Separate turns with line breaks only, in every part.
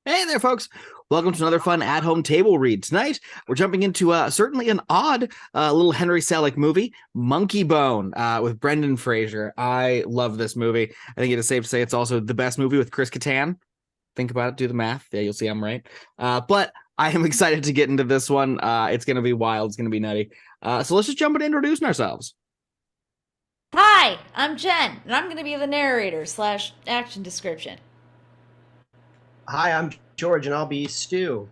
Hey there, folks. Welcome to another fun at-home table read. Tonight, we're jumping into certainly an odd little Henry Selick movie, Monkeybone, with Brendan Fraser. I love this movie. I think it is safe to say it's also the best movie with Chris Kattan. Think about it, do the math. Yeah, you'll see I'm right. But I am excited to get into this one. It's going to be wild. It's going to be nutty. So let's just jump into introducing ourselves.
Hi, I'm Jen, and I'm going to be the narrator slash action description.
Hi, I'm George, and I'll be Stu.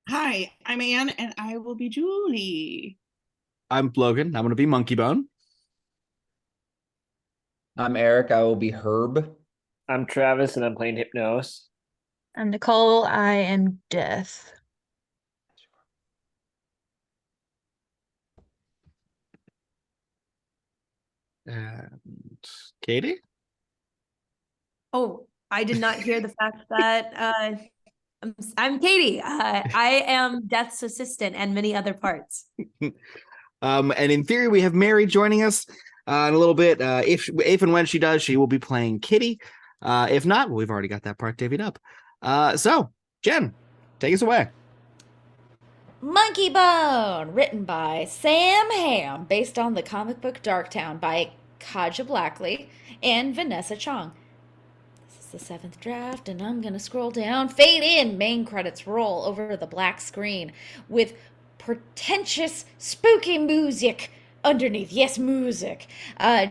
Hi, I'm Anne, and I will be Julie.
I'm Logan. I'm going to be Monkeybone.
I'm Erik. I will be Herb.
I'm Travis, and I'm playing Hypnos.
I'm Nicole. I am Death.
And Katie?
Oh, I did not hear the fact that I'm Katie. I am Death's assistant and many other parts.
And in theory, we have Mary joining us in a little bit. If and when she does, she will be playing Kitty. If not, well, we've already got that part divvied up. So, Jen, take us away.
Monkeybone, written by Sam Hamm, based on the comic book Darktown by Kaja Blackley and Vanessa Chong. This is the 7th draft, and I'm going to scroll down. Fade in, main credits roll over the black screen with pretentious, spooky music underneath. Yes, music.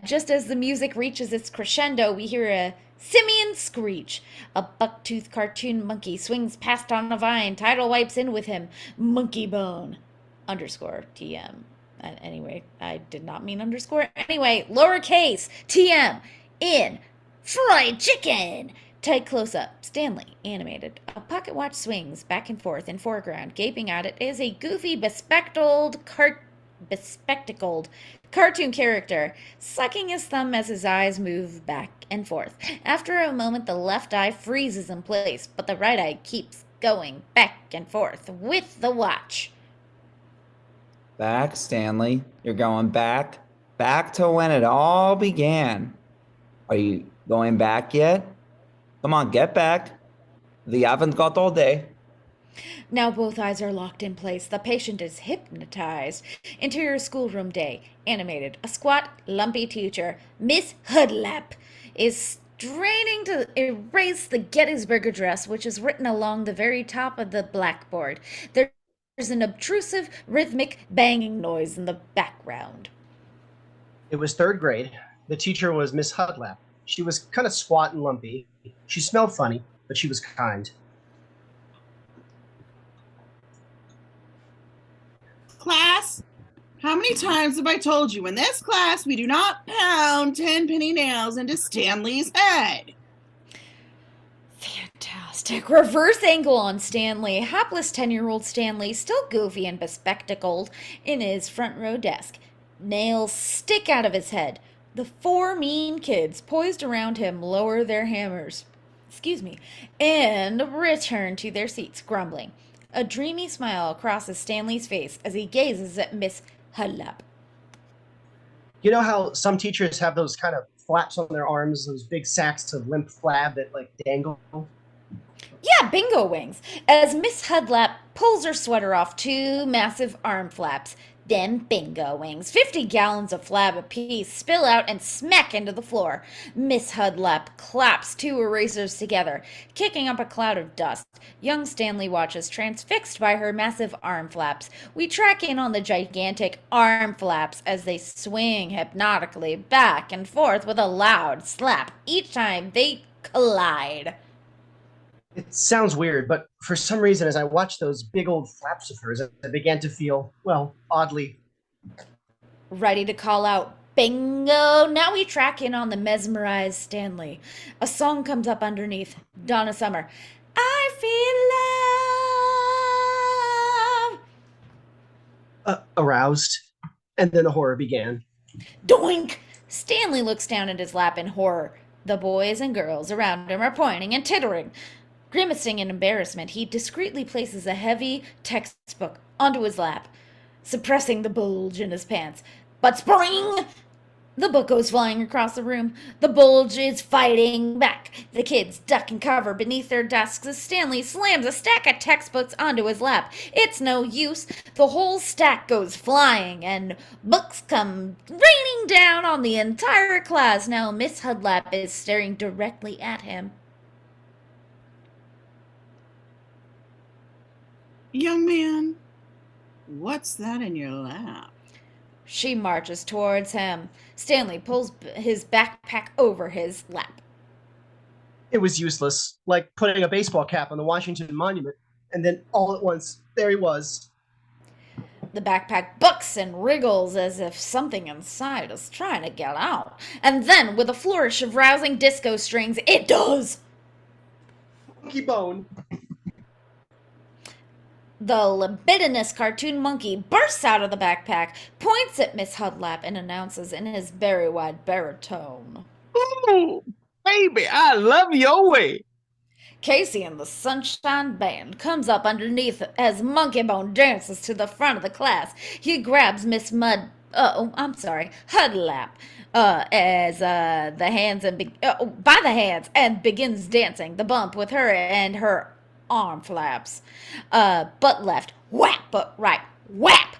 Just as the music reaches its crescendo, we hear a simian screech. A buck-toothed cartoon monkey swings past on a vine. Title wipes in with him. Monkeybone. Underscore TM. Anyway, I did not mean underscore. Anyway, lowercase TM in fried chicken. Tight close-up. Stanley, animated. A pocket watch swings back and forth in foreground. Gaping at it is a goofy, bespectacled cartoon character, sucking his thumb as his eyes move back and forth. After a moment, the left eye freezes in place, but the right eye keeps going back and forth with the watch.
Back, Stanley. You're going back. Back to when it all began. Are you going back yet? Come on, get back. The haven't got all day.
Now both eyes are locked in place. The patient is hypnotized. Interior schoolroom day. Animated. A squat, lumpy teacher, Miss Hudlapp, is straining to erase the Gettysburg Address, which is written along the very top of the blackboard. There's an obtrusive, rhythmic banging noise in the background.
It was 3rd grade. The teacher was Miss Hudlapp. She was kind of squat and lumpy. She smelled funny, but she was kind.
Class, how many times have I told you in this class we do not pound 10-penny nails into Stanley's head?
Fantastic. Reverse angle on Stanley. Hapless 10-year-old Stanley, still goofy and bespectacled, in his front row desk. Nails stick out of his head. The 4 mean kids poised around him lower their hammers, and return to their seats, grumbling. A dreamy smile crosses Stanley's face as he gazes at Miss Hudlapp.
You know how some teachers have those kind of flaps on their arms, those big sacks of limp flab that like dangle?
Yeah, bingo wings. As Miss Hudlapp pulls her sweater off, 2 massive arm flaps. Them bingo wings, 50 gallons of flab apiece, spill out and smack into the floor. Miss Hudlapp claps 2 erasers together, kicking up a cloud of dust. Young Stanley watches, transfixed by her massive arm flaps. We track in on the gigantic arm flaps as they swing hypnotically back and forth with a loud slap each time they collide.
It sounds weird, but for some reason, as I watched those big old flaps of hers, I began to feel, well, oddly.
Ready to call out bingo? Now we track in on the mesmerized Stanley. A song comes up underneath. Donna Summer. I feel love.
Aroused, and then the horror began.
Doink! Stanley looks down at his lap in horror. The boys and girls around him are pointing and tittering. Grimacing in embarrassment, he discreetly places a heavy textbook onto his lap, suppressing the bulge in his pants. But spring! The book goes flying across the room. The bulge is fighting back. The kids duck and cover beneath their desks as Stanley slams a stack of textbooks onto his lap. It's no use. The whole stack goes flying, and books come raining down on the entire class. Now Miss Hudlapp is staring directly at him.
Young man, what's that in your lap?
She marches towards him. Stanley pulls his backpack over his lap.
It was useless, like putting a baseball cap on the Washington Monument, and then all at once, there he was.
The backpack bucks and wriggles as if something inside is trying to get out. And then, with a flourish of rousing disco strings, it does!
Monkeybone.
The libidinous cartoon monkey bursts out of the backpack, points at Miss Hudlapp, and announces in his very wide baritone,
Ooh, baby, I love your way.
Casey and the Sunshine Band comes up underneath as Monkeybone dances to the front of the class. He grabs Miss Hudlapp, as the hands and by the hands and begins dancing the bump with her and her arm flaps. Butt left, whap, butt right, whap.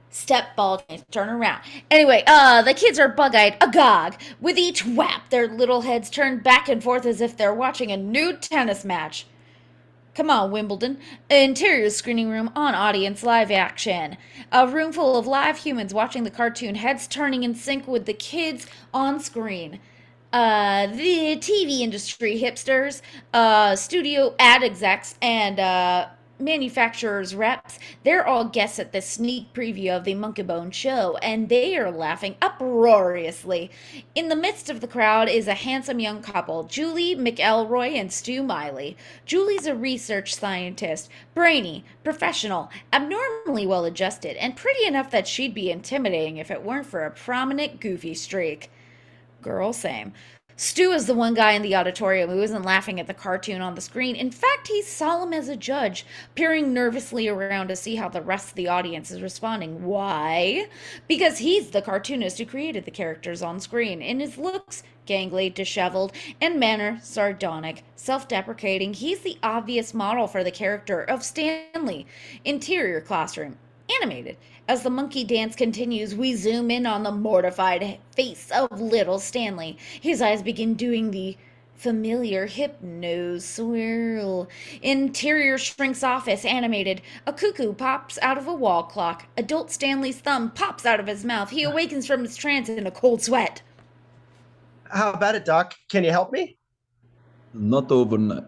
Step, ball, turn around. Anyway, the kids are bug-eyed agog. With each whap, their little heads turn back and forth as if they're watching a nude tennis match. Come on, Wimbledon. Interior screening room on audience live action. A room full of live humans watching the cartoon, heads turning in sync with the kids on screen. The TV industry hipsters, studio ad execs, and manufacturers reps, they're all guests at this sneak preview of the Monkeybone show, and they are laughing uproariously. In the midst of the crowd is a handsome young couple, Julie McElroy and Stu Miley. Julie's a research scientist, brainy, professional, abnormally well-adjusted, and pretty enough that she'd be intimidating if it weren't for a prominent goofy streak. Girl, same. Stu is the one guy in the auditorium who isn't laughing at the cartoon on the screen. In fact, he's solemn as a judge, peering nervously around to see how the rest of the audience is responding. Why? Because he's the cartoonist who created the characters on screen. In his looks, gangly, disheveled, and manner, sardonic, self-deprecating, he's the obvious model for the character of Stanley. Interior classroom, animated. As the monkey dance continues, we zoom in on the mortified face of little Stanley. His eyes begin doing the familiar Hypnos swirl. Interior shrinks office, animated. A cuckoo pops out of a wall clock. Adult Stanley's thumb pops out of his mouth. He awakens from his trance in a cold sweat.
How about it, Doc? Can you help me?
Not overnight.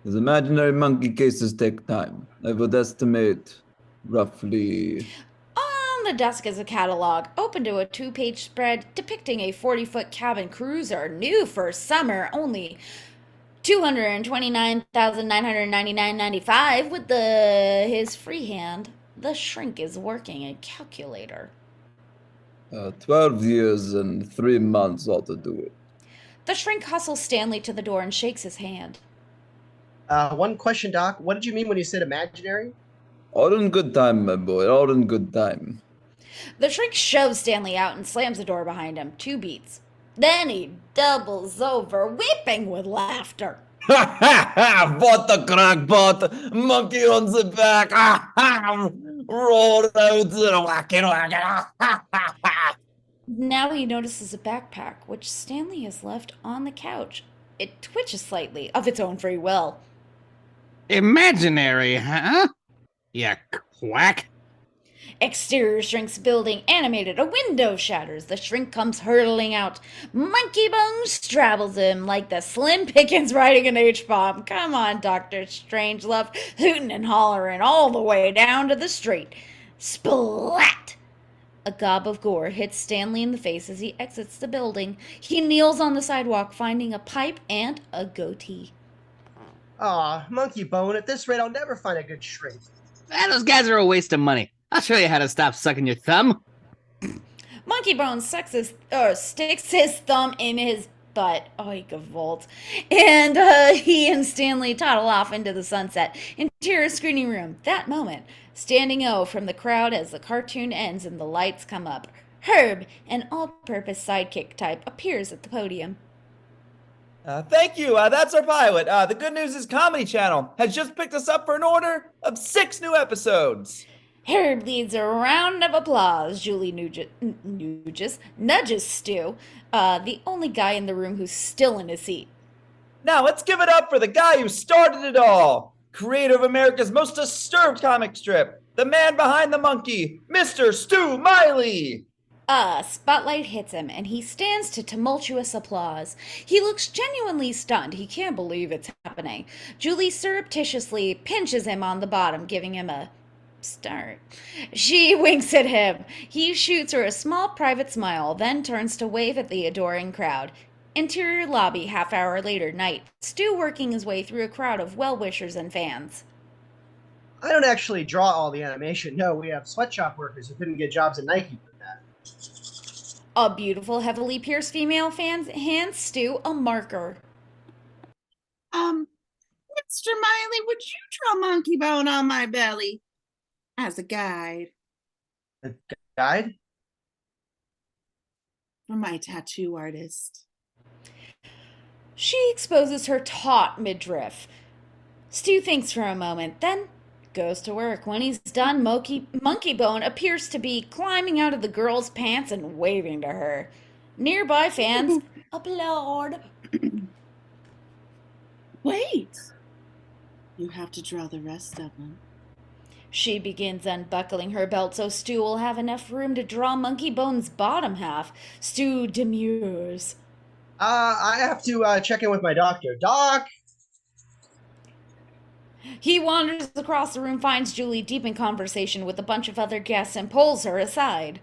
His imaginary monkey cases take time. I would estimate roughly...
On the desk is a catalog, open to a 2-page spread depicting a 40-foot cabin cruiser, new for summer, only $229,999.95. With his free hand, the shrink is working a calculator.
12 years and 3 months ought to do it.
The shrink hustles Stanley to the door and shakes his hand.
One question, Doc. What did you mean when you said imaginary?
All in good time, my boy, all in good time.
The shrink shoves Stanley out and slams the door behind him. 2 beats. Then he doubles over, weeping with laughter.
Ha ha ha! What the crackpot! Monkey on the back! Ha ha! Roll out the wacky wagon! Ha ha ha!
Now he notices a backpack, which Stanley has left on the couch. It twitches slightly, of its own free will.
Imaginary, huh? Yeah, quack.
Exterior shrinks building, animated. A window shatters. The shrink comes hurtling out. Monkeybone straddles him like the Slim Pickens riding an H-bomb. Come on, Dr. Strangelove, hooting and hollering all the way down to the street. Splat! A gob of gore hits Stanley in the face as he exits the building. He kneels on the sidewalk, finding a pipe and a goatee.
Aw, Monkeybone, at this rate I'll never find a good shrink.
Those guys are a waste of money. I'll show you how to stop sucking your thumb.
Monkeybone sticks his thumb in his butt. Oh, he gavolt. And he and Stanley toddle off into the sunset. Interior screening room. That moment, standing O from the crowd as the cartoon ends and the lights come up. Herb, an all-purpose sidekick type, appears at the podium.
Thank you. That's our pilot. The good news is Comedy Channel has just picked us up for an order of 6 new episodes.
Herb leads a round of applause. Julie nudges Stu, the only guy in the room who's still in his seat.
Now let's give it up for the guy who started it all. Creator of America's most disturbed comic strip. The man behind the monkey, Mr. Stu Miley.
Spotlight hits him, and he stands to tumultuous applause. He looks genuinely stunned. He can't believe it's happening. Julie surreptitiously pinches him on the bottom, giving him a start. She winks at him. He shoots her a small private smile, then turns to wave at the adoring crowd. Interior lobby, half-hour later, night. Stu working his way through a crowd of well-wishers and fans.
I don't actually draw all the animation. No, we have sweatshop workers who couldn't get jobs at Nike for that.
A beautiful, heavily pierced female fan hands Stu a marker.
Mr. Miley, would you draw Monkeybone on my belly as a guide
A guide?
for my tattoo artist?
She exposes her taut midriff. Stu thinks for a moment, then goes to work. When he's done, Monkeybone appears to be climbing out of the girl's pants and waving to her. Nearby fans applaud.
Wait! You have to draw the rest of them.
She begins unbuckling her belt so Stu will have enough room to draw Monkeybone's bottom half. Stu demurs.
I have to check in with my doctor. Doc!
He wanders across the room, finds Julie deep in conversation with a bunch of other guests, and pulls her aside.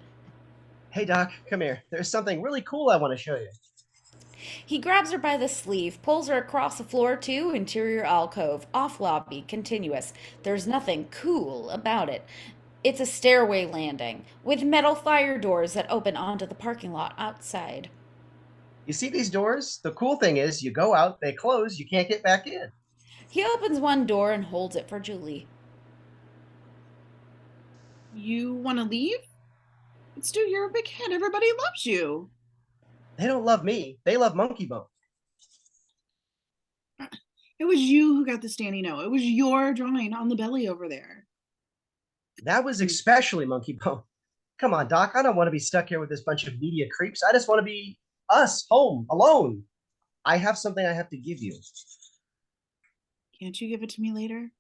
Hey, Doc, come here. There's something really cool I want to show you.
He grabs her by the sleeve, pulls her across the floor to interior alcove, off lobby, continuous. There's nothing cool about it. It's a stairway landing, with metal fire doors that open onto the parking lot outside.
You see these doors? The cool thing is, you go out, they close, you can't get back in.
He opens one door and holds it for Julie.
You want to leave? But Stu, you're a big hit. Everybody loves you.
They don't love me. They love Monkeybone.
It was you who got the standing O. It was your drawing on the belly over there.
That was especially Monkeybone. Come on, Doc. I don't want to be stuck here with this bunch of media creeps. I just want to be us, home, alone. I have something I have to give you.
Can't you give it to me later?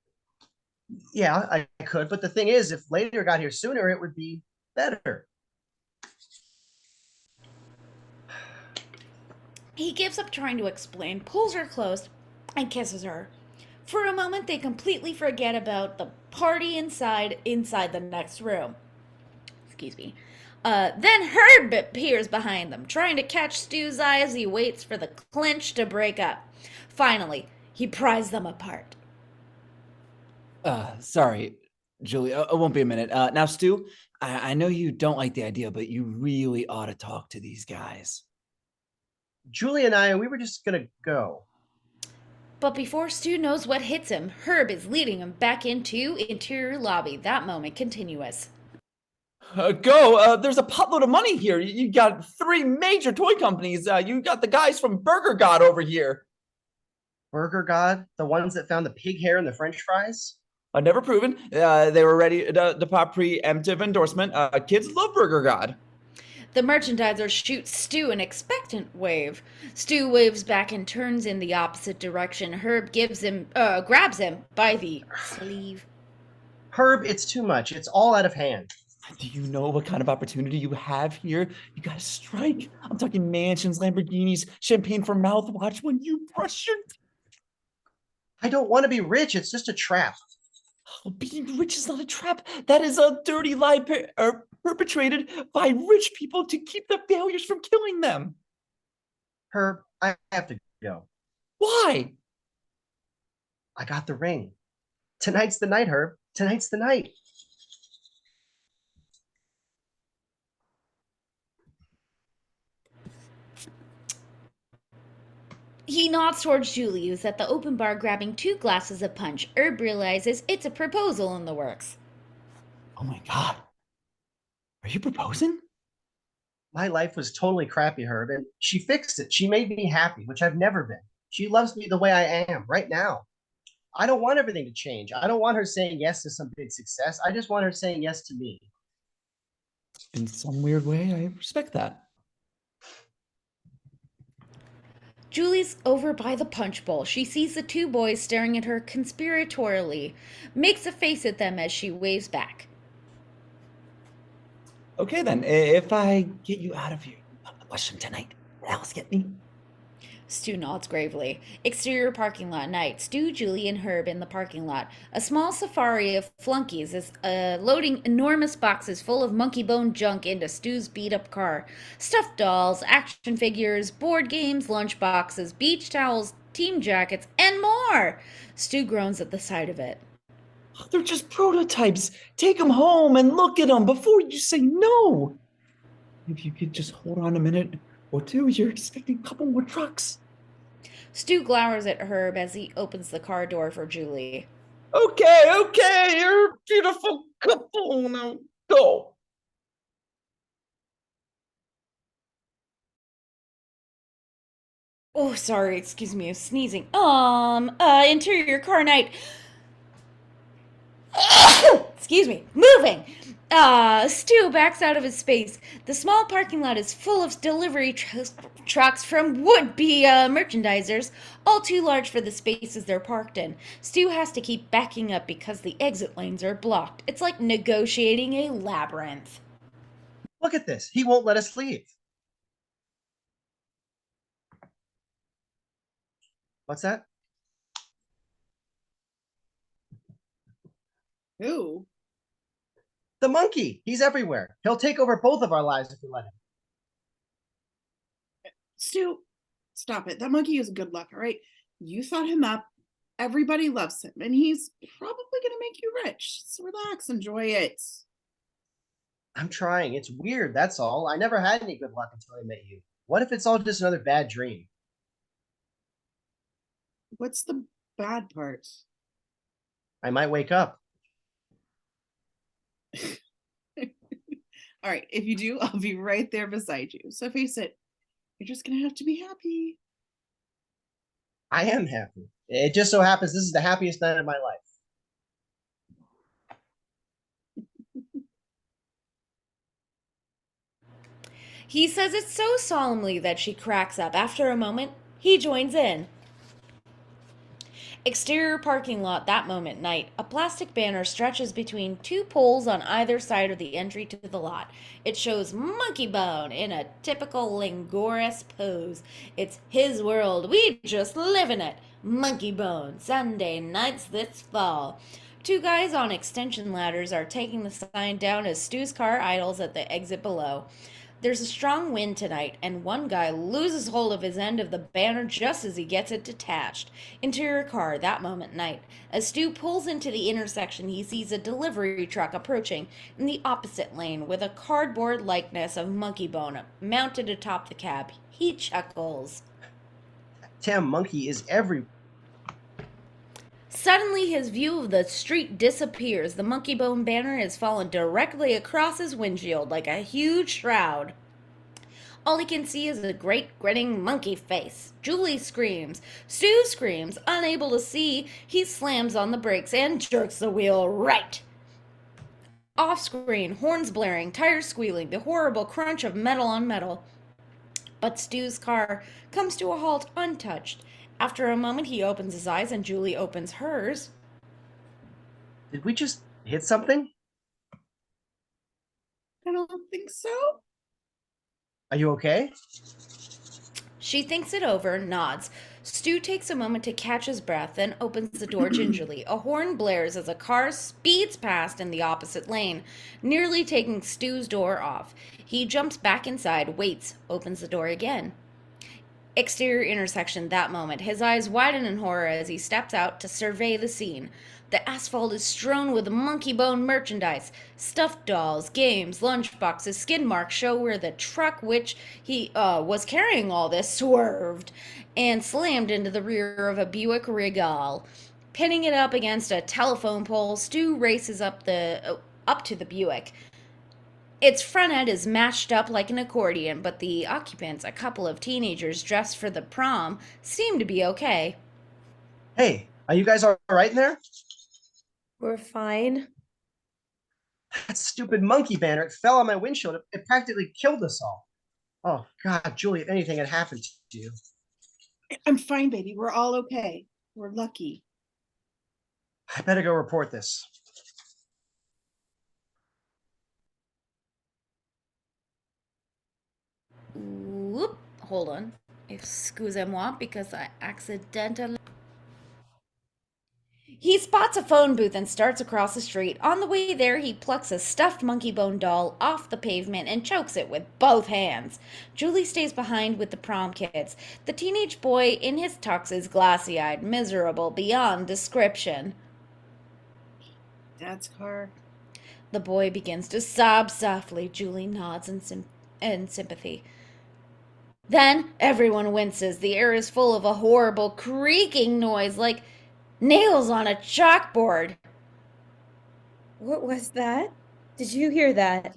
Yeah, I could. But the thing is, if later got here sooner, it would be better.
He gives up trying to explain, pulls her close, and kisses her. For a moment, they completely forget about the party inside the next room. Excuse me. Then Herb appears behind them, trying to catch Stu's eye as he waits for the clinch to break up. Finally, he pries them apart.
Sorry, Julie. It won't be a minute. Now, Stu, I know you don't like the idea, but you really ought to talk to these guys.
Julie and I, we were just going to go.
But before Stu knows what hits him, Herb is leading him back into interior lobby. That moment continuous.
Go. There's a potload of money here. You got 3 major toy companies. You got the guys from Burger God over here.
Burger God? The ones that found the pig hair in the French fries?
Never proven. They were ready to pop preemptive endorsement. Kids love Burger God.
The merchandiser shoots Stu an expectant wave. Stu waves back and turns in the opposite direction. Herb grabs him by the sleeve.
Herb, it's too much. It's all out of hand.
Do you know what kind of opportunity you have here? You gotta strike. I'm talking mansions, Lamborghinis, champagne for mouthwash when you brush your...
I don't want to be rich. It's just a trap.
Oh, being rich is not a trap. That is a dirty lie perpetrated by rich people to keep the failures from killing them.
Herb, I have to go.
Why?
I got the ring. Tonight's the night, Herb. Tonight's the night.
He nods towards Julie, who's at the open bar grabbing 2 glasses of punch. Herb realizes it's a proposal in the works.
Oh my God. Are you proposing?
My life was totally crappy, Herb, and she fixed it. She made me happy, which I've never been. She loves me the way I am right now. I don't want everything to change. I don't want her saying yes to some big success. I just want her saying yes to me.
In some weird way, I respect that.
Julie's over by the punch bowl. She sees the two boys staring at her conspiratorially, makes a face at them as she waves back.
Okay, then, if I get you out of here, a question tonight. What else get me?
Stu nods gravely. Exterior parking lot night. Stu, Julie, and Herb in the parking lot. A small safari of flunkies is loading enormous boxes full of Monkeybone junk into Stu's beat-up car. Stuffed dolls, action figures, board games, lunch boxes, beach towels, team jackets, and more! Stu groans at the sight of it.
They're just prototypes. Take them home and look at them before you say no. If you could just hold on a minute or two, you're expecting a couple more trucks.
Stu glowers at Herb as he opens the car door for Julie.
Okay, you're a beautiful couple. Now go.
Oh, sorry, excuse me, I'm sneezing. Interior car night. Excuse me, moving. Stu backs out of his space. The small parking lot is full of delivery trucks from would-be merchandisers, all too large for the spaces they're parked in. Stu has to keep backing up because the exit lanes are blocked. It's like negotiating a labyrinth.
Look at this. He won't let us leave. What's that?
Who?
The monkey. He's everywhere. He'll take over both of our lives if we let him.
Stu, stop it. That monkey is good luck, all right? You thought him up. Everybody loves him, and he's probably going to make you rich. So relax, enjoy it.
I'm trying. It's weird, that's all. I never had any good luck until I met you. What if it's all just another bad dream?
What's the bad part?
I might wake up.
All right, if you do, I'll be right there beside you. So face it, you're just going to have to be happy.
I am happy. It just so happens this is the happiest night of my life.
He says it so solemnly that she cracks up. After a moment, he joins in. Exterior parking lot that moment night. A plastic banner stretches between two poles on either side of the entry to the lot. It shows Monkeybone in a typical Langorous pose. It's his world. We just live in it. Monkeybone, Sunday nights this fall. Two guys on extension ladders are taking the sign down as Stu's car idles at the exit below. There's a strong wind tonight, and one guy loses hold of his end of the banner just as he gets it detached. Interior car, that moment night. As Stu pulls into the intersection, he sees a delivery truck approaching in the opposite lane with a cardboard likeness of Monkeybone mounted atop the cab. He chuckles.
Damn monkey is everywhere.
Suddenly, his view of the street disappears. The Monkeybone banner has fallen directly across his windshield like a huge shroud. All he can see is a great grinning monkey face. Julie screams. Stu screams. Unable to see, he slams on the brakes and jerks the wheel right. Off-screen, horns blaring, tires squealing, the horrible crunch of metal on metal. But Stu's car comes to a halt untouched. After a moment, he opens his eyes and Julie opens hers.
Did we just hit something?
I don't think so.
Are you okay?
She thinks it over, nods. Stu takes a moment to catch his breath, then opens the door gingerly. A horn blares as a car speeds past in the opposite lane, nearly taking Stu's door off. He jumps back inside, waits, opens the door again. Exterior intersection that moment. His eyes widen in horror as he steps out to survey the scene. The asphalt is strewn with Monkeybone merchandise. Stuffed dolls, games, lunchboxes, skin marks show where the truck which he was carrying all this swerved and slammed into the rear of a Buick Regal. Pinning it up against a telephone pole, Stu races up to the Buick. Its front end is mashed up like an accordion, but the occupants, a couple of teenagers dressed for the prom, seem to be okay.
Hey, are you guys all right in there?
We're fine.
That stupid monkey banner, it fell on my windshield. It practically killed us all. Oh, God, Julie, if anything had happened to you.
I'm fine, baby. We're all okay. We're lucky.
I better go report this.
Whoop. Hold on. Excusez-moi, because I accidentally... He spots a phone booth and starts across the street. On the way there, he plucks a stuffed Monkeybone doll off the pavement and chokes it with both hands. Julie stays behind with the prom kids. The teenage boy in his tux is glassy-eyed, miserable beyond description.
Dad's car.
The boy begins to sob softly. Julie nods in sympathy. Then everyone winces. The air is full of a horrible creaking noise, like nails on a chalkboard.
What was that? Did you hear that?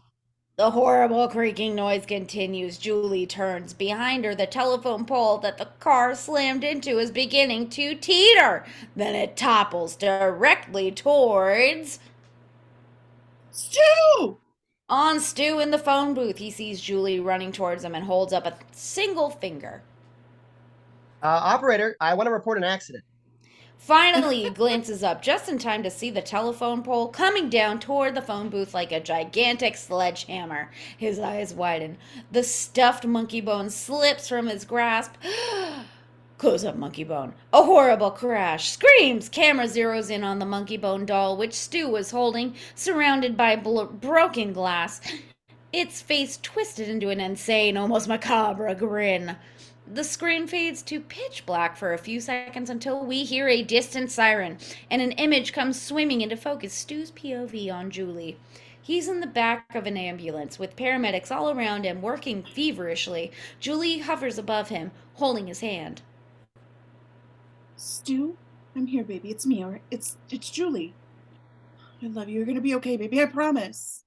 The horrible creaking noise continues. Julie turns. Behind her, the telephone pole that the car slammed into is beginning to teeter. Then it topples directly towards...
Stu!
On Stu in the phone booth. He sees Julie running towards him and holds up a single finger.
Operator, I want to report an accident.
Finally, he glances up just in time to see the telephone pole coming down toward the phone booth like a gigantic sledgehammer. His eyes widen. The stuffed Monkeybone slips from his grasp. Close up Monkeybone. A horrible crash. Screams. Camera zeroes in on the Monkeybone doll, which Stu was holding, surrounded by broken glass. Its face twisted into an insane, almost macabre grin. The screen fades to pitch black for a few seconds until we hear a distant siren, and an image comes swimming into focus. Stu's POV on Julie. He's in the back of an ambulance with paramedics all around him working feverishly. Julie hovers above him, holding his hand.
Stu, I'm here, baby. It's me. It's Julie. I love you. You're gonna be okay, baby. I promise.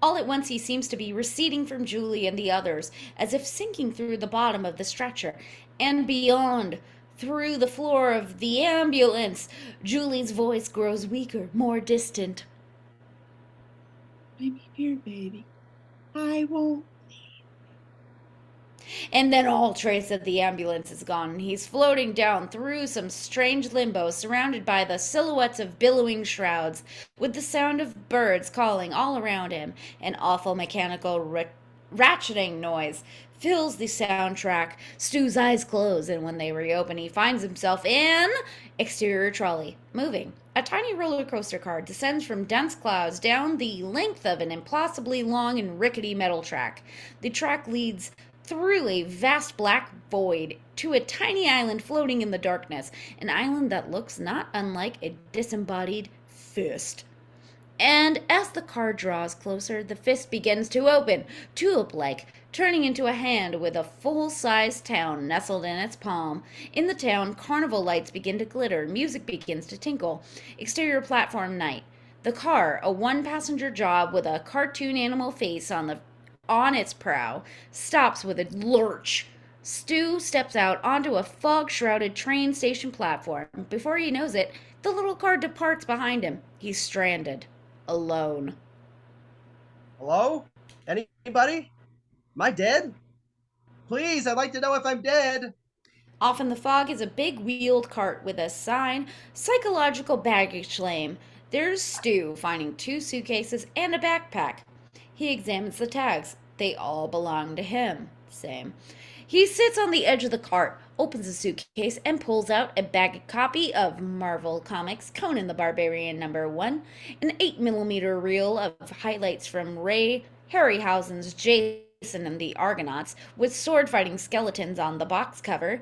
All at once he seems to be receding from Julie and the others, as if sinking through the bottom of the stretcher, and beyond, through the floor of the ambulance. Julie's voice grows weaker, more distant.
I'm here, baby. I won't.
And then all trace of the ambulance is gone, and he's floating down through some strange limbo, surrounded by the silhouettes of billowing shrouds, with the sound of birds calling all around him. An awful mechanical ratcheting noise fills the soundtrack. Stu's eyes close, and when they reopen, he finds himself in exterior trolley, moving. A tiny roller coaster car descends from dense clouds down the length of an impossibly long and rickety metal track. The track leads through a vast black void to a tiny island floating in the darkness, an island that looks not unlike a disembodied fist. And as the car draws closer, the fist begins to open, tulip-like, turning into a hand with a full-size town nestled in its palm. In the town, carnival lights begin to glitter, music begins to tinkle. Exterior platform night. The car, a one-passenger job with a cartoon animal face on its prow, stops with a lurch. Stu steps out onto a fog-shrouded train station platform. Before he knows it, the little car departs behind him. He's stranded. Alone.
Hello? Anybody? Am I dead? Please, I'd like to know if I'm dead.
Off in the fog is a big wheeled cart with a sign, psychological baggage claim. There's Stu, finding 2 suitcases and a backpack. He examines the tags. They all belong to him. Same. He sits on the edge of the cart, opens a suitcase, and pulls out a bagged copy of Marvel Comics Conan the Barbarian #1, an 8mm reel of highlights from Ray Harryhausen's Jason and the Argonauts, with sword-fighting skeletons on the box cover.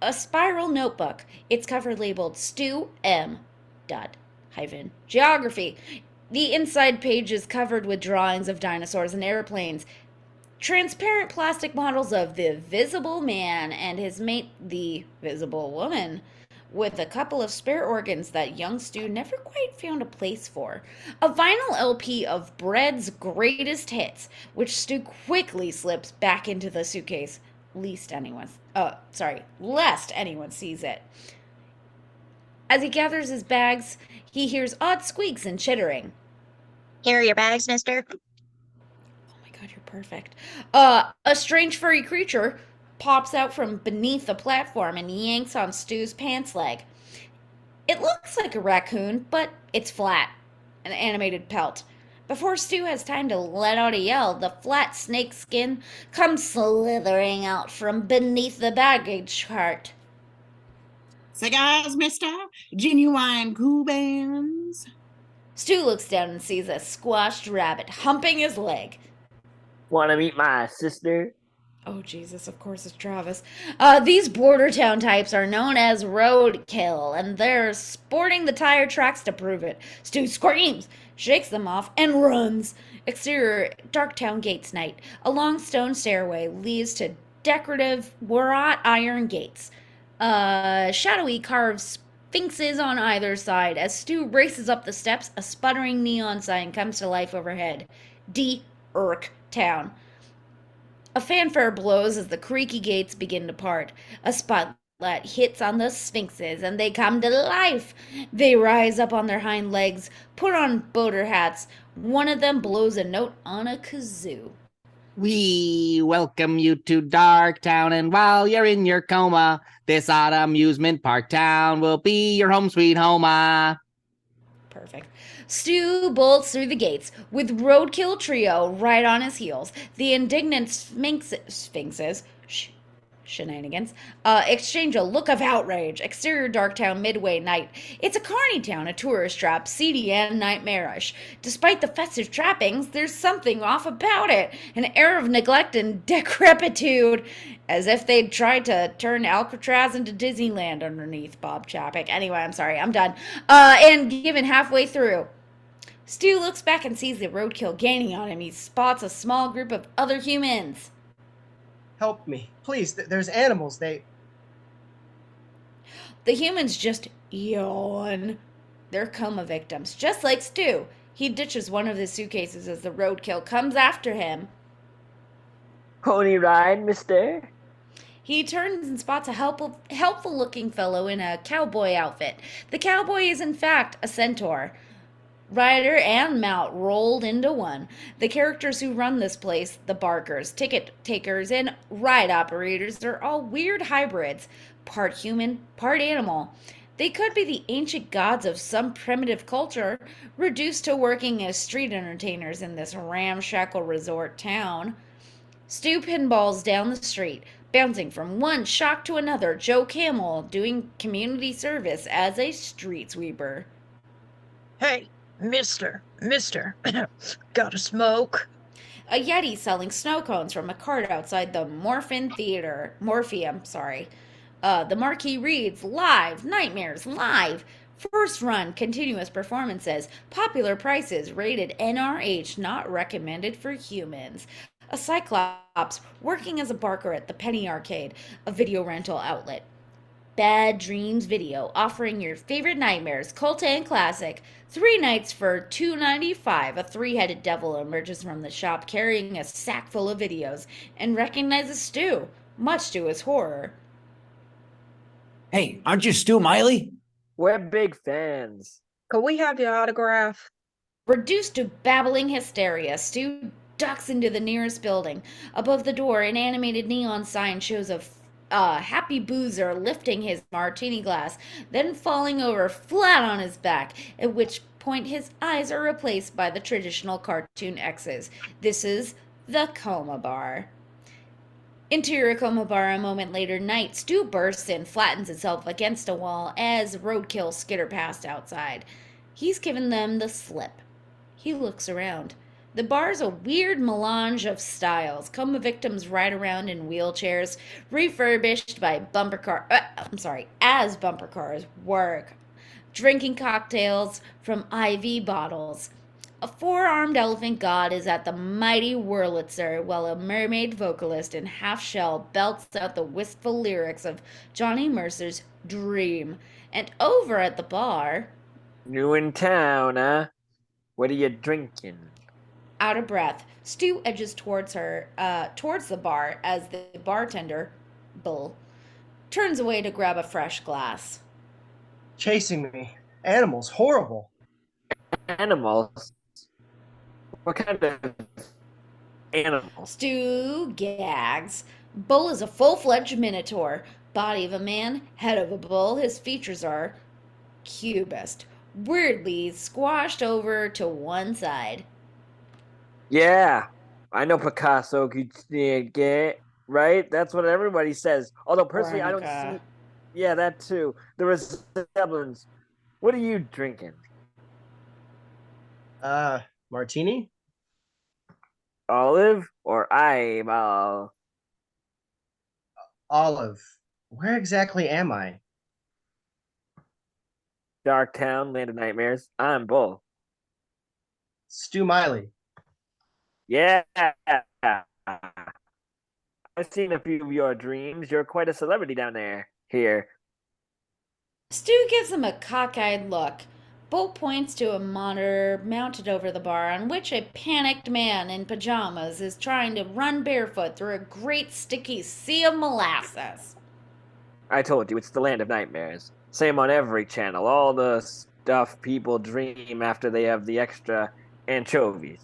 A spiral notebook, its cover labeled Stu M. Geography. The inside page is covered with drawings of dinosaurs and airplanes. Transparent plastic models of the Visible Man and his mate, the Visible Woman. with a couple of spare organs that young Stu never quite found a place for. A vinyl LP of Bread's greatest hits, which Stu quickly slips back into the suitcase, lest anyone sees it. As he gathers his bags, he hears odd squeaks and chittering.
Here are your bags, mister.
Oh my god, you're perfect. A strange furry creature pops out from beneath the platform and yanks on Stu's pants leg. It looks like a raccoon, but it's flat, an animated pelt. Before Stu has time to let out a yell, the flat snake skin comes slithering out from beneath the baggage cart.
Cigars, mister? Genuine Cubans?
Stu looks down and sees a squashed rabbit humping his leg.
Want to meet my sister?
Oh, Jesus, of course it's Travis. These border town types are known as Roadkill, and they're sporting the tire tracks to prove it. Stu screams, shakes them off, and runs. Exterior, dark town gates night. A long stone stairway leads to decorative wrought iron gates. Shadowy carved Sphinxes on either side. As Stu races up the steps, a sputtering neon sign comes to life overhead. D-Irk Town. A fanfare blows as the creaky gates begin to part. A spotlight hits on the Sphinxes, and they come to life. They rise up on their hind legs, put on boater hats. One of them blows a note on a kazoo.
We welcome you to Darktown, and while you're in your coma, this odd amusement park town will be your home sweet homa. Perfect.
Stu bolts through the gates with Roadkill Trio right on his heels. The indignant Sphinxes shenanigans exchange a look of outrage. Exterior Darktown midway night. It's a carny town, a tourist trap, seedy and nightmarish. Despite the festive trappings, there's something off about it. An air of neglect and decrepitude, as if they'd tried to turn Alcatraz into Disneyland underneath Bob Chapek. Anyway, I'm sorry, I'm done. And given halfway through, Stu looks back and sees the Roadkill gaining on him. He spots a small group of other humans.
Help me. Please, there's animals.
The humans just yawn. They're coma victims, just like Stu. He ditches one of the suitcases as the Roadkill comes after him.
Pony ride, mister?
He turns and spots a helpful-looking fellow in a cowboy outfit. The cowboy is, in fact, a centaur. Rider and mount rolled into one. The characters who run this place, the barkers, ticket takers, and ride operators, they're all weird hybrids, part human, part animal. They could be the ancient gods of some primitive culture, reduced to working as street entertainers in this ramshackle resort town. Stu pinballs down the street, bouncing from one shock to another. Joe Camel doing community service as a street sweeper.
Hey, mister, got a smoke?
A Yeti selling snow cones from a cart outside the Morpheum. The marquee reads, Live, Nightmares, Live. First run, continuous performances, popular prices, rated NRH, not recommended for humans. A Cyclops working as a barker at the Penny Arcade, a video rental outlet. Bad Dreams Video, offering your favorite nightmares, cult and classic. 3 nights for $2.95. A 3-headed devil emerges from the shop carrying a sack full of videos and recognizes Stu, much to his horror.
Hey, aren't you Stu Miley?
We're big fans.
Could we have your autograph?
Reduced to babbling hysteria, Stu ducks into the nearest building. Above the door, an animated neon sign shows a happy boozer lifting his martini glass, then falling over flat on his back, at which point his eyes are replaced by the traditional cartoon X's. This is the Coma Bar. Interior Coma Bar a moment later, night. Stu bursts in, flattens himself against a wall as Roadkill skitter past outside. He's given them the slip. He looks around. The bar's a weird melange of styles. Coma victims ride around in wheelchairs, refurbished by as bumper cars work. Drinking cocktails from IV bottles. A four-armed elephant god is at the mighty Wurlitzer, while a mermaid vocalist in half-shell belts out the wistful lyrics of Johnny Mercer's Dream. And over at the bar,
New in town, huh? What are you drinking?
out of breath, Stu edges towards the bar as the bartender, Bull, turns away to grab a fresh glass.
Chasing me. Animals. Horrible.
Animals? What kind of animals?
Stu gags. Bull is a full-fledged minotaur. Body of a man, head of a bull. His features are cubist, weirdly squashed over to one side.
Yeah, I know Picasso could get, right? That's what everybody says. Although personally, I don't
Guernica.
see. Yeah, that too. The resemblance. What are you drinking?
Martini?
Olive or eyeball?
Olive. Where exactly am I?
Dark Town, Land of Nightmares. I'm Bull.
Stu Miley.
Yeah. I've seen a few of your dreams. You're quite a celebrity down there. Here.
Stu gives him a cockeyed look. Bull points to a monitor mounted over the bar on which a panicked man in pajamas is trying to run barefoot through a great sticky sea of molasses.
I told you, it's the Land of Nightmares. Same on every channel. All the stuff people dream after they have the extra anchovies.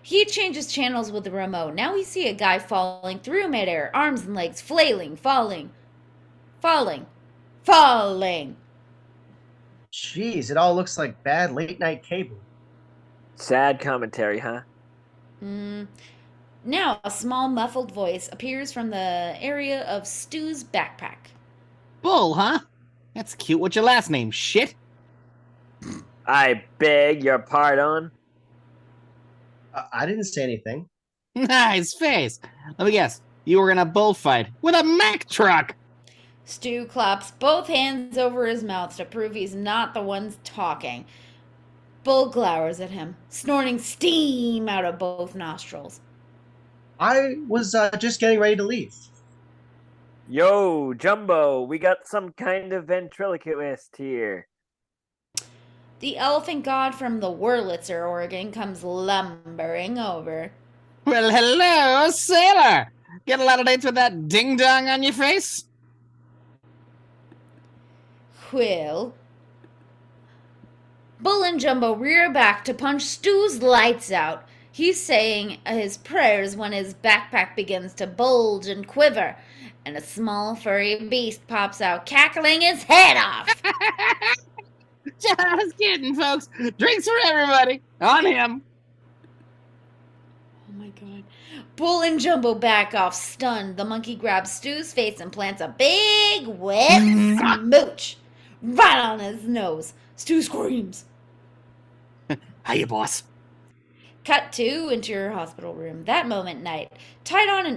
He changes channels with the remote. Now we see a guy falling through midair, arms and legs flailing, falling.
Jeez, it all looks like bad late-night cable.
Sad commentary, huh?
Now a small muffled voice appears from the area of Stu's backpack.
Bull, huh? That's cute. What's your last name? Shit?
I beg your pardon.
I didn't say anything.
Nice face. Let me guess. You were in a bullfight with a Mack truck.
Stu claps both hands over his mouth to prove he's not the one talking. Bull glowers at him, snorting steam out of both nostrils.
I was just getting ready to leave.
Yo, Jumbo, we got some kind of ventriloquist here.
The elephant god from the Wurlitzer, Oregon, comes lumbering over.
Well, hello, sailor. Get a lot of dates with that ding-dong on your face?
Quill. Bull and Jumbo rear back to punch Stu's lights out. He's saying his prayers when his backpack begins to bulge and quiver, and a small furry beast pops out, cackling his head off.
Just kidding, folks. Drinks for everybody. On him.
Oh my god. Bull and Jumbo back off, stunned. The monkey grabs Stu's face and plants a big, wet smooch right on his nose. Stu screams.
Hiya, boss.
Cut to interior hospital room. That moment, night. Tied on an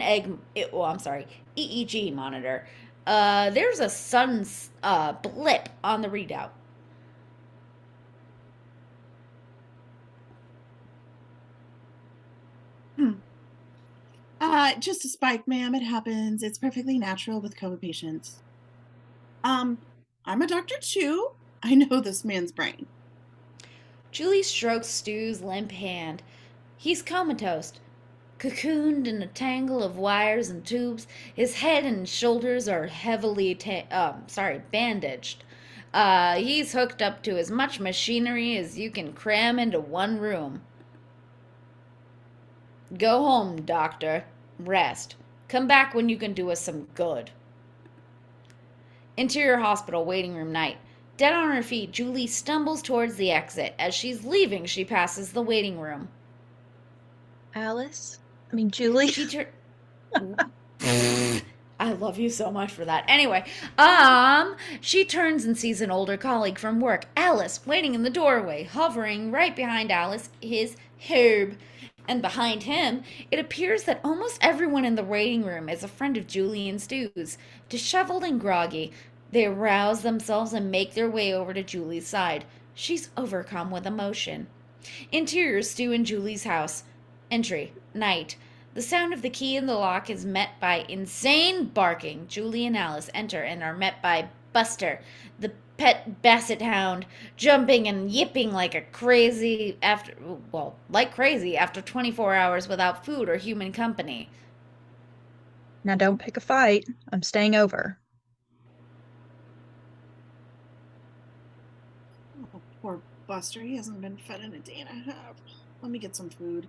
EEG monitor. There's a sudden blip on the readout.
Just a spike, ma'am. It happens. It's perfectly natural with COVID patients. I'm a doctor too. I know this man's brain.
Julie strokes Stu's limp hand. He's comatose, cocooned in a tangle of wires and tubes. His head and shoulders are heavily bandaged. He's hooked up to as much machinery as you can cram into one room. Go home, doctor. Rest. Come back when you can do us some good. Interior hospital waiting room night. Dead on her feet, Julie stumbles towards the exit. As she's leaving, she passes the waiting room.
Julie.
I love you so much for that. Anyway, she turns and sees an older colleague from work, Alice, waiting in the doorway. Hovering right behind Alice is Herb. And behind him, it appears that almost everyone in the waiting room is a friend of Julie and Stu's. Disheveled and groggy, they arouse themselves and make their way over to Julie's side. She's overcome with emotion. Interior, Stu and Julie's house. Entry, night. The sound of the key in the lock is met by insane barking. Julie and Alice enter and are met by Buster, the pet basset hound, jumping and yipping like crazy after 24 hours without food or human company.
Now don't pick a fight. I'm staying over.
Oh, poor Buster. He hasn't been fed in a day and a half. Let me get some food.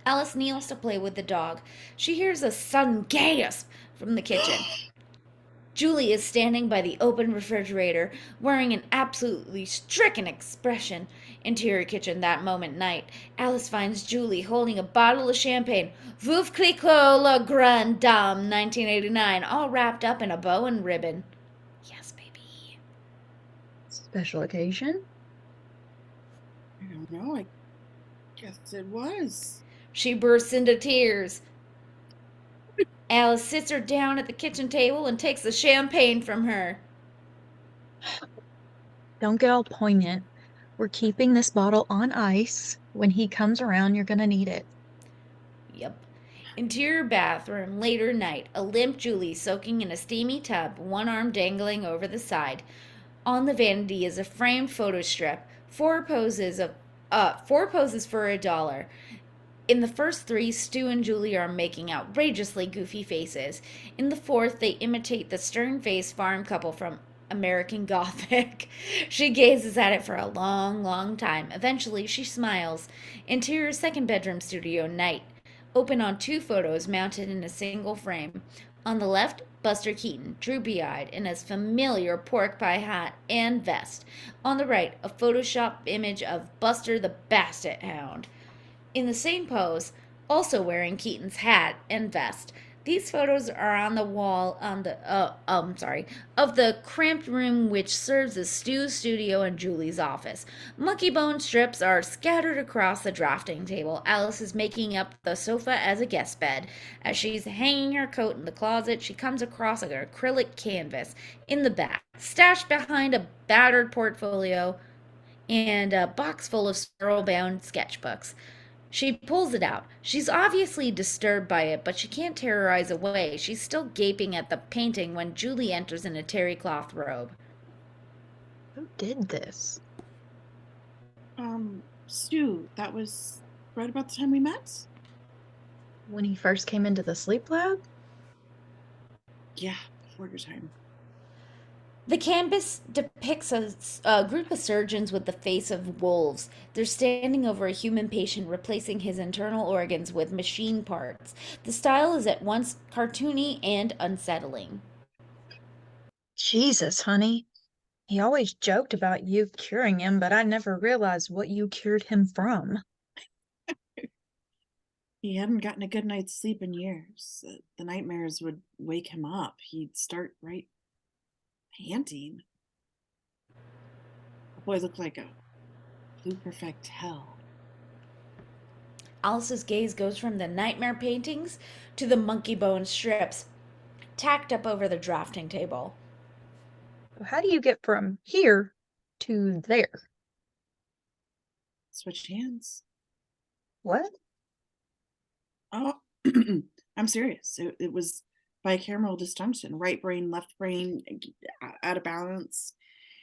Alice kneels to play with the dog. She hears a sudden gasp from the kitchen. Julie is standing by the open refrigerator, wearing an absolutely stricken expression. Interior kitchen that moment night. Alice finds Julie holding a bottle of champagne. Veuve Clicquot La Grande Dame 1989, all wrapped up in a bow and ribbon. Yes, baby.
Special occasion?
I don't know. I guess it was.
She bursts into tears. Alice sits her down at the kitchen table and takes the champagne from her.
Don't get all poignant. We're keeping this bottle on ice. When he comes around, you're gonna need it.
Yep. Interior bathroom, later night. A limp Julie soaking in a steamy tub, one arm dangling over the side. On the vanity is a framed photo strip. Four poses for $1. In the first three, Stu and Julie are making outrageously goofy faces. In the fourth, they imitate the stern-faced farm couple from American Gothic. She gazes at it for a long, long time. Eventually, she smiles. Interior second bedroom studio, night. Open on two photos mounted in a single frame. On the left, Buster Keaton, droopy-eyed, in his familiar pork pie hat and vest. On the right, a Photoshop image of Buster the Basset Hound. In the same pose, also wearing Keaton's hat and vest. These photos are on the wall of the cramped room which serves as Stu's studio and Julie's office. Monkeybone strips are scattered across the drafting table. Alice is making up the sofa as a guest bed. As she's hanging her coat in the closet, she comes across an acrylic canvas in the back, stashed behind a battered portfolio and a box full of spiral-bound sketchbooks. She pulls it out. She's obviously disturbed by it, but she can't tear her eyes away. She's still gaping at the painting when Julie enters in a terry cloth robe.
Who did this?
Stu, that was right about the time we met?
When he first came into the sleep lab?
Yeah, before your time.
The canvas depicts a group of surgeons with the face of wolves. They're standing over a human patient, replacing his internal organs with machine parts. The style is at once cartoony and unsettling.
Jesus, honey. He always joked about you curing him, but I never realized what you cured him from.
He hadn't gotten a good night's sleep in years. The nightmares would wake him up. He'd start panting. The boy looked like a pluperfect hell.
Alice's gaze goes from the nightmare paintings to the Monkeybone strips tacked up over the drafting table.
How do you get from here to there?
Switched hands.
What?
Oh, I'm serious. It was bicameral dysfunction. Right brain, left brain, out of balance.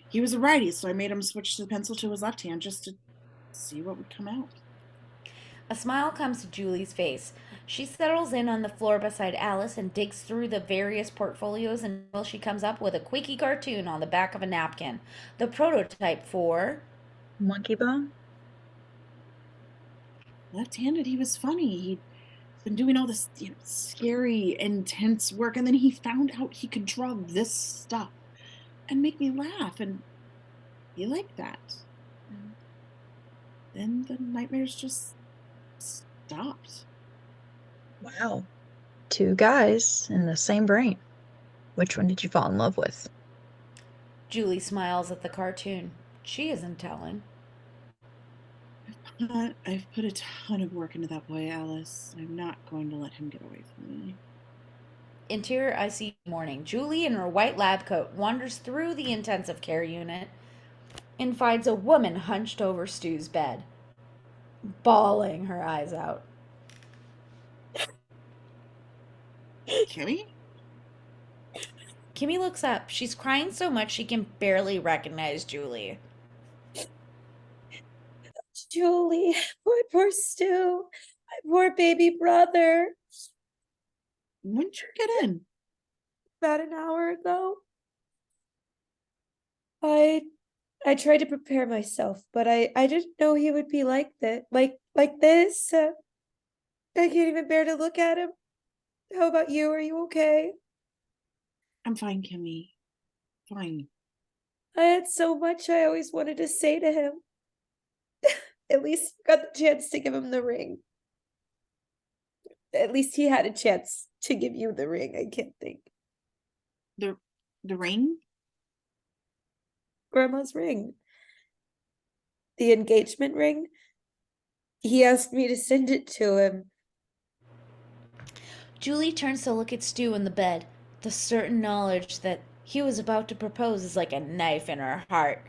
He was a righty, so I made him switch the pencil to his left hand just to see what would come out.
A smile comes to Julie's face. She settles in on the floor beside Alice and digs through the various portfolios until she comes up with a quickie cartoon on the back of a napkin. The prototype for...
Monkeybone?
Left-handed, he was funny. He'd been doing all this scary, intense work, and then he found out he could draw this stuff and make me laugh, and he liked that. And then the nightmares just stopped.
Wow. Two guys in the same brain. Which one did you fall in love with?
Julie smiles at the cartoon. She isn't telling.
I've put a ton of work into that boy, Alice. I'm not going to let him get away from me.
Interior ICU morning. Julie in her white lab coat wanders through the intensive care unit. and finds a woman hunched over Stu's bed, bawling her eyes out.
Kimmy?
Kimmy looks up. She's crying so much she can barely recognize Julie.
Julie, poor Stu, my poor baby brother.
When'd you get in?
About an hour ago. I tried to prepare myself, but I didn't know he would be like that, like this. I can't even bear to look at him. How about you? Are you okay?
I'm fine, Kimmy. Fine.
I had so much I always wanted to say to him. At least I got the chance to give him the ring. At least he had a chance to give you the ring, I can't think.
The ring?
Grandma's ring. The engagement ring. He asked me to send it to him.
Julie turns to look at Stu in the bed. The certain knowledge that he was about to propose is like a knife in her heart.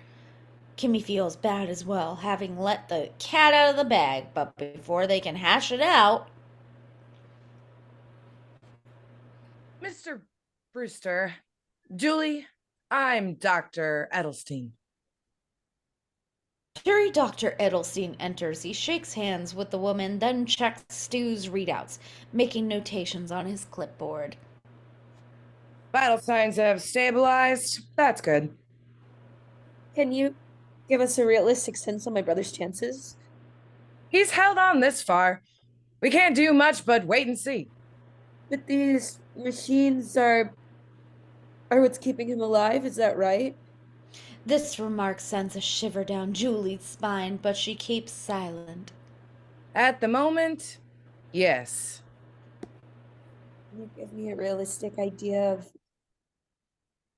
Kimmy feels bad as well, having let the cat out of the bag, but before they can hash it out...
Mr. Brewster, Julie, I'm Dr. Edelstein.
Jury Dr. Edelstein enters. He shakes hands with the woman, then checks Stu's readouts, making notations on his clipboard.
Vital signs have stabilized. That's good.
Can you give us a realistic sense on my brother's chances?
He's held on this far. We can't do much but wait and see.
But these machines are what's keeping him alive, is that right?
This remark sends a shiver down Julie's spine, but she keeps silent.
At the moment, yes.
Can you give me a realistic idea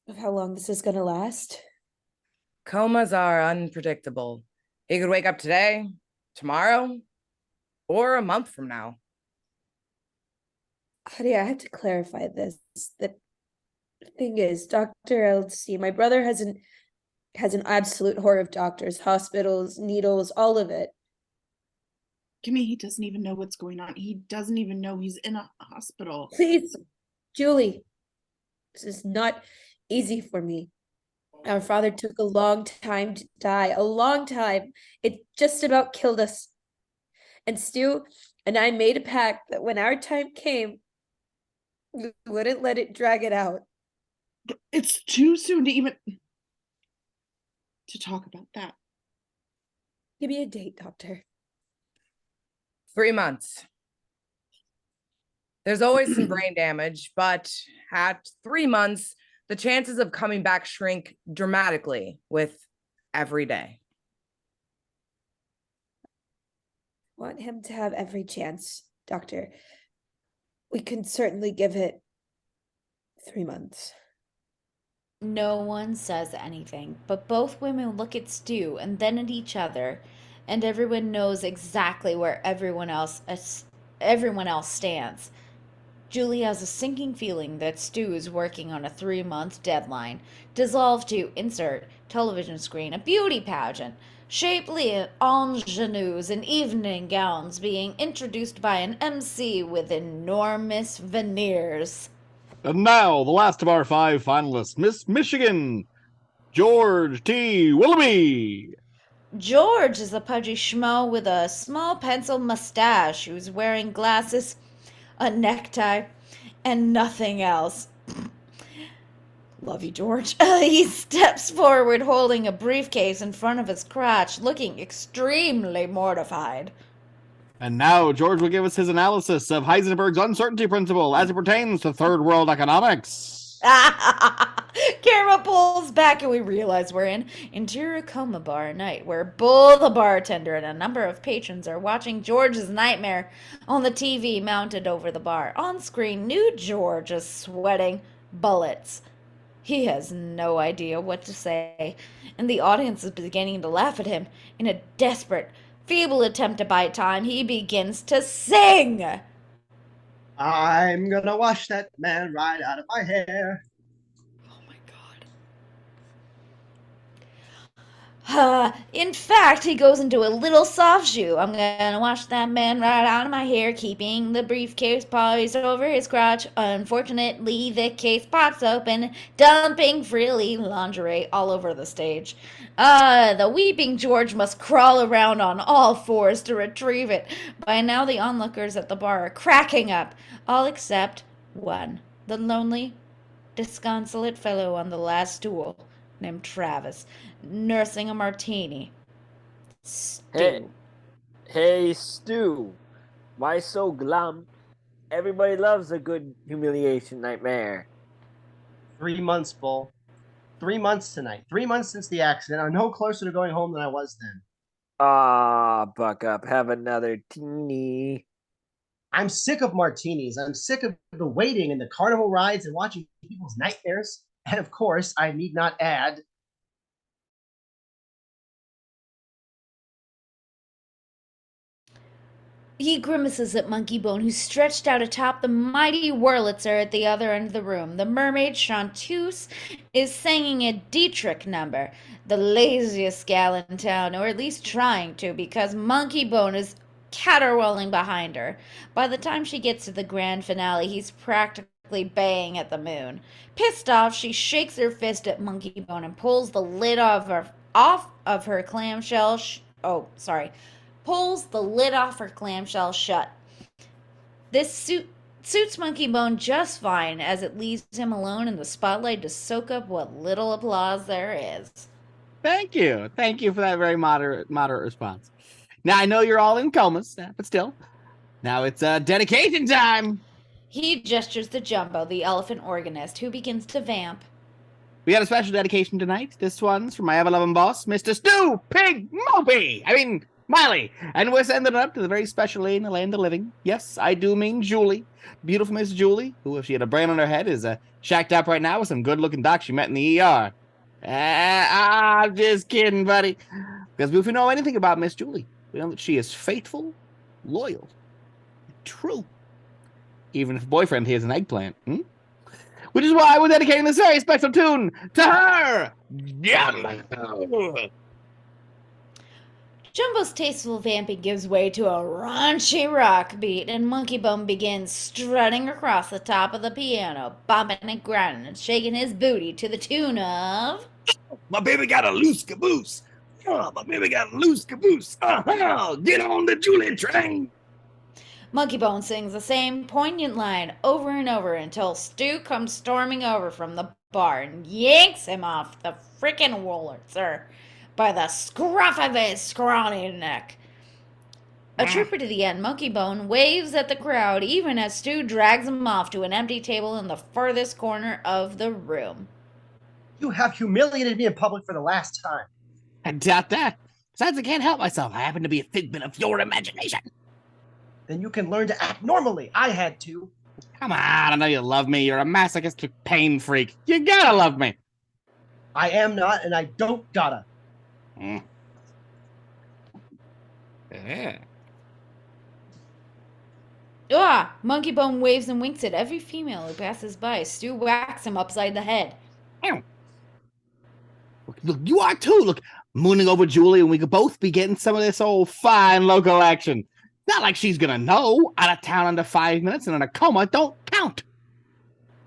of how long this is gonna last?
Comas are unpredictable. He could wake up today, tomorrow, or a month from now.
Honey, I have to clarify this. The thing is, Dr. Edelstein, my brother has an absolute horror of doctors, hospitals, needles, all of it.
Kimmy, he doesn't even know what's going on. He doesn't even know he's in a hospital.
Please, Julie, this is not easy for me. Our father took a long time to die, a long time. It just about killed us. And Stu and I made a pact that when our time came, we wouldn't let it drag it out.
It's too soon to even to talk about that.
Give me a date, doctor.
3 months. There's always some brain damage, but at 3 months, the chances of coming back shrink dramatically with every day.
Want him to have every chance, doctor. We can certainly give it 3 months.
No one says anything, but both women look at Stu and then at each other, and everyone knows exactly where everyone else stands. Julie has a sinking feeling that Stu is working on a 3-month deadline, dissolved to insert television screen a beauty pageant, shapely ingenues in evening gowns being introduced by an MC with enormous veneers.
And now, the last of our 5 finalists, Miss Michigan, George T. Willoughby.
George is a pudgy schmo with a small pencil mustache who's wearing glasses, a necktie, and nothing else. Love you, George. He steps forward holding a briefcase in front of his crotch, looking extremely mortified.
And now George will give us his analysis of Heisenberg's uncertainty principle as it pertains to third world economics.
Camera pulls back and we realize we're in Interior Coma Bar night, where both the bartender and a number of patrons are watching George's nightmare on the TV mounted over the bar. On screen, nude George is sweating bullets. He has no idea what to say, and the audience is beginning to laugh at him. In a desperate, feeble attempt to buy time, he begins to sing.
I'm gonna wash that man right out of my hair.
Oh my In fact, he goes into a little soft shoe. I'm gonna wash that man right out of my hair, keeping the briefcase poised over his crotch. Unfortunately, the case pops open, dumping frilly lingerie all over the stage. The weeping George must crawl around on all fours to retrieve it. By now, the onlookers at the bar are cracking up, all except one, the lonely, disconsolate fellow on the last stool, named Travis, nursing a martini.
Hey,
Stu.
hey, Stu. Why so glum? Everybody loves a good humiliation nightmare.
3 months, Bull. 3 months tonight. 3 months since the accident. I'm no closer to going home than I was then.
Ah, buck up. Have another teeny.
I'm sick of martinis. I'm sick of the waiting and the carnival rides and watching people's nightmares. And of course, I need not add,
He grimaces at Monkeybone, who's stretched out atop the mighty Wurlitzer at the other end of the room. The mermaid Chanteuse is singing a Dietrich number, the laziest gal in town, or at least trying to, because Monkeybone is caterwauling behind her. By the time she gets to the grand finale, he's practically baying at the moon. Pissed off, she shakes her fist at Monkeybone and pulls the lid off of her clamshell. Pulls the lid off her clamshell shut. This suits Monkeybone just fine, as it leaves him alone in the spotlight to soak up what little applause there is.
Thank you. Thank you for that very moderate response. Now, I know you're all in comas, but still. Now it's dedication time.
He gestures to Jumbo, the elephant organist, who begins to vamp.
We got a special dedication tonight. This one's from my ever-loving boss, Mr. Stu Pig Miley. And we're sending it up to the very special lady in the land of living. Yes, I do mean Julie. Beautiful Miss Julie, who, if she had a brain on her head, is shacked up right now with some good-looking doc she met in the ER. I'm just kidding, buddy. Because if we know anything about Miss Julie, we know that she is faithful, loyal, true. Even if her boyfriend here is an eggplant. Which is why we're dedicating this very special tune to her, Jumbo.
Jumbo's tasteful vamping gives way to a raunchy rock beat, and Monkeybone begins strutting across the top of the piano, bobbing and grinding and shaking his booty to the tune of...
My baby got a loose caboose. Oh, my baby got a loose caboose. Get on the Julie train.
Monkeybone sings the same poignant line over and over until Stu comes storming over from the bar and yanks him off the frickin' Wurlitzer by the scruff of his scrawny neck. A trooper to the end, Monkeybone waves at the crowd even as Stu drags him off to an empty table in the furthest corner of the room.
You have humiliated me in public for the last time.
I doubt that. Besides, I can't help myself. I happen to be a figment of your imagination.
Then you can learn to act normally. I had to.
Come on, I know you love me. You're a masochistic pain freak. You gotta love me.
I am not, and I don't gotta.
Yeah.
Monkeybone waves and winks at every female who passes by. Stu whacks him upside the head.
Look, you are too. Look, mooning over Julie, and we could both be getting some of this old fine local action. Not like she's gonna know. Out of town under 5 minutes and in a coma don't count.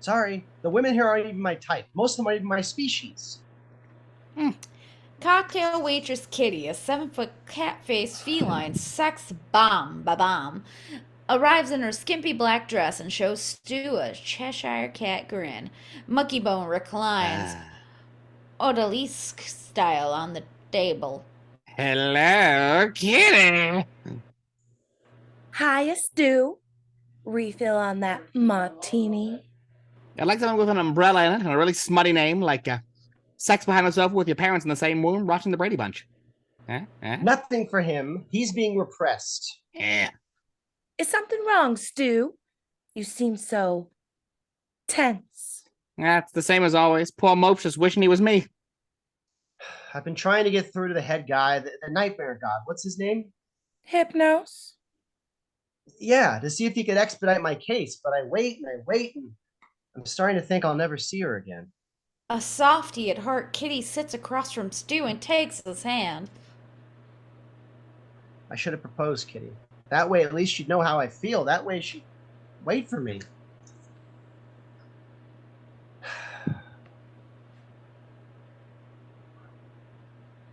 Sorry, the women here aren't even my type. Most of them aren't even my species.
Cocktail waitress Kitty, a 7-foot cat-faced feline sex bomb, arrives in her skimpy black dress and shows Stu a Cheshire cat grin. Monkeybone reclines, odalisque style, on the table.
Hello, Kitty.
Hiya, Stu. Refill on that martini.
I'd like something with an umbrella in it and a really smutty name, like Sex Behind the Sofa with Your Parents in the Same Room, watching the Brady Bunch.
Nothing for him. He's being repressed.
Yeah.
Is something wrong, Stu? You seem so tense.
That's the same as always. Poor Mope's just wishing he was me.
I've been trying to get through to the head guy, the nightmare god. What's his name?
Hypnos?
Yeah, to see if he could expedite my case, but I wait and I'm starting to think I'll never see her again.
A softy at heart, Kitty sits across from Stu and takes his hand.
I should have proposed, Kitty. That way, at least she'd know how I feel. That way, she'd wait for me.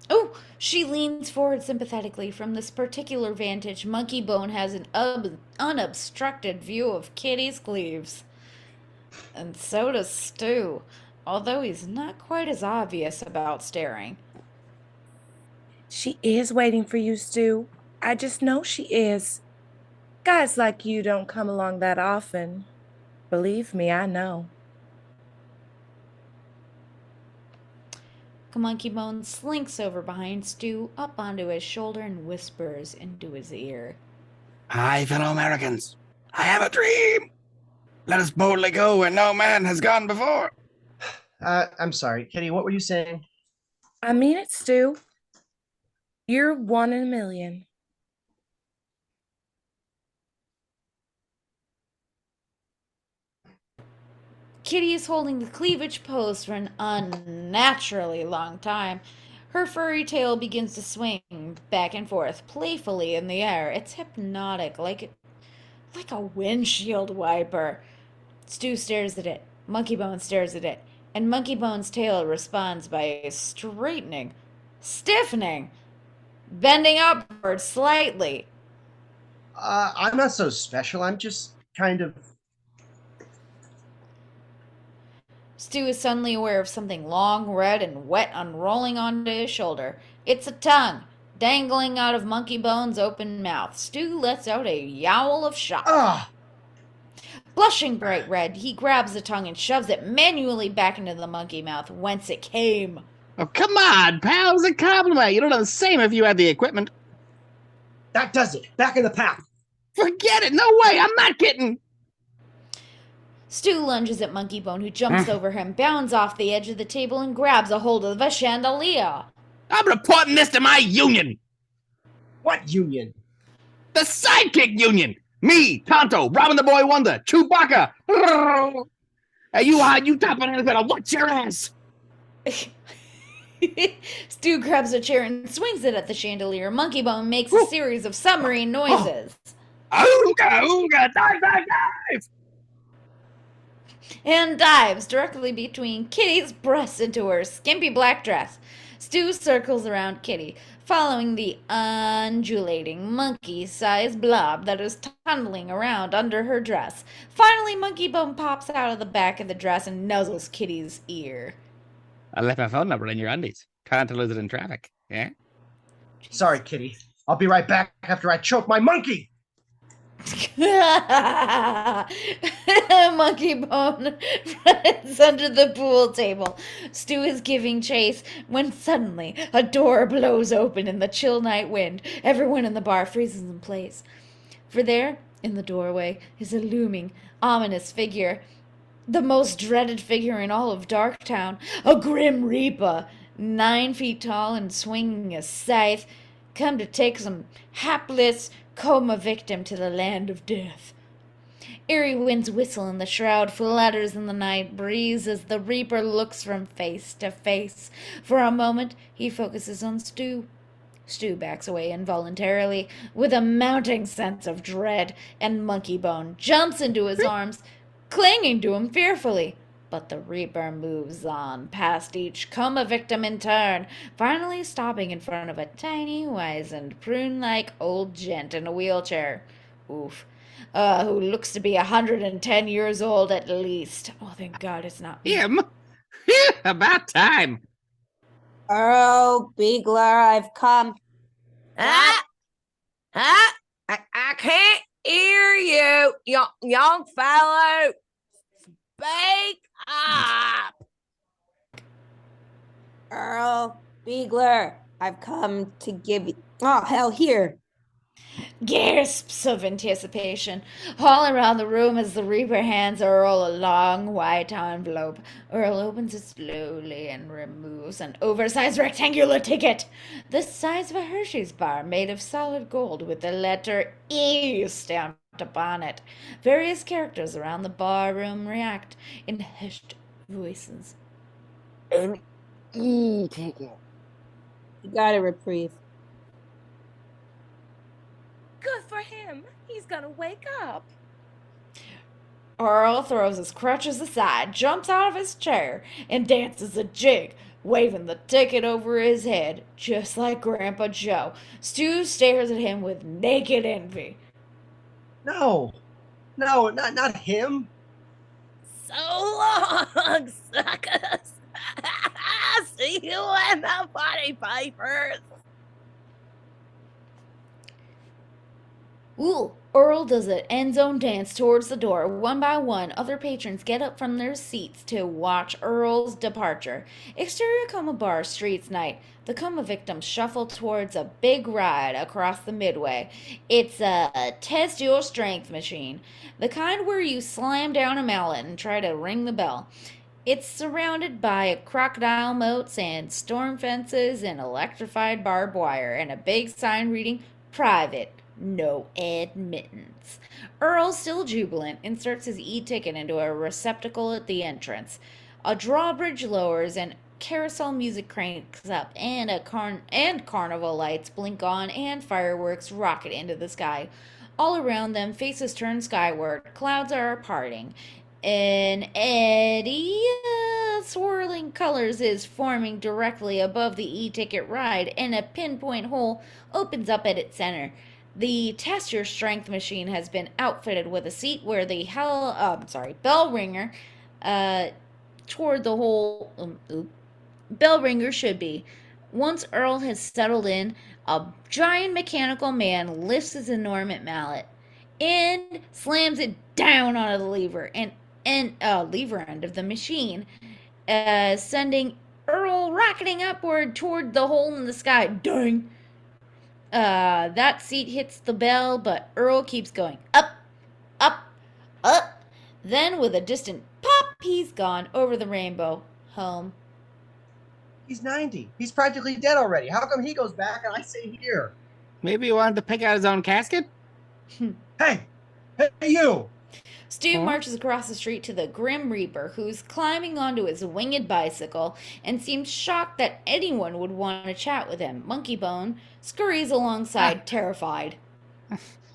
Oh, she leans forward sympathetically. From this particular vantage, Monkeybone has an unobstructed view of Kitty's cleaves. And so does Stu, although he's not quite as obvious about staring.
She is waiting for you, Stu. I just know she is. Guys like you don't come along that often. Believe me, I know.
Monkeybone slinks over behind Stu, up onto his shoulder, and whispers into his ear.
Hi, fellow Americans. I have a dream. Let us boldly go where no man has gone before.
I'm sorry, Kitty, what were you saying?
I mean it, Stu. You're 1 in a million.
Kitty is holding the cleavage pose for an unnaturally long time. Her furry tail begins to swing back and forth playfully in the air. It's hypnotic, like a windshield wiper. Stu stares at it. Monkeybone stares at it. And Monkeybone's tail responds by straightening, stiffening, bending upward slightly.
I'm not so special. I'm just kind of...
Stu is suddenly aware of something long, red, and wet unrolling onto his shoulder. It's a tongue, dangling out of Monkeybone's open mouth. Stu lets out a yowl of shock.
Ah!
Blushing bright red, he grabs the tongue and shoves it manually back into the monkey mouth, whence it came.
Oh, come on, pal. It's a compliment. You'd have done the same if you had the equipment.
That does it. Back in the pack.
Forget it. No way. I'm not kidding.
Stu lunges at Monkeybone, who jumps over him, bounds off the edge of the table, and grabs a hold of the chandelier.
I'm reporting this to my union.
What union?
The Sidekick Union. Me, Tonto, Robin the Boy Wonder, Chewbacca. Hey, you hide, you top banana better watch your ass.
Stu grabs a chair and swings it at the chandelier. Monkeybone makes a series of submarine noises.
Ooga, ooga, dive, dive, dive.
And dives directly between Kitty's breasts into her skimpy black dress. Stu circles around Kitty, following the undulating monkey-sized blob that is tumbling around under her dress. Finally, Monkeybone pops out of the back of the dress and nuzzles Kitty's ear.
I left my phone number in your undies. Can't lose it in traffic, yeah?
Sorry, Kitty. I'll be right back after I choke my monkey.
Monkeybone runs under the pool table. Stu is giving chase when suddenly a door blows open in the chill night wind. Everyone in the bar freezes in place. For there, in the doorway, is a looming, ominous figure. The most dreaded figure in all of Darktown. A grim reaper, 9 feet tall and swinging a scythe, come to take some hapless coma victim to the land of death. Eerie winds whistle and the shroud flutters in the night breeze as the Reaper looks from face to face. For a moment, he focuses on Stu. Stu backs away involuntarily with a mounting sense of dread, and Monkeybone jumps into his arms, clinging to him fearfully. But the Reaper moves on, past each coma victim in turn, finally stopping in front of a tiny, wizened, prune-like old gent in a wheelchair. Oof. Who looks to be 110 years old at least. Oh, thank God it's not me.
Him? About time.
Oh, Beagler, I've come.
I can't hear you, young fellow. Speak up.
Earl, Beagler, I've come to give you... Oh, hell, here.
Gasps of anticipation all around the room as the Reaper hands Earl a long white envelope. Earl opens it slowly and removes an oversized rectangular ticket, the size of a Hershey's bar made of solid gold with the letter E stamped upon it. Various characters around the bar room react in hushed voices.
an e-ticket.
You got a reprieve.
Good for him. He's gonna wake up.
Earl throws his crutches aside, jumps out of his chair, and dances a jig, waving the ticket over his head, just like Grandpa Joe. Stu stares at him with naked envy.
No, not him.
So long, suckers. See you in the party papers.
Ooh, Earl does an end zone dance towards the door. One by one, other patrons get up from their seats to watch Earl's departure. Exterior Coma Bar, Streets Night. The coma victims shuffle towards a big ride across the midway. It's a test your strength machine, the kind where you slam down a mallet and try to ring the bell. It's surrounded by crocodile moats and storm fences and electrified barbed wire and a big sign reading, Private. No admittance. Earl, still jubilant, inserts his e-ticket into a receptacle at the entrance. A drawbridge lowers and carousel music cranks up, and carnival lights blink on and fireworks rocket into the sky. All around them, faces turn skyward, clouds are parting. An eddy swirling colors is forming directly above the e-ticket ride, and a pinpoint hole opens up at its center. The test your strength machine has been outfitted with a seat where the bell ringer toward the hole bell ringer should be. Once Earl has settled in, a giant mechanical man lifts his enormous mallet and slams it down onto the lever lever end of the machine, sending Earl rocketing upward toward the hole in the sky. Dang! That seat hits the bell, but Earl keeps going up, up, up. Then, with a distant pop, he's gone over the rainbow, home.
He's 90. He's practically dead already. How come he goes back and I stay here?
Maybe he wanted to pick out his own casket?
Hey, you!
Stu marches across the street to the Grim Reaper, who's climbing onto his winged bicycle and seems shocked that anyone would want to chat with him. Monkeybone scurries alongside, terrified.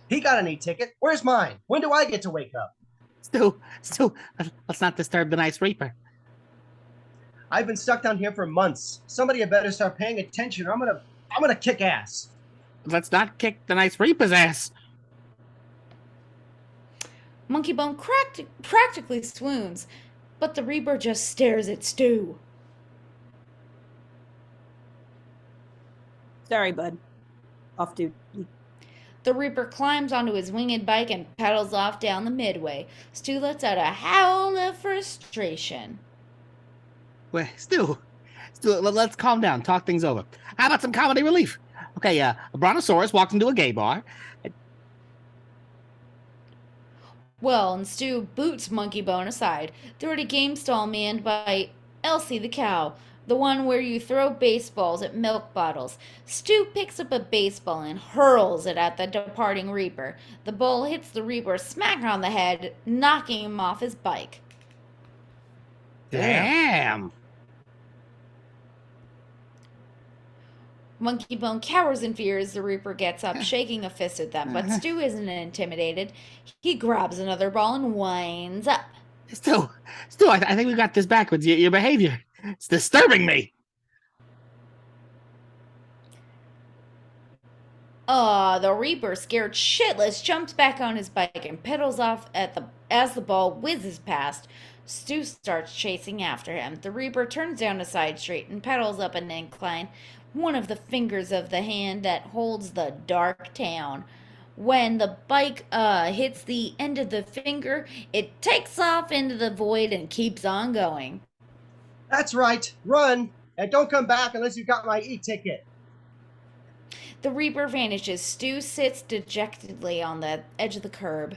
He got an e-ticket. Where's mine? When do I get to wake up?
Stu, let's not disturb the nice Reaper.
I've been stuck down here for months. Somebody had better start paying attention or I'm gonna kick ass.
Let's not kick the nice Reaper's ass.
Monkeybone practically swoons, but the Reaper just stares at Stu.
Sorry, bud. Off duty.
The Reaper climbs onto his winged bike and pedals off down the midway. Stu lets out a howl of frustration.
Wait, Stu, let's calm down, talk things over. How about some comedy relief? Okay, a brontosaurus walks into a gay bar.
Well, and Stu boots Monkeybone aside. They're at a game stall manned by Elsie the cow, the one where you throw baseballs at milk bottles. Stu picks up a baseball and hurls it at the departing Reaper. The ball hits the Reaper smack on the head, knocking him off his bike.
Damn.
Monkeybone cowers in fear as the Reaper gets up, shaking a fist at them. But Stu isn't intimidated. He grabs another ball and winds up.
Stu, I think we got this backwards. Your behavior, it's disturbing me.
The Reaper, scared shitless, jumps back on his bike and pedals off as the ball whizzes past. Stu starts chasing after him. The Reaper turns down a side street and pedals up an incline, one of the fingers of the hand that holds the dark town. When the bike hits the end of the finger, it takes off into the void and keeps on going.
That's right. Run, and don't come back unless you've got my e-ticket.
The Reaper vanishes. Stu sits dejectedly on the edge of the curb.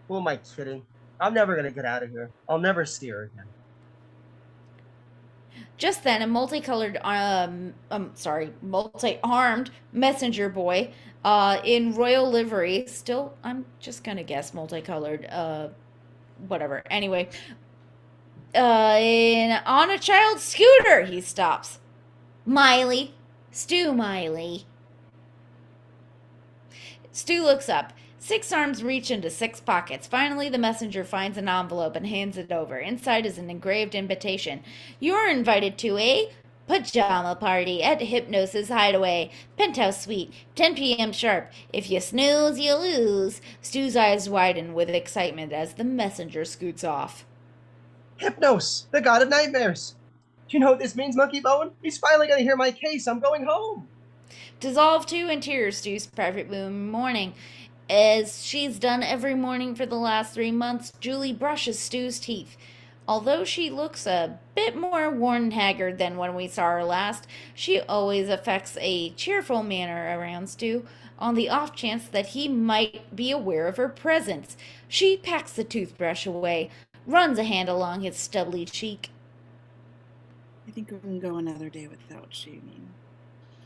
Who am I kidding? I'm never going to get out of here. I'll never steer again.
Just then, a multi-armed messenger boy in royal livery, still, I'm just gonna guess multicolored, whatever. Anyway, On a child's scooter, he stops. Miley. Stu Miley. Stu looks up. 6 arms reach into 6 pockets. Finally, the messenger finds an envelope and hands it over. Inside is an engraved invitation. You're invited to a pajama party at Hypnos' hideaway. Penthouse suite, 10 p.m. sharp. If you snooze, you lose. Stu's eyes widen with excitement as the messenger scoots off.
Hypnos, the god of nightmares. Do you know what this means, Monkeybone? He's finally going to hear my case. I'm going home.
Dissolve to interior Stu's private room morning. As she's done every morning for the last 3 months, Julie brushes Stu's teeth. Although she looks a bit more worn and haggard than when we saw her last, she always affects a cheerful manner around Stu, on the off chance that he might be aware of her presence. She packs the toothbrush away, runs a hand along his stubbly cheek.
I think we can go another day without shaving.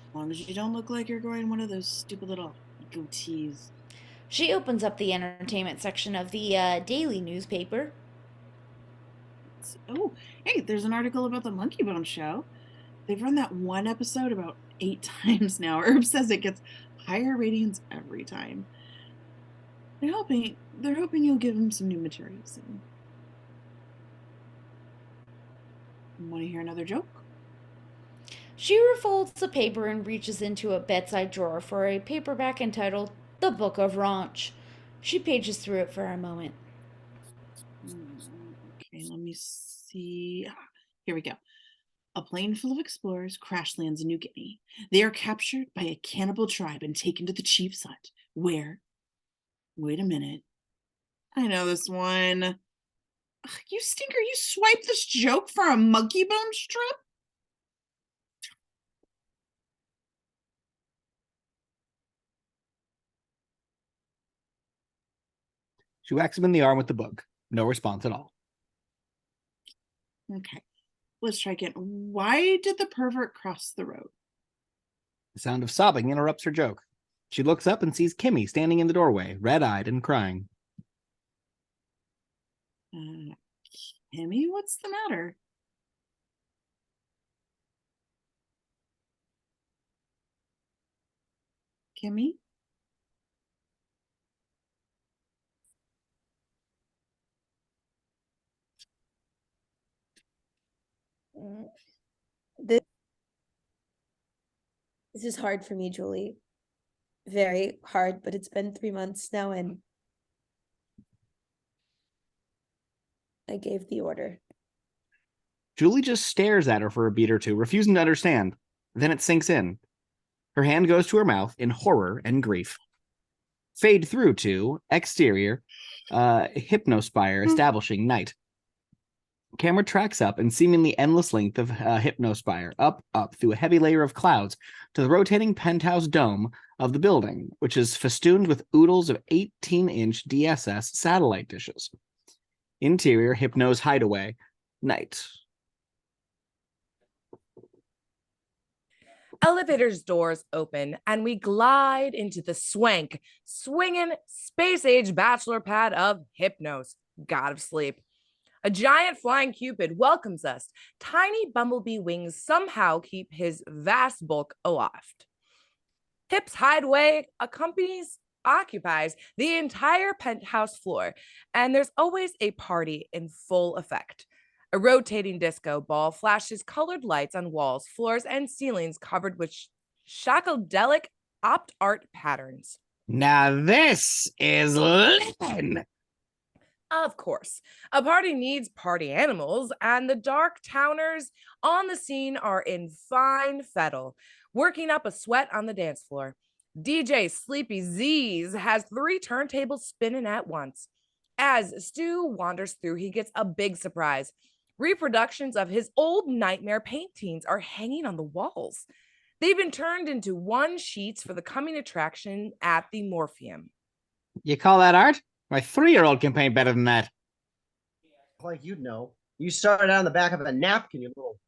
As long as you don't look like you're growing one of those stupid little goatees.
She opens up the entertainment section of the daily newspaper.
Oh, hey, there's an article about the Monkeybone show. They've run that one episode about 8 times now. Herb says it gets higher ratings every time. They're hoping you'll give them some new material soon. Want to hear another joke?
She refolds the paper and reaches into a bedside drawer for a paperback entitled The Book of Raunch. She pages through it for a moment.
Okay, let me see. Here we go. A plane full of explorers crash lands in New Guinea. They are captured by a cannibal tribe and taken to the chief's hut, where... Wait a minute. I know this one. Ugh, you stinker, you swiped this joke for a Monkeybone strip?
She whacks him in the arm with the book. No response at all.
Okay, let's try again. Why did the pervert cross the road?
The sound of sobbing interrupts her joke. She looks up and sees Kimmy standing in the doorway, red-eyed and crying.
Kimmy, what's the matter? Kimmy?
This is hard for me, Julie. Very hard, but it's been 3 months now, and I gave the order.
Julie just stares at her for a beat or two, refusing to understand. Then it sinks in. Her hand goes to her mouth in horror and grief. Fade through to exterior, Hypnospire establishing night. Camera tracks up in seemingly endless length of Hypnospire, up through a heavy layer of clouds to the rotating penthouse dome of the building, which is festooned with oodles of 18-inch DSS satellite dishes. Interior, Hypnos hideaway, night.
Elevator's doors open, and we glide into the swinging space-age bachelor pad of Hypnos, god of sleep. A giant flying cupid welcomes us. Tiny bumblebee wings somehow keep his vast bulk aloft. Hip's hideaway occupies the entire penthouse floor, and there's always a party in full effect. A rotating disco ball flashes colored lights on walls, floors, and ceilings covered with shackledelic opt art patterns.
Now this is living.
Of course, a party needs party animals, and the dark towners on the scene are in fine fettle, working up a sweat on the dance floor. DJ Sleepy Z's has 3 turntables spinning at once. As Stu wanders through, he gets a big surprise. Reproductions of his old nightmare paintings are hanging on the walls. They've been turned into one sheets for the coming attraction at the Morpheum.
You call that art? My 3-year-old can paint better than that.
Like you'd know. You started on the back of a napkin, you little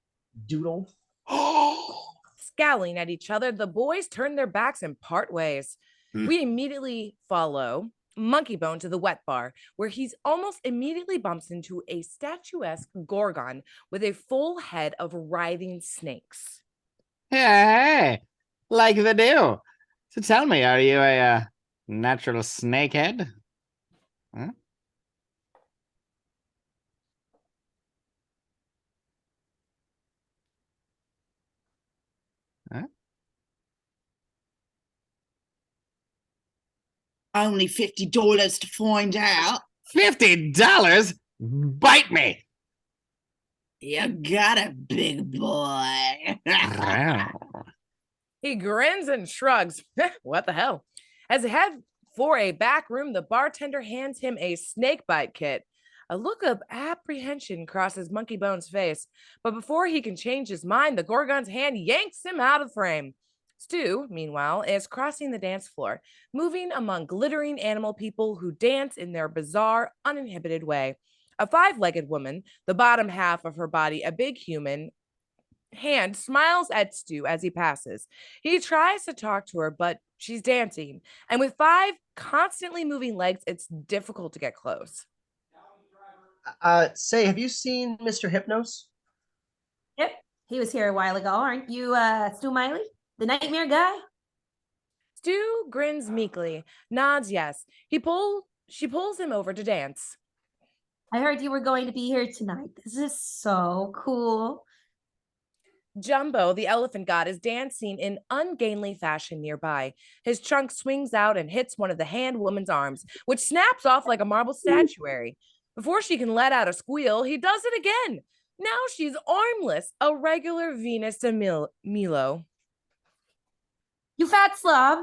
doodle.
Scowling at each other, the boys turn their backs and part ways. We immediately follow Monkeybone to the wet bar, where he's almost immediately bumps into a statuesque Gorgon with a full head of writhing snakes.
Hey, like the deal. So tell me, are you a natural snakehead? Huh? Huh?
Only $50 to find out.
$50? Bite me!
You got it, big boy.
He grins and shrugs. What the hell? As he heads for a back room, the bartender hands him a snake bite kit. A look of apprehension crosses Monkeybone's face, but before he can change his mind, the Gorgon's hand yanks him out of the frame. Stu, meanwhile, is crossing the dance floor, moving among glittering animal people who dance in their bizarre, uninhibited way. A five-legged woman, the bottom half of her body a big human hand, smiles at Stu as he passes. He tries to talk to her, but she's dancing, and with five constantly moving legs, it's difficult to get close.
Say, have you seen Mr. Hypnos?
Yep, he was here a while ago. Aren't you, Stu Miley? The nightmare guy?
Stu grins meekly, nods yes. She pulls him over to dance.
I heard you were going to be here tonight. This is so cool.
Jumbo, the elephant god, is dancing in ungainly fashion nearby. His trunk swings out and hits one of the hand woman's arms, which snaps off like a marble statuary. Before she can let out a squeal, he does it again. Now she's armless, a regular Venus de Milo.
You fat slob.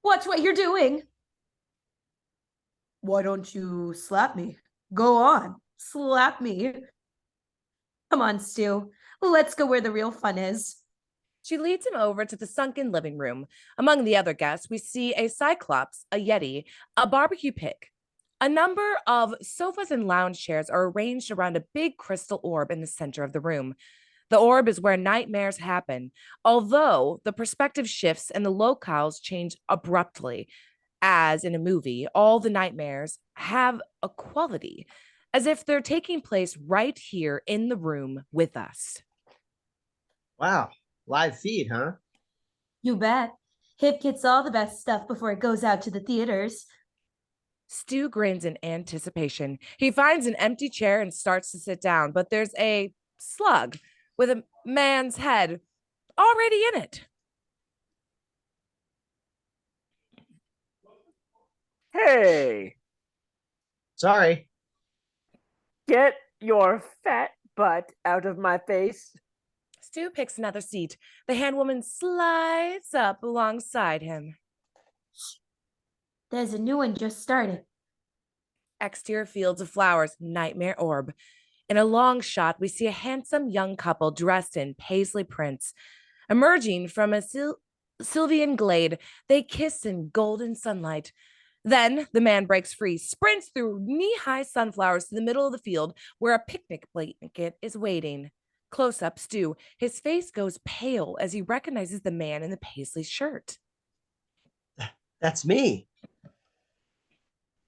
Watch what you're doing. Why don't you slap me? Go on, slap me. Come on, Stu. Let's go where the real fun is.
She leads him over to the sunken living room. Among the other guests, we see a Cyclops, a Yeti, a barbecue pig. A number of sofas and lounge chairs are arranged around a big crystal orb in the center of the room. The orb is where nightmares happen, although the perspective shifts and the locales change abruptly. As in a movie, all the nightmares have a quality, as if they're taking place right here in the room with us.
Wow, live feed, huh?
You bet. Hip gets all the best stuff before it goes out to the theaters.
Stu grins in anticipation. He finds an empty chair and starts to sit down, but there's a slug with a man's head already in it.
Hey,
Sorry.
get your fat butt out of my face.
Stu picks another seat. The hand woman slides up alongside him.
There's a new one just started.
Exterior fields of flowers, nightmare orb. In a long shot, we see a handsome young couple dressed in paisley prints. Emerging from a Sylvian glade, they kiss in golden sunlight. Then the man breaks free, sprints through knee-high sunflowers to the middle of the field where a picnic blanket is waiting. Close up, Stu. His face goes pale as he recognizes the man in the paisley shirt.
That's me.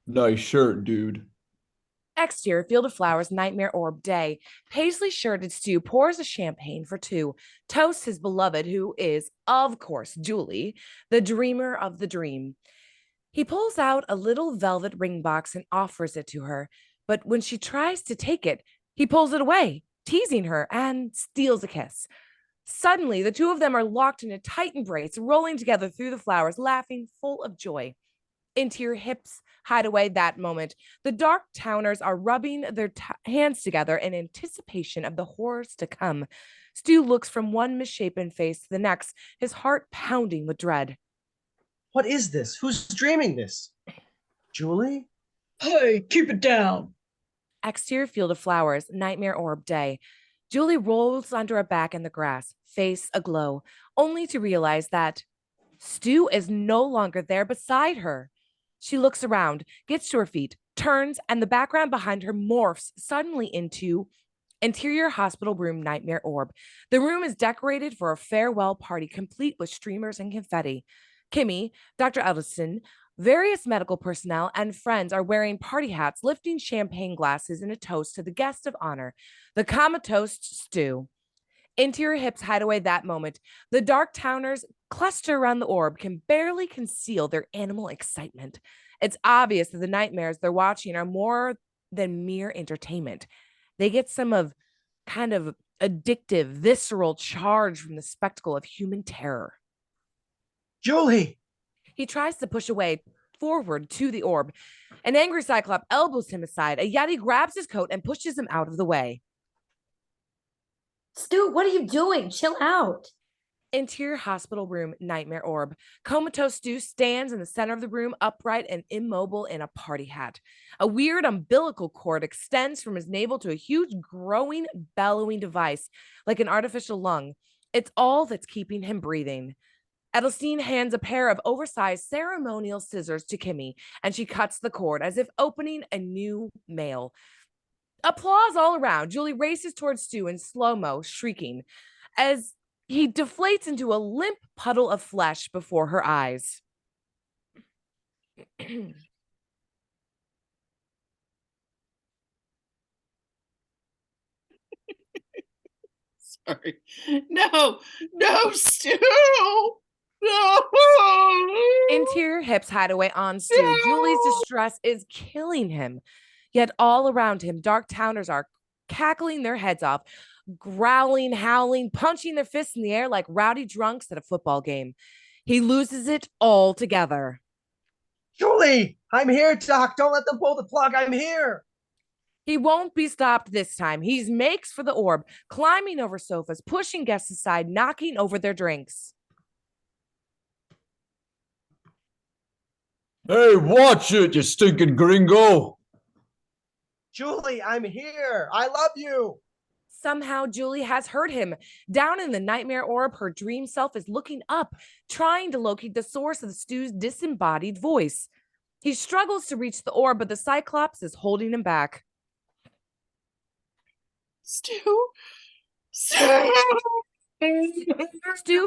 Nice shirt, dude.
Exterior field of flowers, nightmare orb day. Paisley shirted Stu pours a champagne for two, toasts his beloved, who is, of course, Julie, the dreamer of the dream. He pulls out a little velvet ring box and offers it to her, but when she tries to take it, he pulls it away, teasing her, and steals a kiss. Suddenly, the two of them are locked in a tight embrace, rolling together through the flowers, laughing full of joy. Interior hips hide away that moment. The dark towners are rubbing their hands together in anticipation of the horrors to come. Stu looks from one misshapen face to the next, his heart pounding with dread.
What is this? Who's dreaming this? Julie?
Hey, keep it down.
Exterior field of flowers, nightmare orb day. Julie rolls onto her back in the grass, face aglow, only to realize that Stu is no longer there beside her. She looks around, gets to her feet, turns, and the background behind her morphs suddenly into interior hospital room nightmare orb. The room is decorated for a farewell party complete with streamers and confetti. Kimmy, Dr. Edelstein, Various medical personnel and friends are wearing party hats, lifting champagne glasses in a toast to the guest of honor, the comatose Stu. Interior Hips Hideaway that moment. The Dark Towners cluster around the orb, can barely conceal their animal excitement. It's obvious that the nightmares they're watching are more than mere entertainment. They get some of kind of addictive, visceral charge from the spectacle of human terror.
Julie!
He tries to push away forward to the orb. An angry Cyclops elbows him aside. A Yeti grabs his coat and pushes him out of the way.
Stu, what are you doing? Chill out.
Interior hospital room, nightmare orb. Comatose Stu stands in the center of the room, upright and immobile in a party hat. A weird umbilical cord extends from his navel to a huge, growing, bellowing device, like an artificial lung. It's all that's keeping him breathing. Edelstein hands a pair of oversized ceremonial scissors to Kimmy, and she cuts the cord as if opening a new mail. Applause all around. Julie races towards Stu in slow-mo, shrieking, as he deflates into a limp puddle of flesh before her eyes.
Sorry. No, Stu! No!
Interior Hips Hideaway on Stu. No! Julie's distress is killing him. Yet all around him, Dark Towners are cackling their heads off, growling, howling, punching their fists in the air like rowdy drunks at a football game. He loses it all together.
Julie! I'm here, Doc. Don't let them pull the plug. I'm here.
He won't be stopped this time. He makes for the orb, climbing over sofas, pushing guests aside, knocking over their drinks.
Hey, watch it, you stinking gringo!
Julie, I'm here. I love you.
Somehow Julie has heard him. Down in the nightmare orb, her dream self is looking up, trying to locate the source of Stu's disembodied voice. He struggles to reach the orb, but the Cyclops is holding him back.
Stu!
Stu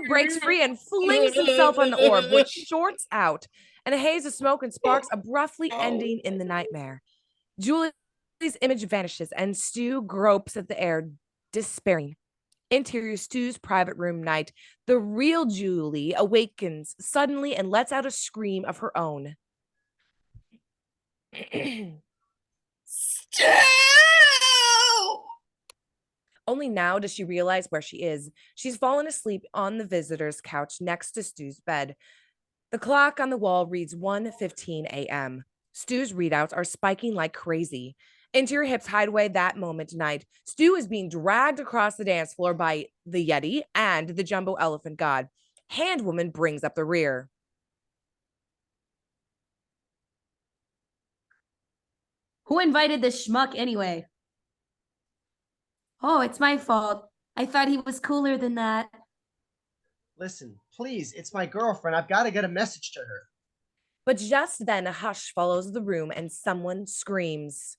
breaks free and flings himself on the orb, which shorts out, and a haze of smoke and sparks abruptly ending in the nightmare. Julie's image vanishes, and Stu gropes at the air, despairing. Interior Stu's private room night. The real Julie awakens suddenly and lets out a scream of her own.
Stu!
Only now does she realize where she is. She's fallen asleep on the visitor's couch next to Stu's bed. The clock on the wall reads 1:15 a.m. Stu's readouts are spiking like crazy. Interior Hips Hideaway that moment tonight. Stu is being dragged across the dance floor by the Yeti and the Jumbo Elephant God. Handwoman brings up the rear.
Who invited this schmuck anyway? Oh, it's my fault. I thought he was cooler than that.
Listen, please, it's my girlfriend. I've got to get a message to her.
But just then a hush follows the room and someone screams.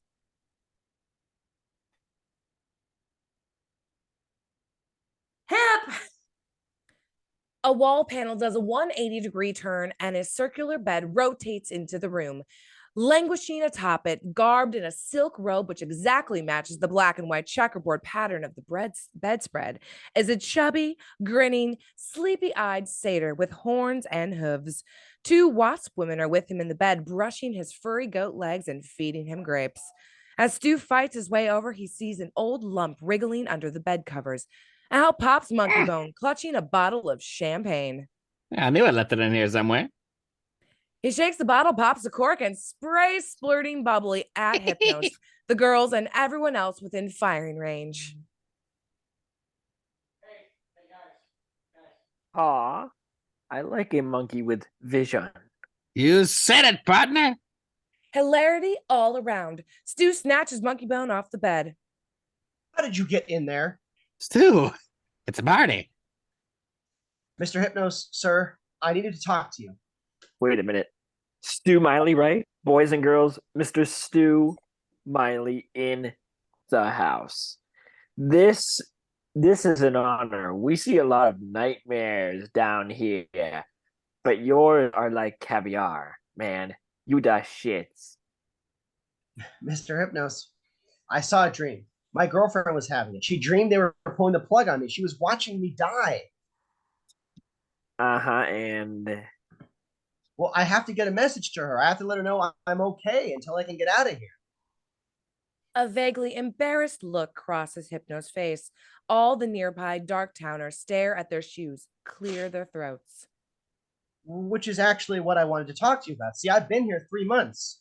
Hip!
A wall panel does a 180-degree turn and a circular bed rotates into the room. Languishing atop it, garbed in a silk robe which exactly matches the black and white checkerboard pattern of the bedspread, is a chubby, grinning, sleepy-eyed satyr with horns and hooves. Two wasp women are with him in the bed, brushing his furry goat legs and feeding him grapes. As Stu fights his way over, he sees an old lump wriggling under the bed covers. Out pops Monkeybone, clutching a bottle of champagne.
I knew I left it in here somewhere.
He shakes the bottle, pops the cork, and sprays splurting bubbly at Hypnos, the girls, and everyone else within firing range.
Aw, I like a monkey with vision.
You said it, partner.
Hilarity all around. Stu snatches Monkeybone off the bed.
How did you get in there?
Stu, it's a party.
Mr. Hypnos, sir, I needed to talk to you.
Wait a minute. Stu Miley, right? Boys and girls, Mr. Stu Miley in the house. This is an honor. We see a lot of nightmares down here, but yours are like caviar. Man, you da shits.
Mr. Hypnos, I saw a dream. My girlfriend was having it. She dreamed they were pulling the plug on me. She was watching me die.
And
Well, I have to get a message to her. I have to let her know I'm okay until I can get out of here.
A vaguely embarrassed look crosses Hypno's face. All the nearby Darktowners stare at their shoes, clear their throats.
Which is actually what I wanted to talk to you about. See, I've been here 3 months.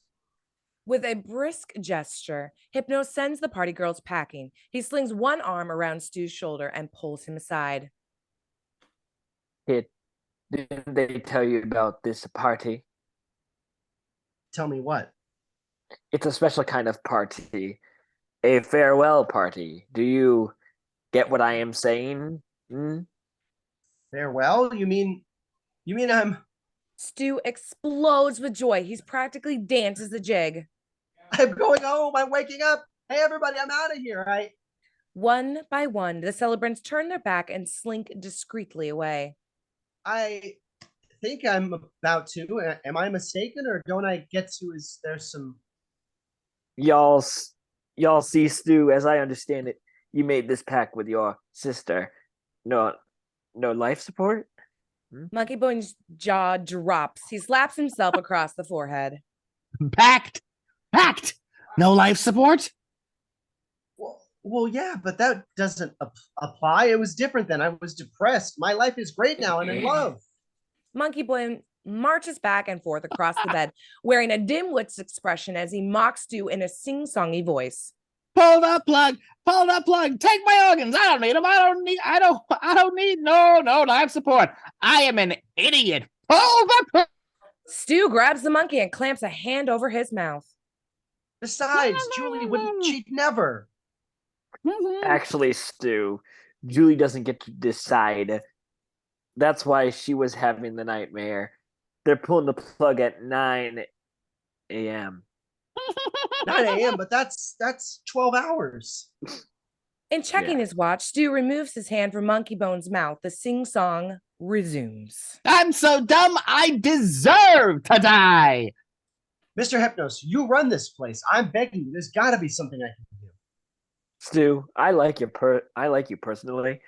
With a brisk gesture, Hypno sends the party girls packing. He slings one arm around Stu's shoulder and pulls him aside.
Kid, didn't they tell you about this party?
Tell me what?
It's a special kind of party. A farewell party. Do you get what I am saying?
Farewell? You mean I'm
Stu explodes with joy. He's practically dances the jig.
going home. I'm waking up. Hey, everybody, I'm out of here.
One by one, the celebrants turn their back and slink discreetly away.
I think I'm about to. Am I mistaken, or don't I get to? Is there some?
Y'all see, Stu, as I understand it, you made this pact with your sister. No life support?
Monkeybone's jaw drops. He slaps himself across the forehead.
Packed. No life support.
Well, yeah, but that doesn't apply. It was different then. I was depressed. My life is great now. I'm in love.
Monkeyboy marches back and forth across the bed, wearing a dimwit's expression as he mocks Stu in a sing-songy voice.
Pull the plug. Take my organs. I don't need them. I don't need no life support. I am an idiot. Pull the plug.
Stu grabs the monkey and clamps a hand over his mouth.
Besides, Julie wouldn't. She'd never.
Actually, Stu, Julie doesn't get to decide. That's why she was having the nightmare. They're pulling the plug at 9 a.m.
9 a.m., but that's 12 hours.
In checking his watch, Stu removes his hand from Monkeybone's mouth. The sing-song resumes.
I'm so dumb, I deserve to die.
Mr. Hypnos, you run this place. I'm begging you. There's got to be something I can do.
Stu, I like you personally.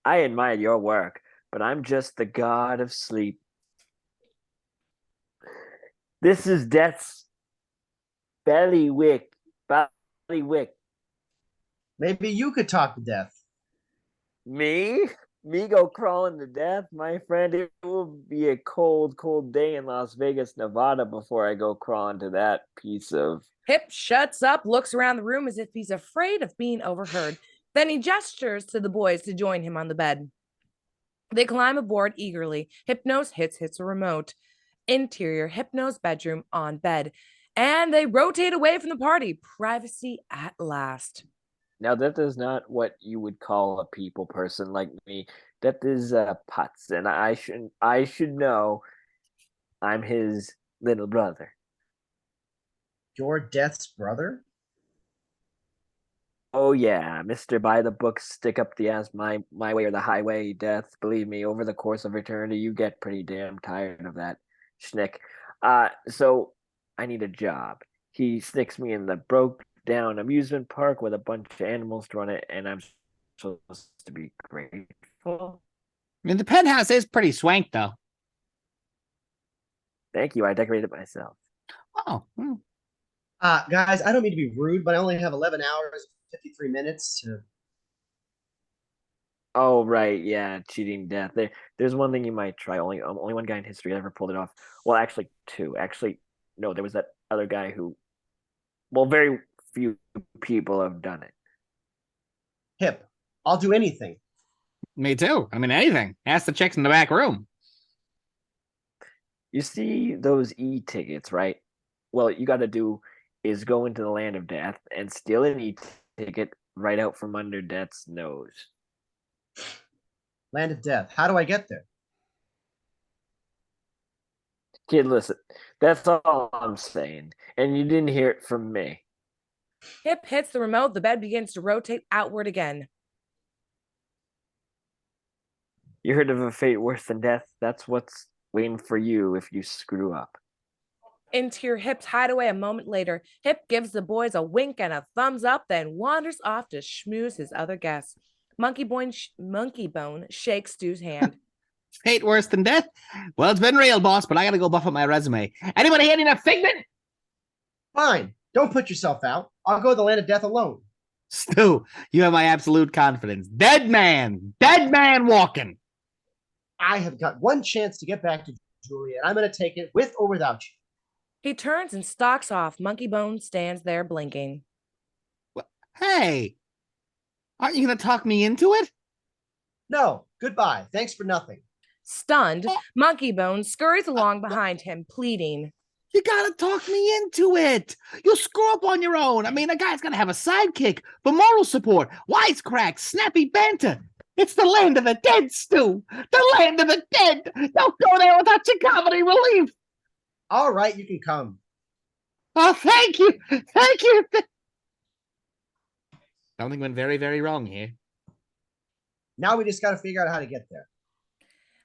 I admire your work, but I'm just the god of sleep. This is death's ballywick.
Maybe you could talk to death.
Me go crawling to death, my friend. It will be a cold day in Las Vegas, Nevada before I go crawling to that piece of...
Hip shuts up, looks around the room as if he's afraid of being overheard. Then he gestures to the boys to join him on the bed. They climb aboard eagerly. Hypnos hits a remote. Interior Hypnos bedroom on bed. And they rotate away from the party. Privacy at last.
Now, that is not what you would call a people person like me. That is Putz, and I should know I'm his little brother.
Your Death's brother?
Oh yeah, Mr. By the Book, stick up the ass, my way or the highway, Death. Believe me, over the course of eternity, you get pretty damn tired of that schnick. So I need a job. He sticks me in the broke down amusement park with a bunch of animals to run it, and I'm supposed to be grateful.
I mean, the penthouse is pretty swank, though.
Thank you. I decorated it myself.
Oh.
Guys, I don't mean to be rude, but I only have 11 hours, 53 minutes to...
Oh, right. Yeah, cheating death. There's one thing you might try. Only one guy in history ever pulled it off. Well, actually, two. Actually, no, there was that other guy who... Well, very few people have done it.
Hip, I'll do anything.
Me too. I mean, anything. Ask the chicks in the back room.
You see those e-tickets, right? Well, you got to do is go into the land of death and steal an e-ticket right out from under death's nose.
Land of Death. How do I get there?
Kid, listen. That's all I'm saying. And you didn't hear it from me.
Hip hits the remote. The bed begins to rotate outward again.
You heard of a fate worse than death? That's what's waiting for you if you screw up.
Into Hip's hideaway a moment later, Hip gives the boys a wink and a thumbs up, then wanders off to schmooze his other guests. Monkeybone shakes Stu's hand.
Fate worse than death? Well, it's been real, boss, but I gotta go buff up my resume. Anybody handing a figment?
Fine. Don't put yourself out. I'll go to the land of death alone.
Stu, you have my absolute confidence. Dead man walking.
I have got one chance to get back to Julie, and I'm going to take it with or without you.
He turns and stalks off. Monkeybone stands there blinking.
Hey, aren't you going to talk me into it?
No, goodbye. Thanks for nothing.
Stunned, Monkeybone scurries along behind him, pleading.
You gotta talk me into it. You'll screw up on your own. I mean, a guy's gotta have a sidekick for moral support, wisecracks, snappy banter. It's the land of the dead, Stu. The land of the dead. Don't go there without your comedy relief.
All right, you can come.
Oh, thank you. Thank you. Something went very, very wrong here.
Now we just got to figure out how to get there.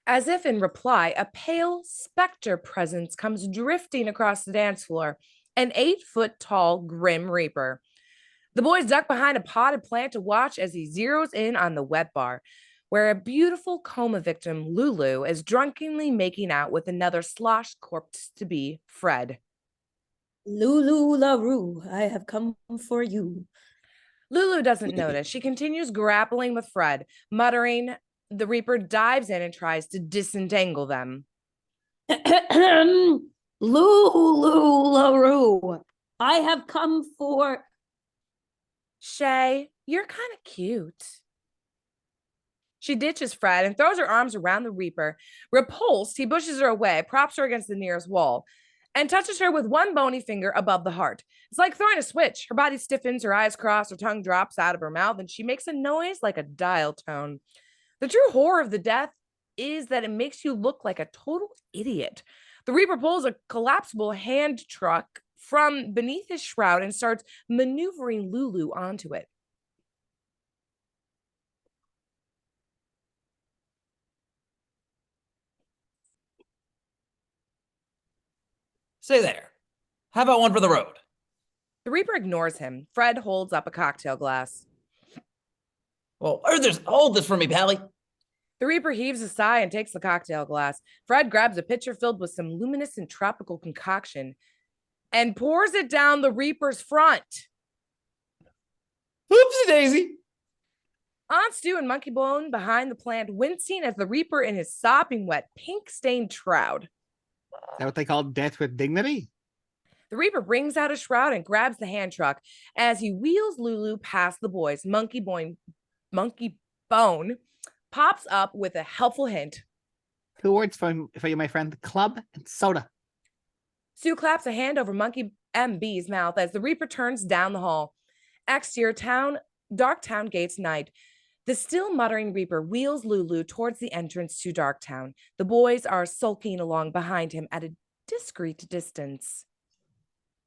As if in reply, a pale specter presence comes drifting across the dance floor, an 8-foot-tall Grim Reaper. The boys duck behind a potted plant to watch as he zeroes in on the wet bar, where a beautiful coma victim, Lulu, is drunkenly making out with another sloshed corpse-to-be, Fred.
Lulu LaRue, I have come for you.
Lulu doesn't notice. She continues grappling with Fred, muttering. The Reaper dives in and tries to disentangle them.
Lulu LaRue, I have come for...
Shay, you're kind of cute. She ditches Fred and throws her arms around the Reaper. Repulsed, he pushes her away, props her against the nearest wall, and touches her with one bony finger above the heart. It's like throwing a switch. Her body stiffens, her eyes cross, her tongue drops out of her mouth, and she makes a noise like a dial tone. The true horror of the death is that it makes you look like a total idiot. The Reaper pulls a collapsible hand truck from beneath his shroud and starts maneuvering Lulu onto it.
Say there. How about one for the road?
The Reaper ignores him. Fred holds up a cocktail glass.
Well, hold this for me, Pally.
The Reaper heaves a sigh and takes the cocktail glass. Fred grabs a pitcher filled with some luminescent tropical concoction and pours it down the Reaper's front.
Oopsie daisy.
Aunt Stu and Monkeybone behind the plant, wincing as the Reaper in his sopping wet, pink-stained shroud.
Is that what they call death with dignity?
The Reaper brings out a shroud and grabs the hand truck as he wheels Lulu past the boys. Monkeybone pops up with a helpful hint.
2 words for you, my friend. Club and soda.
Stu claps a hand over Monkey MB's mouth as the Reaper turns down the hall. Exterior Dark Town gates night. The still muttering Reaper wheels Lulu towards the entrance to Darktown. The boys are sulking along behind him at a discreet distance.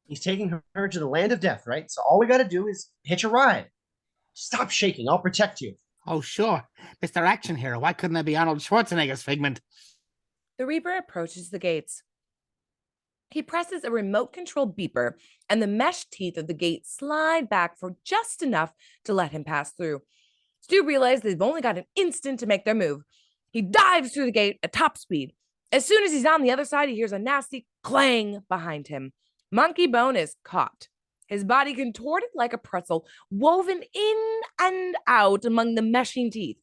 He's taking her to the land of death, right? So all we got to do is hitch a ride. Stop shaking. I'll protect you.
Oh, sure. Mr. Action Hero. Why couldn't that be Arnold Schwarzenegger's figment?
The Reaper approaches the gates. He presses a remote control beeper, and the mesh teeth of the gate slide back for just enough to let him pass through. Stu realizes they've only got an instant to make their move. He dives through the gate at top speed. As soon as he's on the other side, he hears a nasty clang behind him. Monkeybone is caught, his body contorted like a pretzel, woven in and out among the meshing teeth.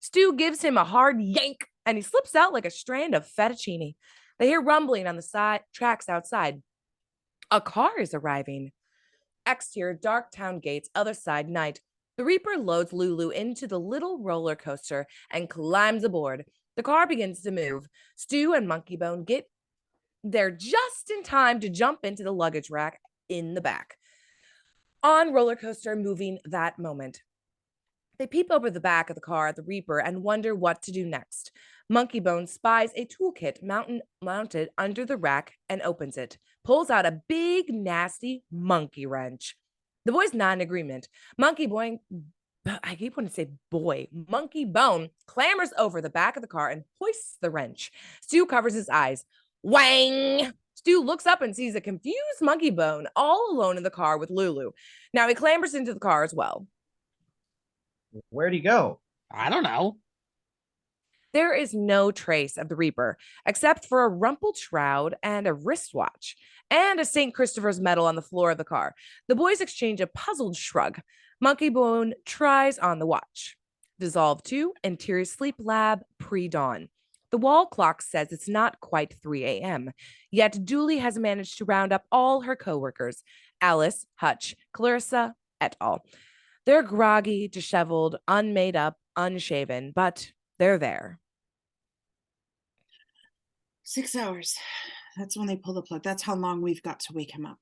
Stu gives him a hard yank, and he slips out like a strand of fettuccine. They hear rumbling on the tracks outside. A car is arriving. Exterior Darktown gates, other side night. The Reaper loads Lulu into the little roller coaster and climbs aboard. The car begins to move. Stu and Monkeybone get there just in time to jump into the luggage rack in the back. On roller coaster moving that moment. They peep over the back of the car at the Reaper and wonder what to do next. Monkeybone spies a toolkit mounted under the rack and opens it. Pulls out a big, nasty monkey wrench. The boys nod in agreement. Monkeybone clambers over the back of the car and hoists the wrench. Stu covers his eyes. Wang! Stu looks up and sees a confused Monkeybone all alone in the car with Lulu. Now he clambers into the car as well.
Where'd he go?
I don't know.
There is no trace of the Reaper, except for a rumpled shroud and a wristwatch, and a St. Christopher's medal on the floor of the car. The boys exchange a puzzled shrug. Monkeybone tries on the watch. Dissolve 2, interior sleep lab, pre-dawn. The wall clock says it's not quite 3 a.m., yet Julie has managed to round up all her coworkers, Alice, Hutch, Clarissa, et al. They're groggy, disheveled, unmade up, unshaven, but they're there.
6 hours. That's when they pull the plug. That's how long we've got to wake him up.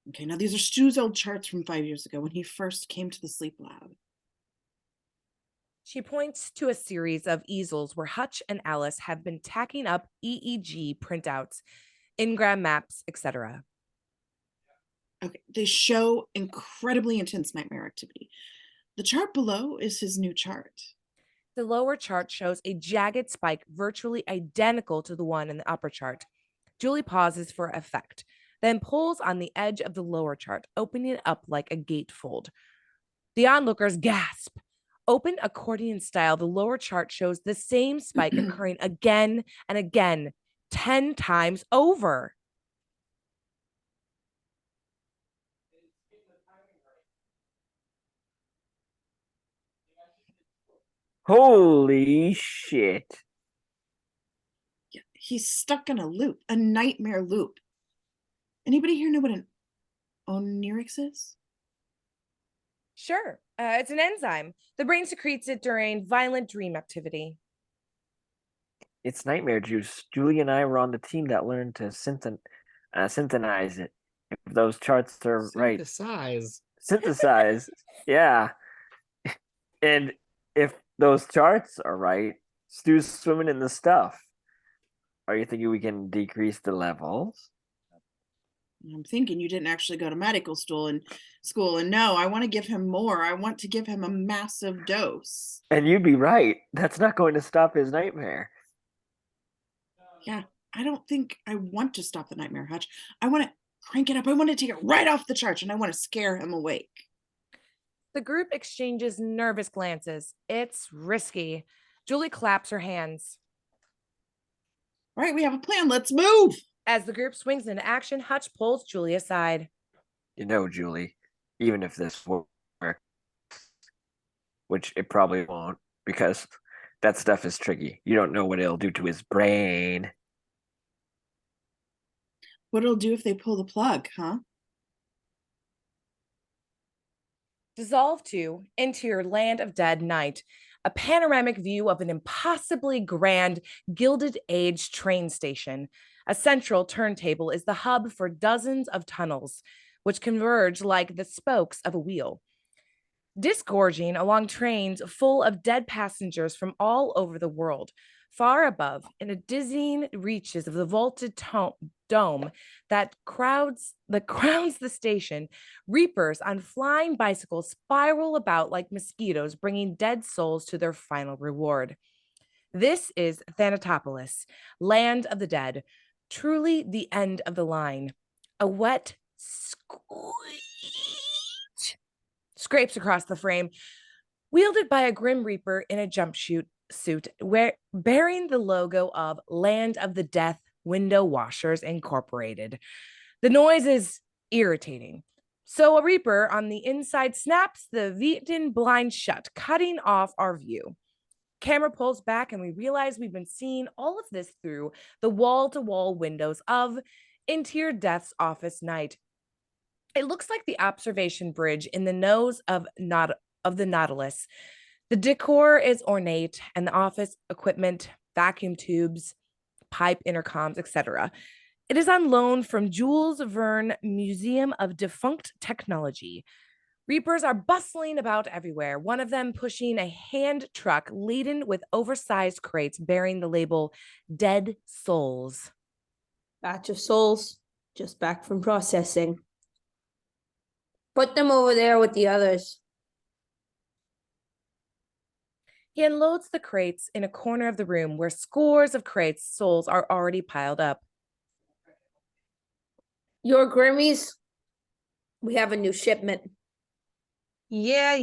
Okay, now these are Stu's old charts from 5 years ago when he first came to the sleep lab.
She points to a series of easels where Hutch and Alice have been tacking up EEG printouts, Ingram maps, etc.
Okay, they show incredibly intense nightmare activity. The chart below is his new chart.
The lower chart shows a jagged spike virtually identical to the one in the upper chart. Julie pauses for effect, then pulls on the edge of the lower chart, opening it up like a gatefold. The onlookers gasp. Open accordion style, the lower chart shows the same spike occurring again and again, 10 times over.
Holy shit.
Yeah, he's stuck in a loop, a nightmare loop. Anybody here know what an onirix is?
Sure, it's an enzyme. The brain secretes it during violent dream activity.
It's nightmare juice. Julie and I were on the team that learned to synthesize it. If those charts are right. Synthesize. Yeah. And if those charts are right, Stu's swimming in the stuff. Are you thinking we can decrease the levels?
I'm thinking you didn't actually go to medical school and no, I want to give him more. I want to give him a massive dose.
And you'd be right. That's not going to stop his nightmare.
Yeah, I don't think I want to stop the nightmare, Hutch. I want to crank it up. I want to take it right off the charts and I want to scare him awake.
The group exchanges nervous glances. It's risky. Julie claps her hands.
All right, we have a plan. Let's move.
As the group swings into action, Hutch pulls Julie aside.
You know, Julie, even if this works, which it probably won't, because that stuff is tricky. You don't know what it'll do to his brain.
What it'll do if they pull the plug, huh?
Dissolve 2, interior land of dead night. A panoramic view of an impossibly grand Gilded Age train station. A central turntable is the hub for dozens of tunnels, which converge like the spokes of a wheel. Disgorging along trains full of dead passengers from all over the world. Far above, in a dizzying reaches of the vaulted dome that crowns the station, reapers on flying bicycles spiral about like mosquitoes, bringing dead souls to their final reward. This is Thanatopolis, land of the dead, truly the end of the line. A wet squeak scrapes across the frame, wielded by a grim reaper in a jumpsuit bearing the logo of Land of the Death Window Washers Incorporated. The noise is irritating. So a reaper on the inside snaps the Vietnam blind shut, cutting off our view. Camera pulls back and we realize we've been seeing all of this through the wall-to-wall windows of Interior Death's office night. It looks like the observation bridge in the nose of the Nautilus. The decor is ornate and the office equipment, vacuum tubes, pipe intercoms, etc. It is on loan from Jules Verne Museum of Defunct Technology. Reapers are bustling about everywhere, one of them pushing a hand truck laden with oversized crates bearing the label Dead Souls.
Batch of souls, just back from processing. Put them over there with the others.
He unloads the crates in a corner of the room where scores of crates souls are already piled up.
Your Grammys, we have a new shipment.
Yeah,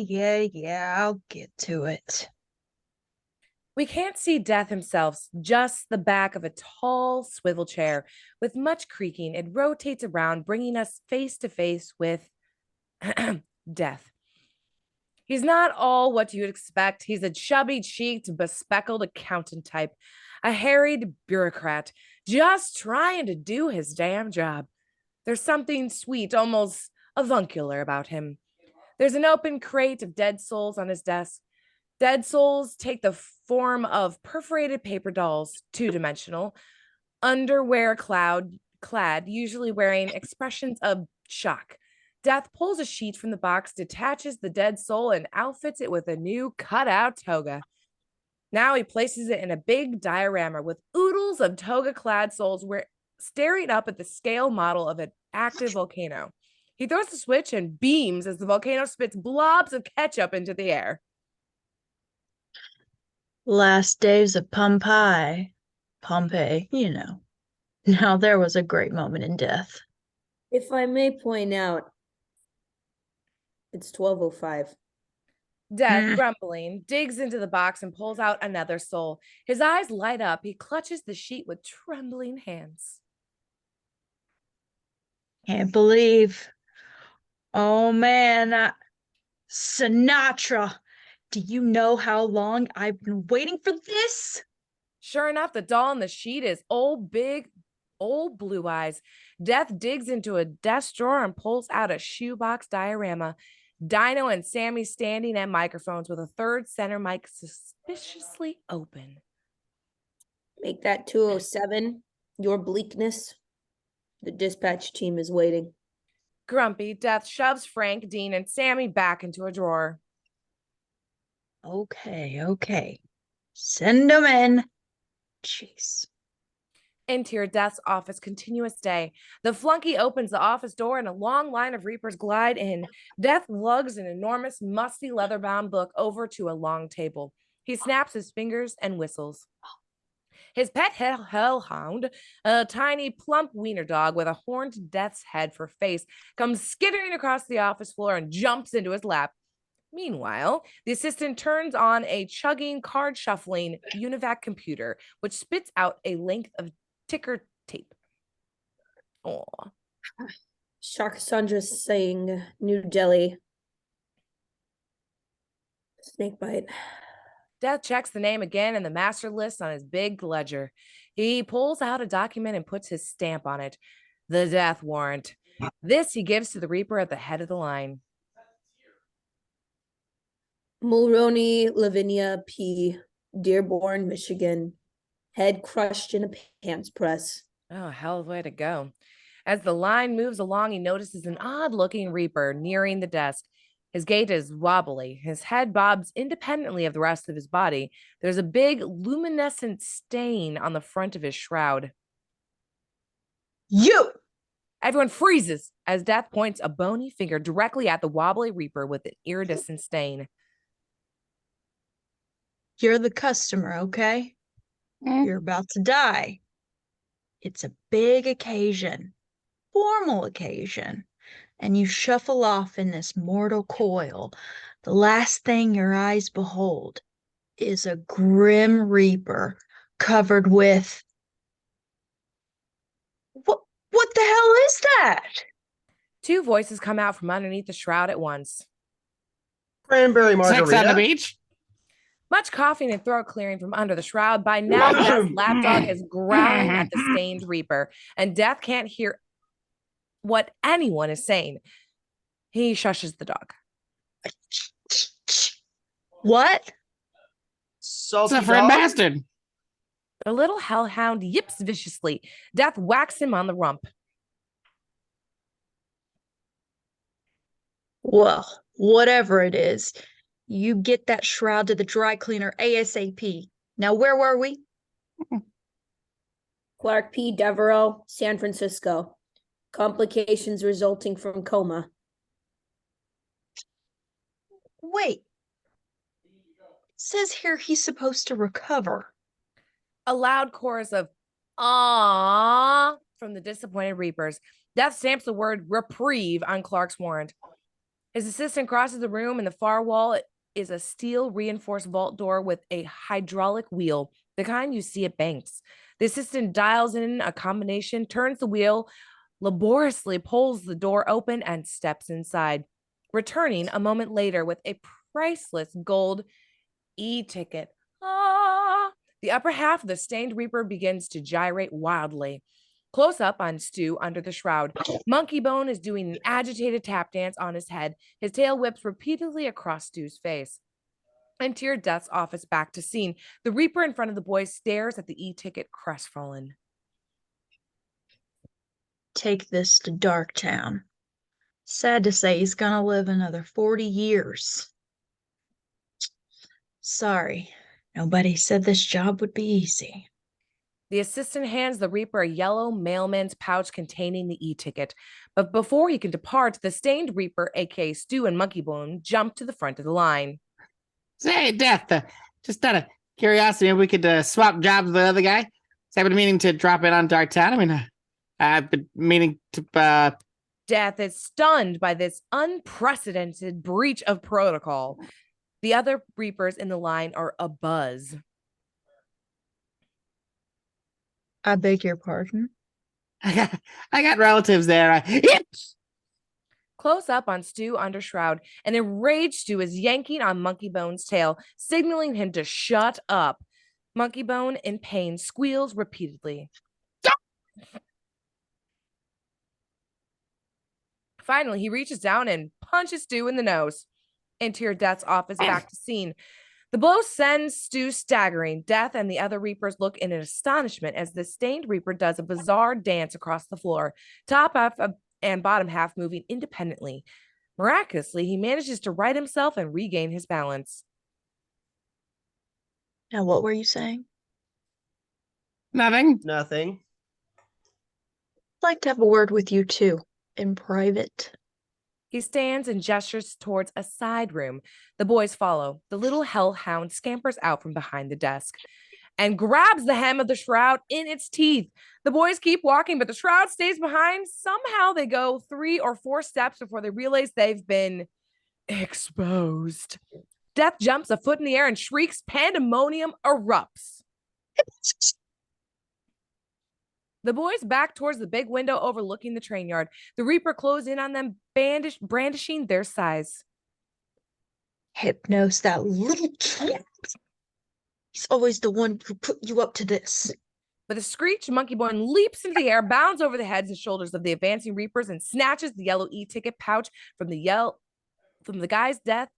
I'll get to it.
We can't see Death himself, just the back of a tall swivel chair. With much creaking, it rotates around, bringing us face to face with Death. He's not all what you'd expect. He's a chubby-cheeked, bespectacled accountant type, a harried bureaucrat, just trying to do his damn job. There's something sweet, almost avuncular about him. There's an open crate of dead souls on his desk. Dead souls take the form of perforated paper dolls, two-dimensional, underwear clad, usually wearing expressions of shock. Death pulls a sheet from the box, detaches the dead soul, and outfits it with a new cutout toga. Now he places it in a big diorama with oodles of toga-clad souls staring up at the scale model of an active volcano. He throws the switch and beams as the volcano spits blobs of ketchup into the air.
Last days of Pompeii, you know. Now there was a great moment in death.
If I may point out, it's 12:05.
Death, grumbling, digs into the box and pulls out another soul. His eyes light up. He clutches the sheet with trembling hands.
Can't believe. Oh man, Sinatra. Do you know how long I've been waiting for this?
Sure enough, the doll on the sheet is old Blue Eyes. Death digs into a desk drawer and pulls out a shoebox diorama. Dino and Sammy standing at microphones with a third center mic suspiciously open.
Make that 207. Your bleakness. The dispatch team is waiting.
Grumpy, Death shoves Frank, Dean, and Sammy back into a drawer.
Okay. Send them in. Jeez.
Interior Death's office, continuous day. The flunky opens the office door and a long line of Reapers glide in. Death lugs an enormous, musty, leather-bound book over to a long table. He snaps his fingers and whistles. His pet hellhound, a tiny, plump wiener dog with a horned death's head for face, comes skittering across the office floor and jumps into his lap. Meanwhile, the assistant turns on a chugging, card-shuffling UNIVAC computer, which spits out a length of ticker tape. Aw.
Shakasandra saying New Delhi. Snakebite.
Death checks the name again in the master list on his big ledger. He pulls out a document and puts his stamp on it. The death warrant. This he gives to the Reaper at the head of the line.
Mulroney Lavinia P. Dearborn, Michigan. Head crushed in a pants press.
Oh, hell of a way to go. As the line moves along, he notices an odd-looking Reaper nearing the desk. His gait is wobbly. His head bobs independently of the rest of his body. There's a big luminescent stain on the front of his shroud.
You!
Everyone freezes as Death points a bony finger directly at the wobbly Reaper with an iridescent stain.
You're the customer, okay? You're about to die. It's a big occasion, formal occasion, and you shuffle off in this mortal coil. The last thing your eyes behold is a grim Reaper covered with... What the hell is that?
Two voices come out from underneath the shroud at once.
Cranberry margarita.
Sex on the beach.
Much coughing and throat clearing from under the shroud. By now, Death's lapdog is growling at the stained Reaper, and Death can't hear what anyone is saying. He shushes the dog.
What?
Salty
It's a friend
dog?
bastard.
The little hellhound yips viciously. Death whacks him on the rump.
Well, whatever it is, you get that shroud to the dry cleaner ASAP. Now, where were we?
Clark P. Devereaux, San Francisco. Complications resulting from coma.
Wait. It says here he's supposed to recover.
A loud chorus of "Aww" from the disappointed Reapers. Death stamps the word reprieve on Clark's warrant. His assistant crosses the room, and the far wall is a steel reinforced vault door with a hydraulic wheel, the kind you see at banks. The assistant dials in a combination, turns the wheel, laboriously pulls the door open, and steps inside, returning a moment later with a priceless gold e-ticket. Ah! The upper half of the stained reaper begins to gyrate wildly. Close up on Stu under the shroud. Monkeybone is doing an agitated tap dance on his head. His tail whips repeatedly across Stu's face. Enter Death's office, back to scene. The Reaper in front of the boys stares at the e-ticket, crestfallen.
Take this to Darktown. Sad to say he's gonna live another 40 years. Sorry, nobody said this job would be easy.
The assistant hands the Reaper a yellow mailman's pouch containing the e-ticket. But before he can depart, the stained Reaper, aka Stu and Monkeybone, jump to the front of the line.
Say, Death, just out of curiosity, maybe we could swap jobs with the other guy. I've been meaning to drop in on Darktown. I mean, I've been meaning to...
Death is stunned by this unprecedented breach of protocol. The other Reapers in the line are abuzz.
I beg your pardon?
I got relatives there.
Close up on Stu under shroud, an enraged Stu is yanking on Monkeybone's tail, signaling him to shut up. Monkeybone, in pain, squeals repeatedly. Finally, he reaches down and punches Stu in the nose. Enter Death's office, back to scene. The blow sends Stu staggering. Death and the other Reapers look in astonishment as the stained Reaper does a bizarre dance across the floor, top half and bottom half moving independently. Miraculously, he manages to right himself and regain his balance.
Now, what were you saying?
Nothing.
Nothing.
I'd like to have a word with you too, in private.
He stands and gestures towards a side room. The boys follow. The little hellhound scampers out from behind the desk and grabs the hem of the shroud in its teeth. The boys keep walking, but the shroud stays behind. Somehow they go 3 or 4 steps before they realize they've been exposed. Death jumps a foot in the air and shrieks. Pandemonium erupts. The boys back towards the big window overlooking the train yard. The Reaper close in on them, brandishing their size.
Hypnos, that little kid. He's always the one who put you up to this.
With a screech, Monkeybone leaps into the air, bounds over the heads and shoulders of the advancing Reapers, and snatches the yellow e-ticket pouch from the guy's death.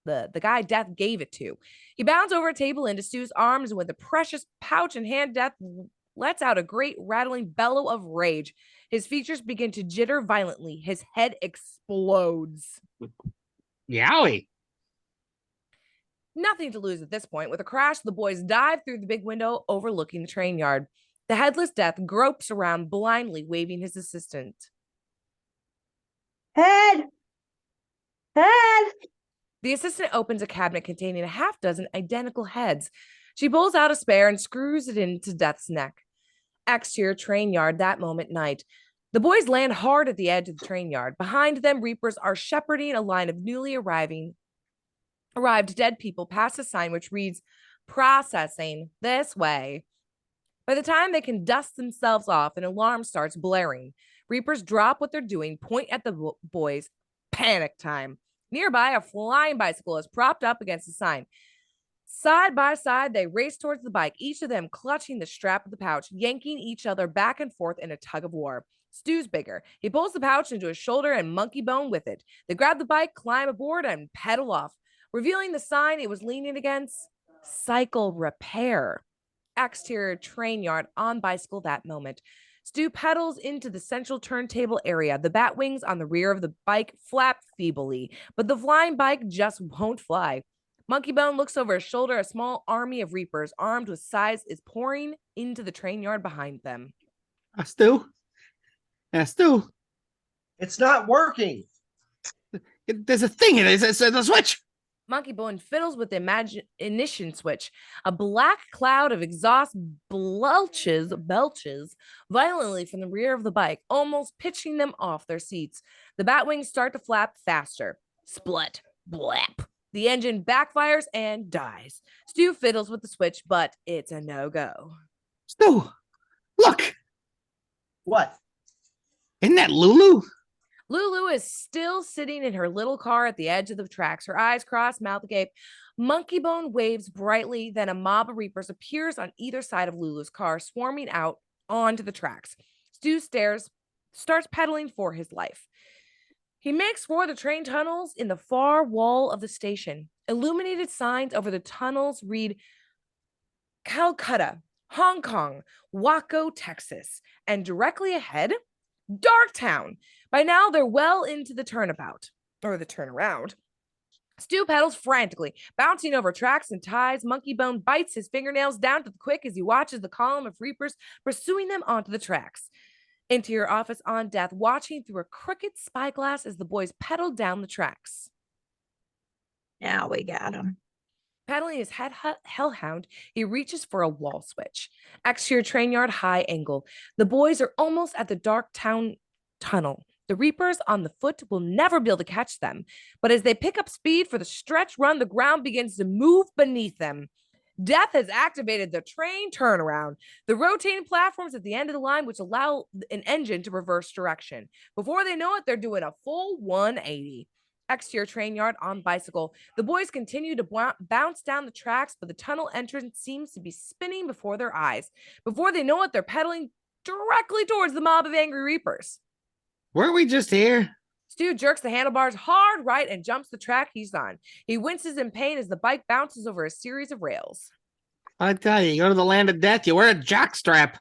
The guy Death gave it to. He bounds over a table into Stu's arms, and with the precious pouch in hand, Death lets out a great rattling bellow of rage. His features begin to jitter violently. His head explodes.
Yowie.
Nothing to lose at this point. With a crash, the boys dive through the big window overlooking the train yard. The headless Death gropes around blindly, waving his assistant.
Head! Head!
The assistant opens a cabinet containing a half dozen identical heads. She pulls out a spare and screws it into Death's neck. Exterior train yard that moment night. The boys land hard at the edge of the train yard. Behind them, Reapers are shepherding a line of newly arrived dead people past a sign which reads, "Processing this way." By the time they can dust themselves off, an alarm starts blaring. Reapers drop what they're doing, point at the boys. Panic time. Nearby, a flying bicycle is propped up against the sign. Side by side, they race towards the bike, each of them clutching the strap of the pouch, yanking each other back and forth in a tug of war. Stu's bigger. He pulls the pouch into his shoulder and Monkeybone with it. They grab the bike, climb aboard, and pedal off, revealing the sign it was leaning against: Cycle Repair. Exterior train yard on bicycle that moment. Stu pedals into the central turntable area. The bat wings on the rear of the bike flap feebly, but the flying bike just won't fly. Monkeybone looks over his shoulder. A small army of Reapers, armed with scythes, is pouring into the train yard behind them.
Stu? Yeah, Stu.
It's not working.
There's a thing in it. It's a switch.
Monkeybone fiddles with the ignition switch. A black cloud of exhaust belches violently from the rear of the bike, almost pitching them off their seats. The Batwings start to flap faster. Split. Blap. The engine backfires and dies. Stu fiddles with the switch, but it's a no-go.
Stu, look!
What?
Isn't that Lulu?
Lulu is still sitting in her little car at the edge of the tracks, her eyes crossed, mouth agape. Monkeybone waves brightly, then a mob of Reapers appears on either side of Lulu's car, swarming out onto the tracks. Stu starts pedaling for his life. He makes for the train tunnels in the far wall of the station. Illuminated signs over the tunnels read Calcutta, Hong Kong, Waco, Texas, and directly ahead, Darktown. By now, they're well into the turnabout, or the turnaround. Stu pedals frantically, bouncing over tracks and ties. Monkeybone bites his fingernails down to the quick as he watches the column of Reapers pursuing them onto the tracks. Interior office on death, watching through a crooked spyglass as the boys pedal down the tracks.
Now we got him.
Paddling his hellhound, he reaches for a wall switch. Exterior train yard high angle. The boys are almost at the Darktown tunnel. The Reapers on the foot will never be able to catch them. But as they pick up speed for the stretch run, the ground begins to move beneath them. Death has activated the train turnaround, the rotating platforms at the end of the line, which allow an engine to reverse direction. Before they know it, they're doing a full 180. Exterior train yard on bicycle. The boys continue to bounce down the tracks, but the tunnel entrance seems to be spinning before their eyes. Before they know it, they're pedaling directly towards the mob of angry Reapers.
Weren't we just here?
Stu jerks the handlebars hard right and jumps the track he's on. He winces in pain as the bike bounces over a series of rails.
I tell you, you go to the land of death, you wear a jockstrap.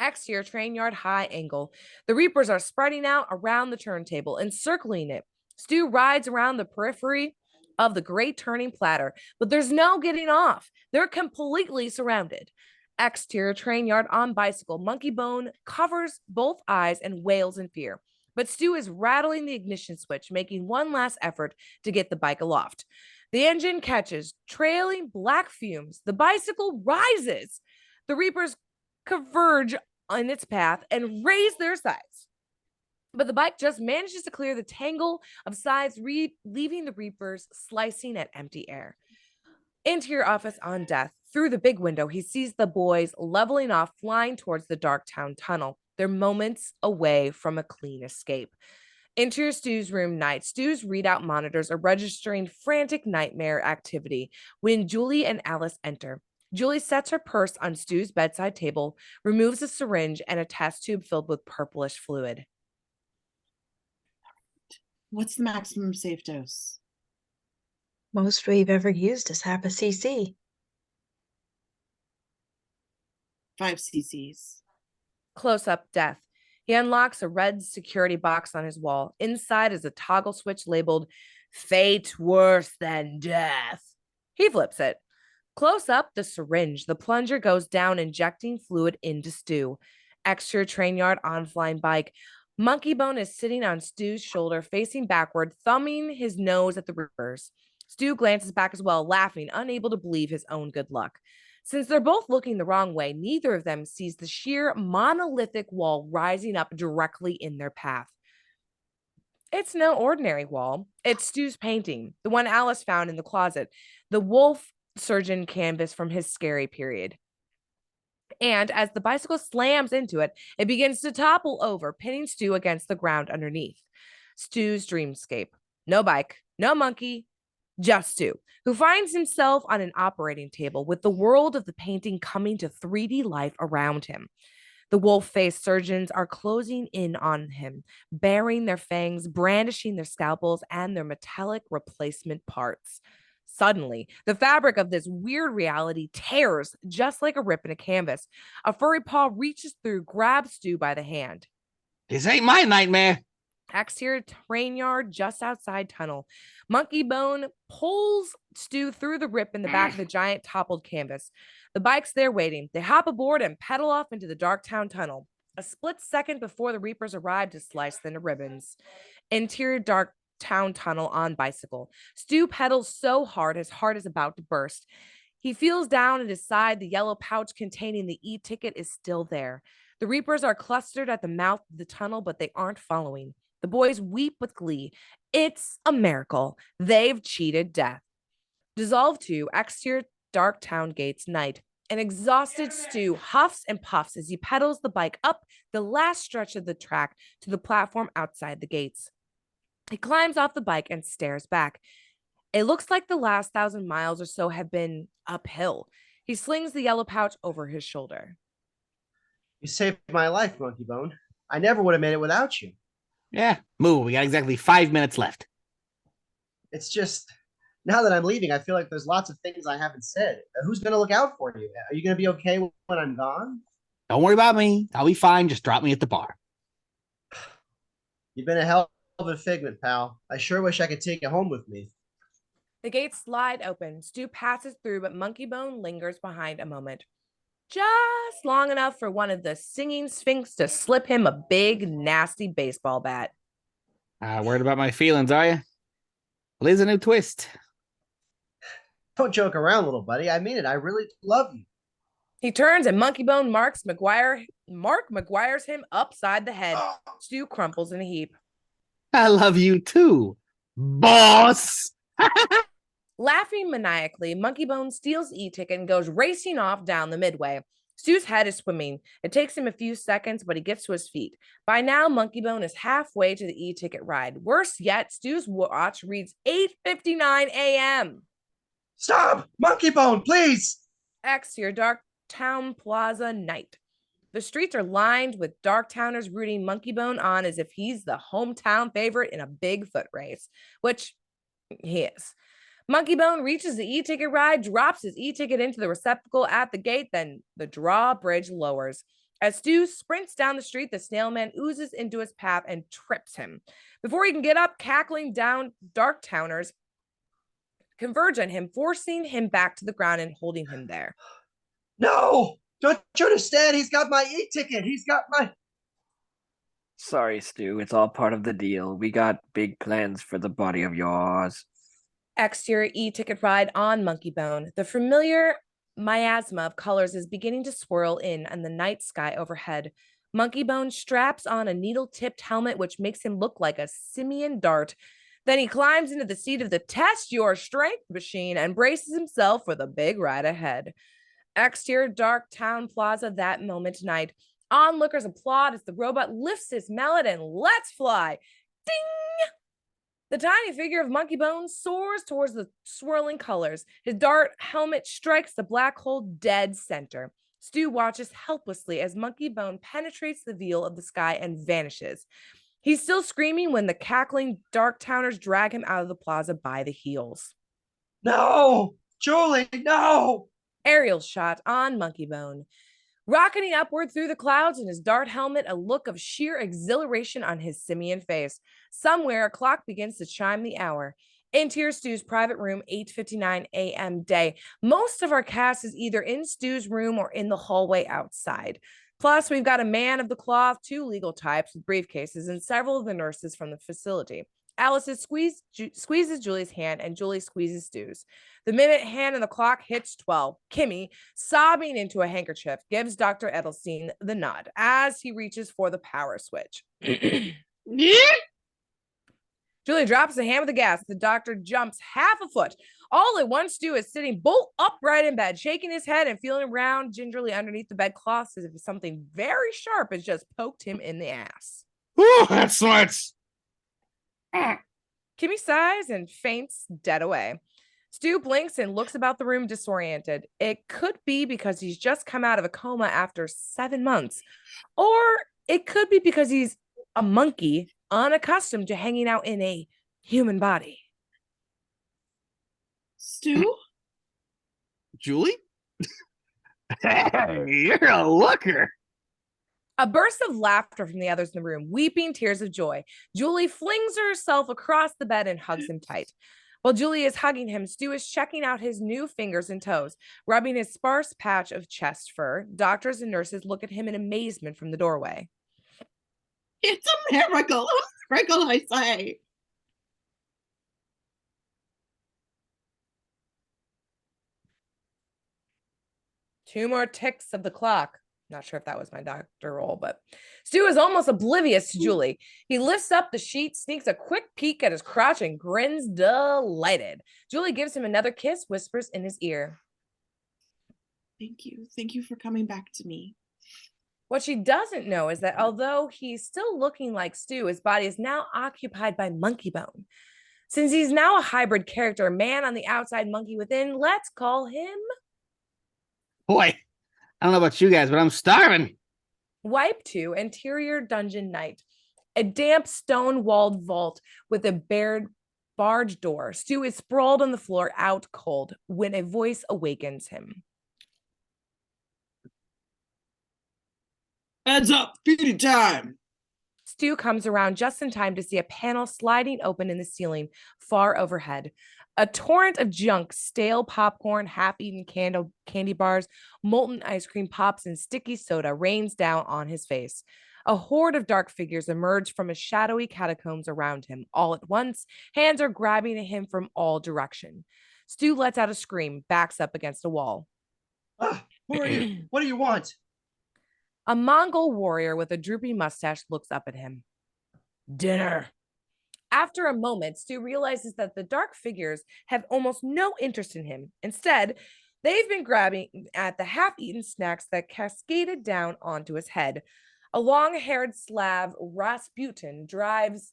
Exterior train yard high angle. The Reapers are spreading out around the turntable, encircling it. Stu rides around the periphery of the great turning platter, but there's no getting off. They're completely surrounded. Exterior train yard on bicycle. Monkeybone covers both eyes and wails in fear. But Stu is rattling the ignition switch, making one last effort to get the bike aloft. The engine catches, trailing black fumes. The bicycle rises. The Reapers converge on its path and raise their sides. But the bike just manages to clear the tangle of sides, leaving the Reapers slicing at empty air. Interior office on death. Through the big window, he sees the boys leveling off, flying towards the Darktown tunnel. They're moments away from a clean escape. Interior Stu's room night. Stu's readout monitors are registering frantic nightmare activity when Julie and Alice enter. Julie sets her purse on Stu's bedside table, removes a syringe and a test tube filled with purplish fluid.
What's the maximum safe dose?
Most we've ever used is half a cc.
5 cc's.
Close-up death. He unlocks a red security box on his wall. Inside is a toggle switch labeled Fate Worse Than Death. He flips it. Close up, the syringe. The plunger goes down, injecting fluid into Stu. Exterior train yard on flying bike. Monkeybone is sitting on Stu's shoulder, facing backward, thumbing his nose at the Reapers. Stu glances back as well, laughing, unable to believe his own good luck. Since they're both looking the wrong way, neither of them sees the sheer monolithic wall rising up directly in their path. It's no ordinary wall. It's Stu's painting, the one Alice found in the closet, the wolf surgeon canvas from his scary period. And as the bicycle slams into it, it begins to topple over, pinning Stu against the ground underneath. Stu's dreamscape. No bike, no monkey, just Stu, who finds himself on an operating table with the world of the painting coming to 3D life around him. The wolf-faced surgeons are closing in on him, baring their fangs, brandishing their scalpels and their metallic replacement parts. Suddenly, the fabric of this weird reality tears just like a rip in a canvas. A furry paw reaches through, grabs Stu by the hand.
This ain't my nightmare.
Exterior train yard just outside tunnel. Monkeybone pulls Stu through the rip in the back of the giant toppled canvas. The bike's there waiting. They hop aboard and pedal off into the Darktown tunnel. A split second before the Reapers arrive to slice them to ribbons. Interior Town tunnel on bicycle. Stu pedals so hard his heart is about to burst. He feels down at his side. The yellow pouch containing the e-ticket is still there. The Reapers are clustered at the mouth of the tunnel, but they aren't following. The boys weep with glee. It's a miracle. They've cheated death. Dissolve to exterior dark town gates night. An exhausted Stu huffs and puffs as he pedals the bike up the last stretch of the track to the platform outside the gates. He climbs off the bike and stares back. It looks like the last 1,000 miles or so have been uphill. He slings the yellow pouch over his shoulder.
You saved my life, Monkeybone. I never would have made it without you.
Yeah, move. We got exactly 5 minutes left.
It's just, now that I'm leaving, I feel like there's lots of things I haven't said. Who's going to look out for you? Are you going to be okay when I'm gone?
Don't worry about me. I'll be fine. Just drop me at the bar.
You've been a hell of a figment, pal. I sure wish I could take you home with me.
The gates slide open. Stu passes through, but Monkeybone lingers behind a moment. Just long enough for one of the singing Sphinxes to slip him a big, nasty baseball bat.
Worried about my feelings, are you? Well, here's a new twist.
Don't joke around, little buddy. I mean it. I really love you.
He turns and Monkeybone Mark McGuire's him upside the head. Stu crumples in a heap.
I love you too, boss.
Laughing maniacally, Monkeybone steals the e-ticket and goes racing off down the midway. Stu's head is swimming. It takes him a few seconds, but he gets to his feet. By now, Monkeybone is halfway to the e-ticket ride. Worse yet, Stu's watch reads 8:59 a.m.
Stop! Monkeybone, please!
Exterior Dark Town Plaza night. The streets are lined with Darktowners rooting Monkeybone on as if he's the hometown favorite in a big foot race, which he is. Monkeybone reaches the e-ticket ride, drops his e-ticket into the receptacle at the gate, then the drawbridge lowers. As Stu sprints down the street, the snail man oozes into his path and trips him. Before he can get up, cackling down, Darktowners converge on him, forcing him back to the ground and holding him there.
No! Don't you understand? He's got my e-ticket. He's got my...
Sorry, Stu. It's all part of the deal. We got big plans for the body of yours.
Exterior e-ticket ride on Monkeybone. The familiar miasma of colors is beginning to swirl in the night sky overhead. Monkeybone straps on a needle-tipped helmet, which makes him look like a simian dart. Then he climbs into the seat of the Test Your Strength machine and braces himself for the big ride ahead. Exterior Dark Town Plaza that moment night. Onlookers applaud as the robot lifts his mallet and lets fly. Ding! The tiny figure of Monkeybone soars towards the swirling colors. His dart helmet strikes the black hole dead center. Stu watches helplessly as Monkeybone penetrates the veil of the sky and vanishes. He's still screaming when the cackling Darktowners drag him out of the plaza by the heels.
No! Julie, no!
Aerial shot on Monkeybone. Rocketing upward through the clouds in his dart helmet, a look of sheer exhilaration on his simian face. Somewhere, a clock begins to chime the hour. Interior Stu's private room, 8:59 a.m. day. Most of our cast is either in Stu's room or in the hallway outside. Plus, we've got a man of the cloth, 2 legal types with briefcases, and several of the nurses from the facility. Alice squeezes Julie's hand, and Julie squeezes Stu's. The minute hand on the clock hits 12. Kimmy, sobbing into a handkerchief, gives Dr. Edelstein the nod as he reaches for the power switch. Julie drops the hand with the gas. The doctor jumps half a foot. All at once, Stu is sitting bolt upright in bed, shaking his head and feeling around gingerly underneath the bedclothes as if something very sharp has just poked him in the ass.
Ooh, that smarts.
Kimmy sighs and faints dead away. Stu blinks and looks about the room disoriented. It could be because he's just come out of a coma after 7 months. Or it could be because he's a monkey unaccustomed to hanging out in a human body.
Stu?
Julie? Hey, you're a looker.
A burst of laughter from the others in the room, weeping tears of joy. Julie flings herself across the bed and hugs him tight. While Julie is hugging him, Stu is checking out his new fingers and toes, rubbing his sparse patch of chest fur. Doctors and nurses look at him in amazement from the doorway.
It's a miracle. A miracle, I say.
2 more ticks of the clock. Not sure if that was my doctor roll, but Stu is almost oblivious to Julie. He lifts up the sheet, sneaks a quick peek at his crotch, and grins delighted. Julie gives him another kiss, whispers in his ear.
Thank you. Thank you for coming back to me.
What she doesn't know is that although he's still looking like Stu, his body is now occupied by Monkeybone. Since he's now a hybrid character, man on the outside, monkey within, let's call him...
Boy, I don't know about you guys, but I'm starving.
Wipe 2, interior dungeon night. A damp stone-walled vault with a barge door. Stu is sprawled on the floor, out cold, when a voice awakens him.
Heads up, feeding time.
Stu comes around just in time to see a panel sliding open in the ceiling far overhead. A torrent of junk, stale popcorn, half-eaten candy bars, molten ice cream pops, and sticky soda rains down on his face. A horde of dark figures emerge from a shadowy catacombs around him. All at once, hands are grabbing at him from all directions. Stu lets out a scream, backs up against a wall.
Who are you? What do you want?
A Mongol warrior with a droopy mustache looks up at him. Dinner. After a moment, Stu realizes that the dark figures have almost no interest in him. Instead, they've been grabbing at the half-eaten snacks that cascaded down onto his head. A long-haired Slav, Rasputin, dives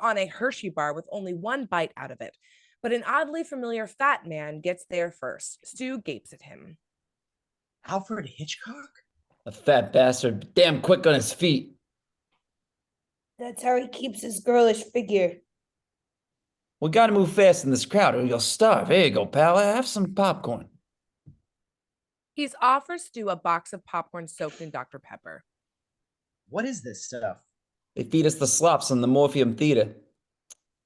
on a Hershey bar with only one bite out of it. But an oddly familiar fat man gets there first. Stu gapes at him.
Alfred Hitchcock?
A fat bastard, damn quick on his feet.
That's how he keeps his girlish figure.
We gotta move fast in this crowd or you'll starve. Here you go, pal. Have some popcorn.
He offers Stu a box of popcorn soaked in Dr. Pepper.
What is this stuff?
They feed us the slops on the Morpheum Theater.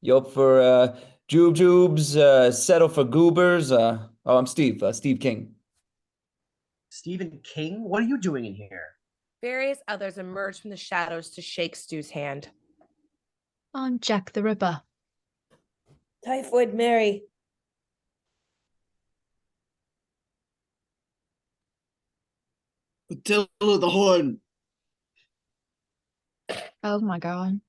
You up for jubes, settle for goobers? I'm Steve King.
Stephen King? What are you doing in here?
Various others emerge from the shadows to shake Stu's hand.
I'm Jack the Ripper.
Typhoid Mary.
Attila the Horn.
Oh my god.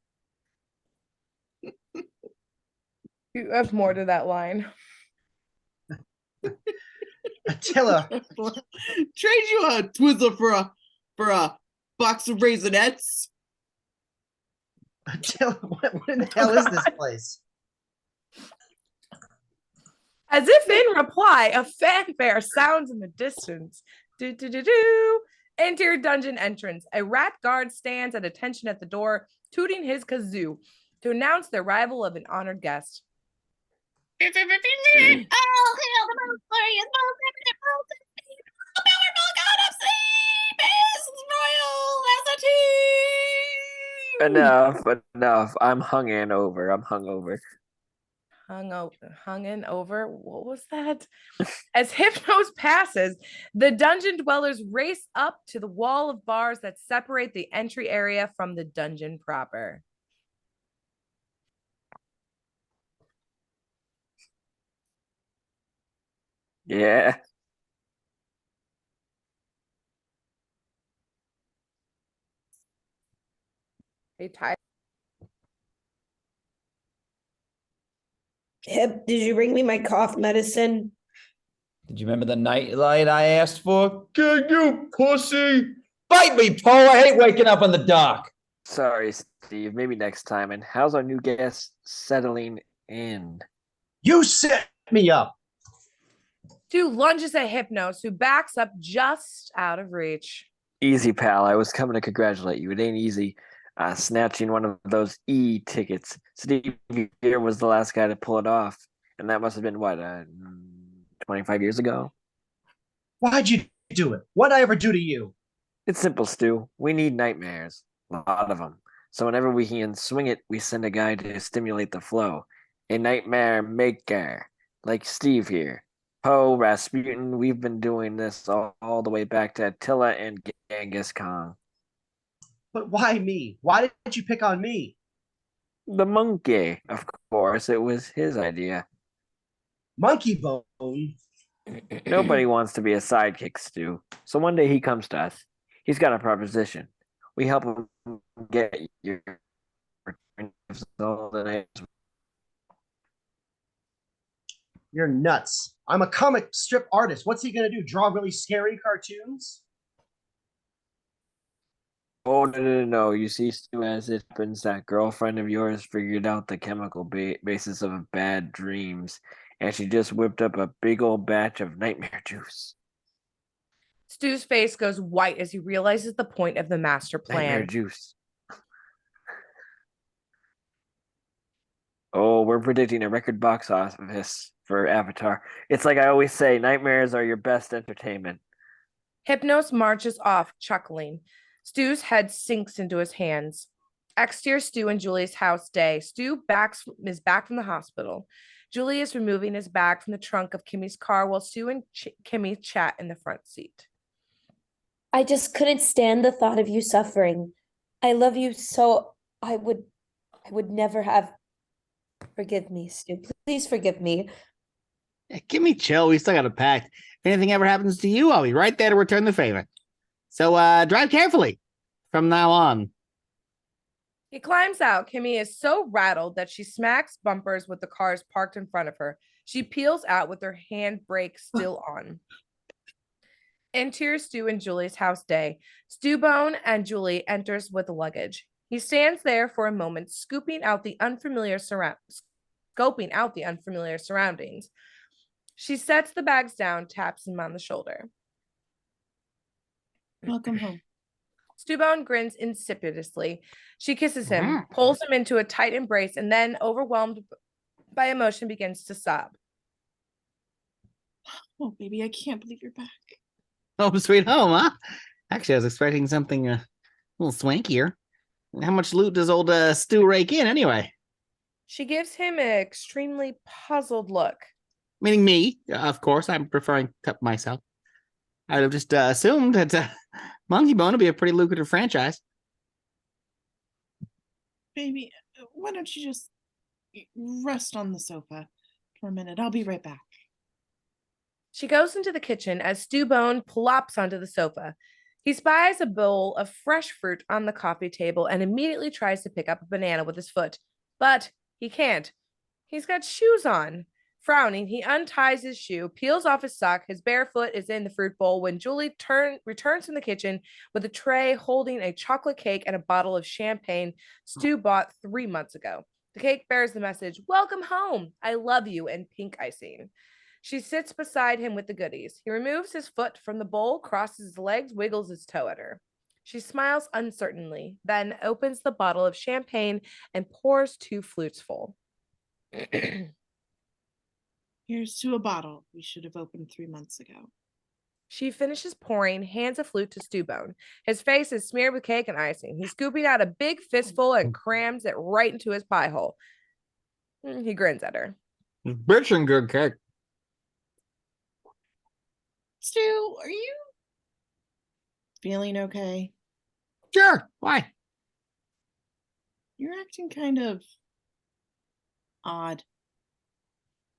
You have more to that line.
Atilla.
Trade you a Twizzler for a box of Raisinets.
Atilla, what in the hell is this place?
As if in reply, a fanfare sounds in the distance. Do do do do. Enter dungeon entrance. A rat guard stands at attention at the door, tooting his kazoo to announce the arrival of an honored guest.
Oh, hail the most glorious, most eminent, most powerful god of sleep, His Royal Lassitude!
Enough. I'm hunging over.
Hunging over? What was that? As Hypnos passes, the dungeon dwellers race up to the wall of bars that separate the entry area from the dungeon proper.
Yeah.
Hey, Ty.
Hip, did you bring me my cough medicine?
Did you remember the nightlight I asked for? Can you, pussy? Bite me, Poe! I hate waking up on the dock.
Sorry, Steve. Maybe next time. And how's our new guest settling in?
You set me up.
Stu lunges at Hypnos, who backs up just out of reach.
Easy, pal. I was coming to congratulate you. It ain't easy snatching one of those tickets. Steve here was the last guy to pull it off. And that must have been, 25 years ago?
Why'd you do it? What'd I ever do to you?
It's simple, Stu. We need nightmares. A lot of them. So whenever we can swing it, we send a guy to stimulate the flow. A nightmare maker. Like Steve here. Poe, Rasputin, we've been doing this all the way back to Atilla and Genghis Khan.
But why me? Why did you pick on me?
The monkey, of course. It was his idea.
Monkeybone.
Nobody wants to be a sidekick, Stu. So one day he comes to us. He's got a proposition. We help him get your
You're nuts. I'm a comic strip artist. What's he gonna do? Draw really scary cartoons?
Oh, no. You see, Stu, as it happens, that girlfriend of yours figured out the chemical basis of bad dreams, and she just whipped up a big old batch of nightmare juice.
Stu's face goes white as he realizes the point of the master
Nightmare
plan.
juice. Oh, we're predicting a record box office for Avatar. It's like I always say, nightmares are your best entertainment.
Hypnos marches off, chuckling. Stu's head sinks into his hands. Exterior Stu and Julie's house day. Stu is back from the hospital. Julie is removing his bag from the trunk of Kimmy's car while Stu and Kimmy chat in the front seat.
I just couldn't stand the thought of you suffering. I love you so I would never have. Forgive me, Stu. Please forgive me.
Yeah, give me chill. We still got a pact. If anything ever happens to you, I'll be right there to return the favor. So drive carefully from now on.
He climbs out. Kimmy is so rattled that she smacks bumpers with the cars parked in front of her. She peels out with her handbrake still on. Enter Stu and Julie's house day. Stu-Bone and Julie enters with the luggage. He stands there for a moment, scoping out the unfamiliar surroundings. She sets the bags down, taps him on the shoulder.
Welcome home.
Stu-Bone grins insipidly. She kisses him, pulls him into a tight embrace, and then, overwhelmed by emotion, begins to sob.
Oh, baby, I can't believe you're back.
Home sweet home, huh? Actually, I was expecting something a little swankier. How much loot does old Stu rake in anyway?
She gives him an extremely puzzled look.
Meaning me, of course. I'm referring to myself. I'd have just assumed that Monkeybone would be a pretty lucrative franchise.
Baby, why don't you just rest on the sofa for a minute? I'll be right back.
She goes into the kitchen as Stu-Bone plops onto the sofa. He spies a bowl of fresh fruit on the coffee table and immediately tries to pick up a banana with his foot. But he can't. He's got shoes on. Frowning, he unties his shoe, peels off his sock. His bare foot is in the fruit bowl when Julie returns from the kitchen with a tray holding a chocolate cake and a bottle of champagne Stu bought 3 months ago. The cake bears the message, "Welcome home. I love you," and pink icing. She sits beside him with the goodies. He removes his foot from the bowl, crosses his legs, wiggles his toe at her. She smiles uncertainly, then opens the bottle of champagne and pours 2 flutes full.
Here's to a bottle we should have opened 3 months ago.
She finishes pouring, hands a flute to Stu-Bone. His face is smeared with cake and icing. He's scooping out a big fistful and crams it right into his pie hole. He grins at her.
Bitchin' good cake.
Stu, are you feeling okay?
Sure. Why?
You're acting kind of odd.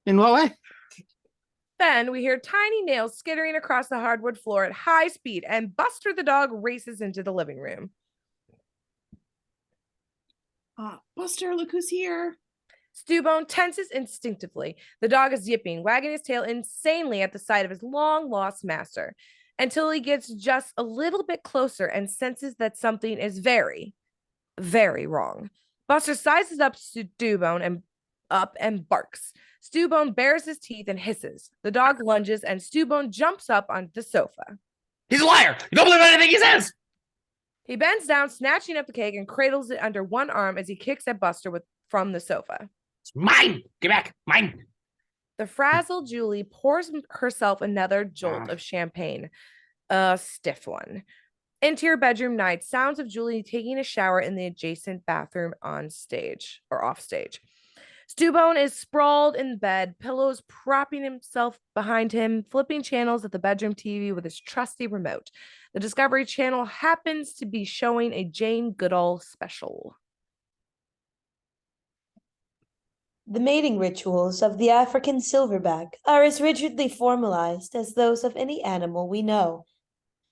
In what way?
Then we hear tiny nails skittering across the hardwood floor at high speed, and Buster the dog races into the living room.
Buster, look who's here.
Stu-Bone tenses instinctively. The dog is yipping, wagging his tail insanely at the sight of his long-lost master, until he gets just a little bit closer and senses that something is very, very wrong. Buster sizes up Stu-Bone and barks. Stu-Bone bares his teeth and hisses. The dog lunges, and Stu-Bone jumps up on the sofa.
He's a liar! You don't believe anything he says!
He bends down, snatching up the cake, and cradles it under one arm as he kicks at Buster from the sofa.
It's mine! Get back! Mine!
The frazzled Julie pours herself another jolt of champagne. A stiff one. Interior bedroom night. Sounds of Julie taking a shower in the adjacent bathroom on stage or off stage. Stu-Bone is sprawled in bed, pillows propping himself behind him, flipping channels at the bedroom TV with his trusty remote. The Discovery Channel happens to be showing a Jane Goodall special.
the mating rituals of the African silverback are as rigidly formalized as those of any animal we know,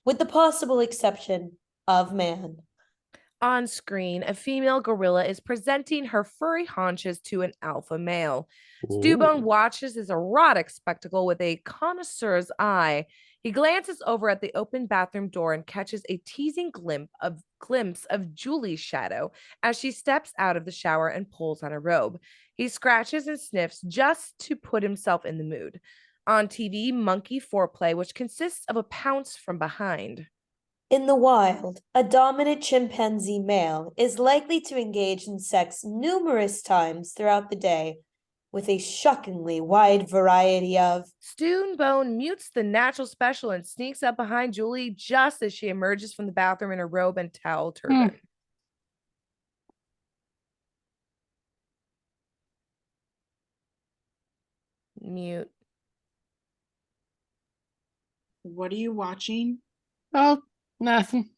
with the possible exception of man.
On screen, a female gorilla is presenting her furry haunches to an alpha male. Stu-Bone watches this erotic spectacle with a connoisseur's eye. He glances over at the open bathroom door and catches a teasing glimpse of Julie's shadow as she steps out of the shower and pulls on a robe. He scratches and sniffs just to put himself in the mood. On TV, monkey foreplay, which consists of a pounce from behind.
In the wild, a dominant chimpanzee male is likely to engage in sex numerous times throughout the day, with a shockingly wide variety of.
Stu-Bone mutes the natural special and sneaks up behind Julie just as she emerges from the bathroom in her robe and towel turban. Mute.
What are you watching?
Oh, nothing.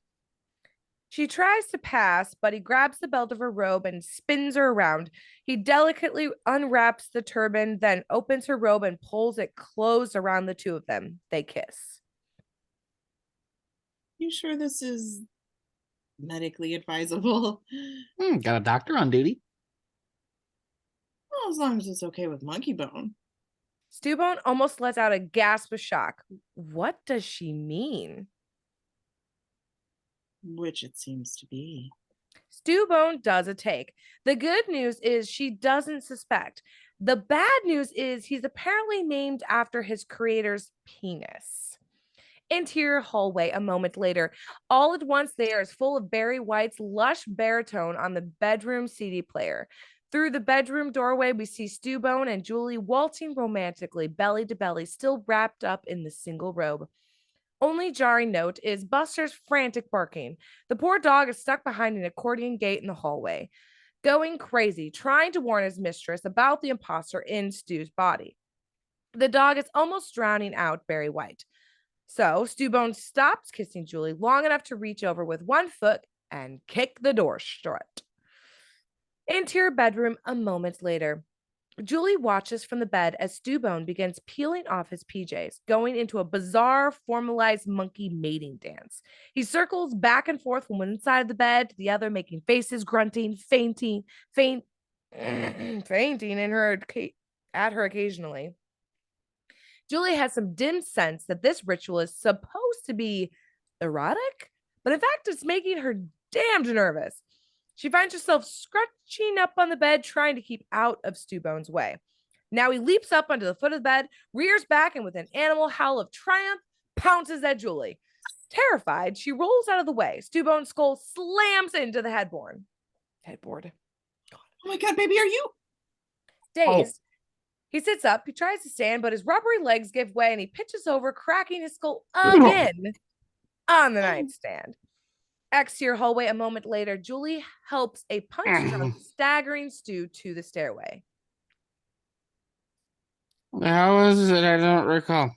She tries to pass, but he grabs the belt of her robe and spins her around. He delicately unwraps the turban, then opens her robe and pulls it closed around the two of them. They kiss.
You sure this is medically advisable?
Got a doctor on duty.
Well, as long as it's okay with Monkeybone.
Stu-Bone almost lets out a gasp of shock. What does she mean?
Which it seems to be.
Stu-Bone does a take. The good news is she doesn't suspect. The bad news is he's apparently named after his creator's penis. Interior hallway a moment later. All at once, the air is full of Barry White's lush baritone on the bedroom CD player. Through the bedroom doorway, we see Stu-Bone and Julie waltzing romantically, belly to belly, still wrapped up in the single robe. Only jarring note is Buster's frantic barking. The poor dog is stuck behind an accordion gate in the hallway, going crazy, trying to warn his mistress about the imposter in Stu's body. The dog is almost drowning out Barry White. So Stu-Bone stops kissing Julie long enough to reach over with one foot and kick the door shut. Interior bedroom a moment later. Julie watches from the bed as Stu-Bone begins peeling off his PJs, going into a bizarre, formalized monkey mating dance. He circles back and forth from one side of the bed to the other, making faces, grunting, fainting at her occasionally. Julie has some dim sense that this ritual is supposed to be erotic, but in fact, it's making her damned nervous. She finds herself scratching up on the bed, trying to keep out of Stu-Bone's way. Now he leaps up onto the foot of the bed, rears back, and with an animal howl of triumph, pounces at Julie. Terrified, she rolls out of the way. Stu-Bone's skull slams into the headboard.
Oh my God, baby, are you?
Dazed, he sits up, he tries to stand, but his rubbery legs give way and he pitches over, cracking his skull again on the nightstand. Exterior hallway a moment later, Julie helps a punch-drunk, staggering Stu to the stairway.
How was it? I don't recall.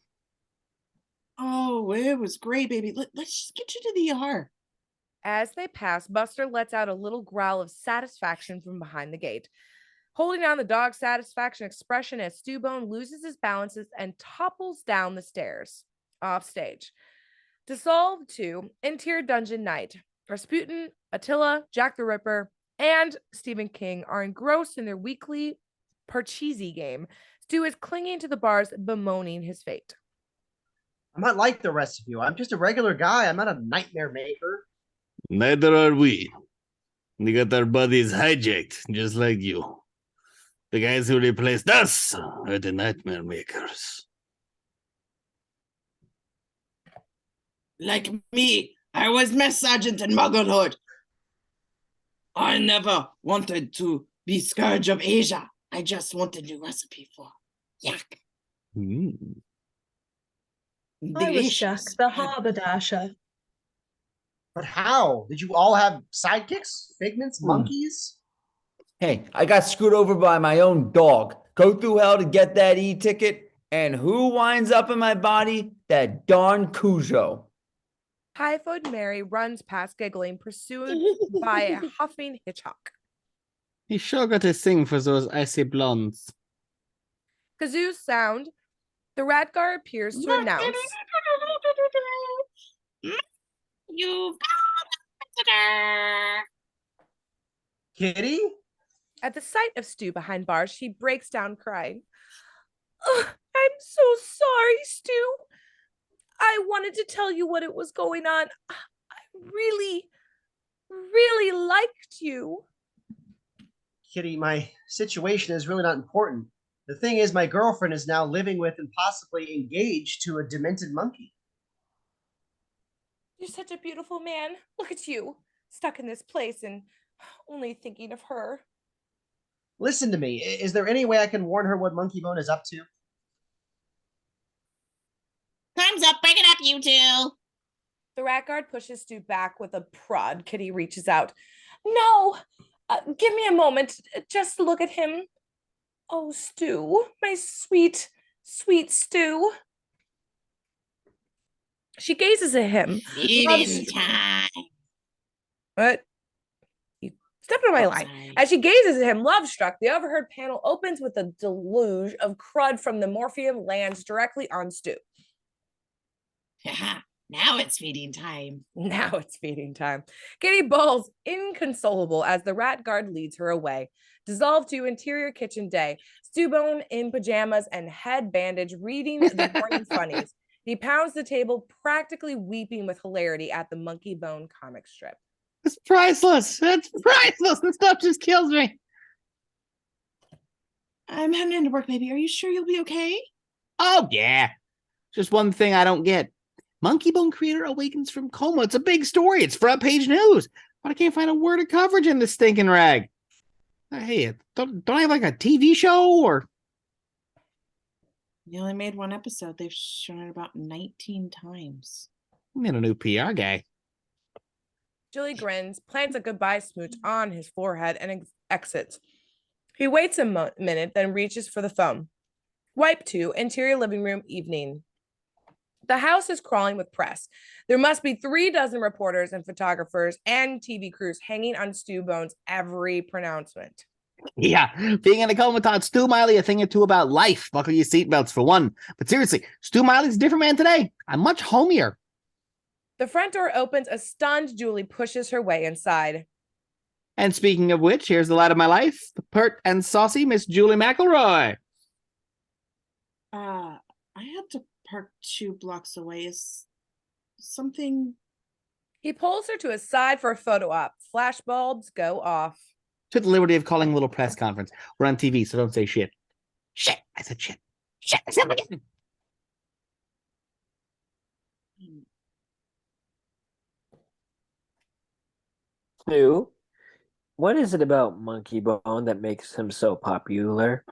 Oh, it was great, baby. Let's just get you to the ER.
As they pass, Buster lets out a little growl of satisfaction from behind the gate. Holding on the dog's satisfaction expression as Stu-Bone loses his balances and topples down the stairs, off stage. To solve two, interior dungeon night. Rasputin, Atilla, Jack the Ripper, and Stephen King are engrossed in their weekly Parcheesi game. Stu is clinging to the bars, bemoaning his fate.
I'm not like the rest of you. I'm just a regular guy. I'm not a nightmare maker.
Neither are we. We got our bodies hijacked, just like you. The guys who replaced us are the nightmare makers.
Like me, I was mess sergeant in Mugglehood. I never wanted to be Scourge of Asia. I just wanted a recipe for yak.
I was Jack the Haberdasher.
But how? Did you all have sidekicks, figments, monkeys?
Hey, I got screwed over by my own dog. Go through hell to get that e-ticket, and who winds up in my body? That darn Cujo.
Typhoid Mary runs past giggling, pursued by a huffing Hitchcock.
He sure got his thing for those icy blondes.
Kazoo's sound, the rat guard appears to announce.
You've got a visitor.
Kitty?
At the sight of Stu behind bars, she breaks down crying. "Ugh, I'm so sorry, Stu. I wanted to tell you what it was going on. I really, really liked you."
Kitty, my situation is really not important. The thing is, my girlfriend is now living with and possibly engaged to a demented monkey.
You're such a beautiful man. Look at you, stuck in this place and only thinking of her.
Listen to me. Is there any way I can warn her what Monkeybone is up to?
Time's up. Break it up, you two.
The rat guard pushes Stu back with a prod. Kitty reaches out. "No, give me a moment. Just look at him. Oh, Stu, my sweet, sweet Stu." She gazes at him.
Feeding time.
What? You stepped on my line.
Sorry.
As she gazes at him, love struck, the overheard panel opens with a deluge of crud from the morphium lands directly on Stu.
Now it's feeding time.
Now it's feeding time. Kitty bawls, inconsolable, as the rat guard leads her away. Dissolved to interior kitchen day. Stu-Bone in pajamas and head bandage reading the morning funnies. He pounds the table, practically weeping with hilarity at the Monkeybone comic strip.
It's priceless. It's priceless. This stuff just kills me.
I'm heading into work, baby. Are you sure you'll be okay?
Oh, yeah. Just one thing I don't get. Monkeybone creator awakens from coma. It's a big story. It's front page news. But I can't find a word of coverage in this stinking rag. Hey, don't I have like a TV show or?
You only made one episode. They've shown it about 19 times.
I need a new PR guy.
Julie grins, plants a goodbye smooch on his forehead, and exits. He waits a minute, then reaches for the phone. Wipe 2, interior living room, evening. The house is crawling with press. There must be 36 reporters and photographers and TV crews hanging on Stu-Bone's every pronouncement.
Yeah, being in a coma taught Stu Miley a thing or two about life. Buckle your seatbelts for one. But seriously, Stu Miley's a different man today. I'm much homier.
The front door opens. A stunned Julie pushes her way inside.
And speaking of which, here's the light of my life, the pert and saucy Miss Julie McElroy.
I had to park 2 blocks away. Is something...
He pulls her to his side for a photo op. Flash bulbs go off.
Took the liberty of calling a little press conference. We're on TV, so don't say shit. Shit! I said shit. Shit! I said it again.
Stu, what is it about Monkeybone that makes him so popular?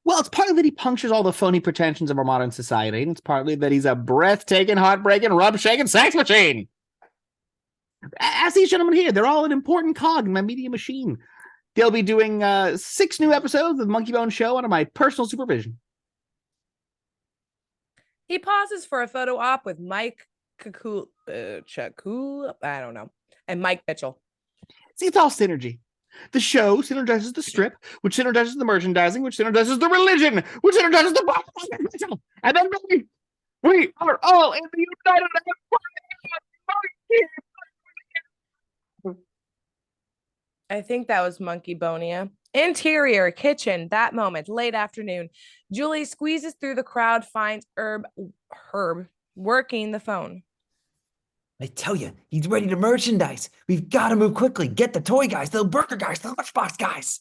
Well, it's partly that he punctures all the phony pretensions of our modern society, and it's partly that he's a breathtaking, heartbreaking, rub-shaking sex machine. As these gentlemen here, they're all an important cog in my media machine. They'll be doing 6 new episodes of the Monkeybone show under my personal supervision.
He pauses for a photo op with Mike Chakul, I don't know, and Mike Mitchell.
See, it's all synergy. The show synergizes the strip, which synergizes the merchandising, which synergizes the religion, which synergizes the Bible. And then we are all in the United
I think that was Monkeybonia. Interior kitchen. That moment, late afternoon. Julie squeezes through the crowd, finds Herb working the phone.
I tell you, he's ready to merchandise. We've got to move quickly. Get the toy guys, the burger guys, the lunchbox guys.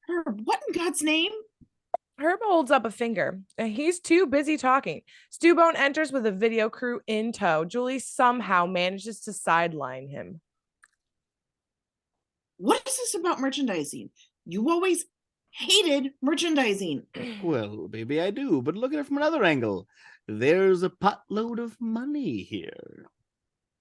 Herb, what in God's name?
Herb holds up a finger. He's too busy talking. Stu-Bone enters with a video crew in tow. Julie somehow manages to sideline him.
What is this about merchandising? You always hated merchandising.
Well, maybe I do, but look at it from another angle. There's a potload of money here.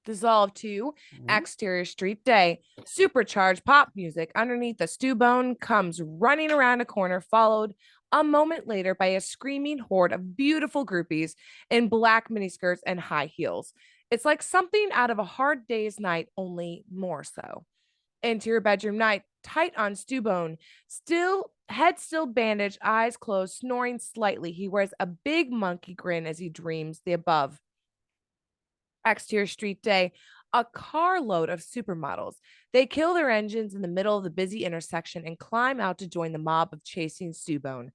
Dissolve to exterior street day. Supercharged pop music underneath the Stu-Bone comes running around a corner, followed a moment later by a screaming horde of beautiful groupies in black miniskirts and high heels. It's like something out of A Hard Day's Night, only more so. Interior bedroom night, tight on Stu-Bone, head still bandaged, eyes closed, snoring slightly. He wears a big monkey grin as he dreams the above. Exterior street day, a carload of supermodels. They kill their engines in the middle of the busy intersection and climb out to join the mob of chasing Stu-Bone.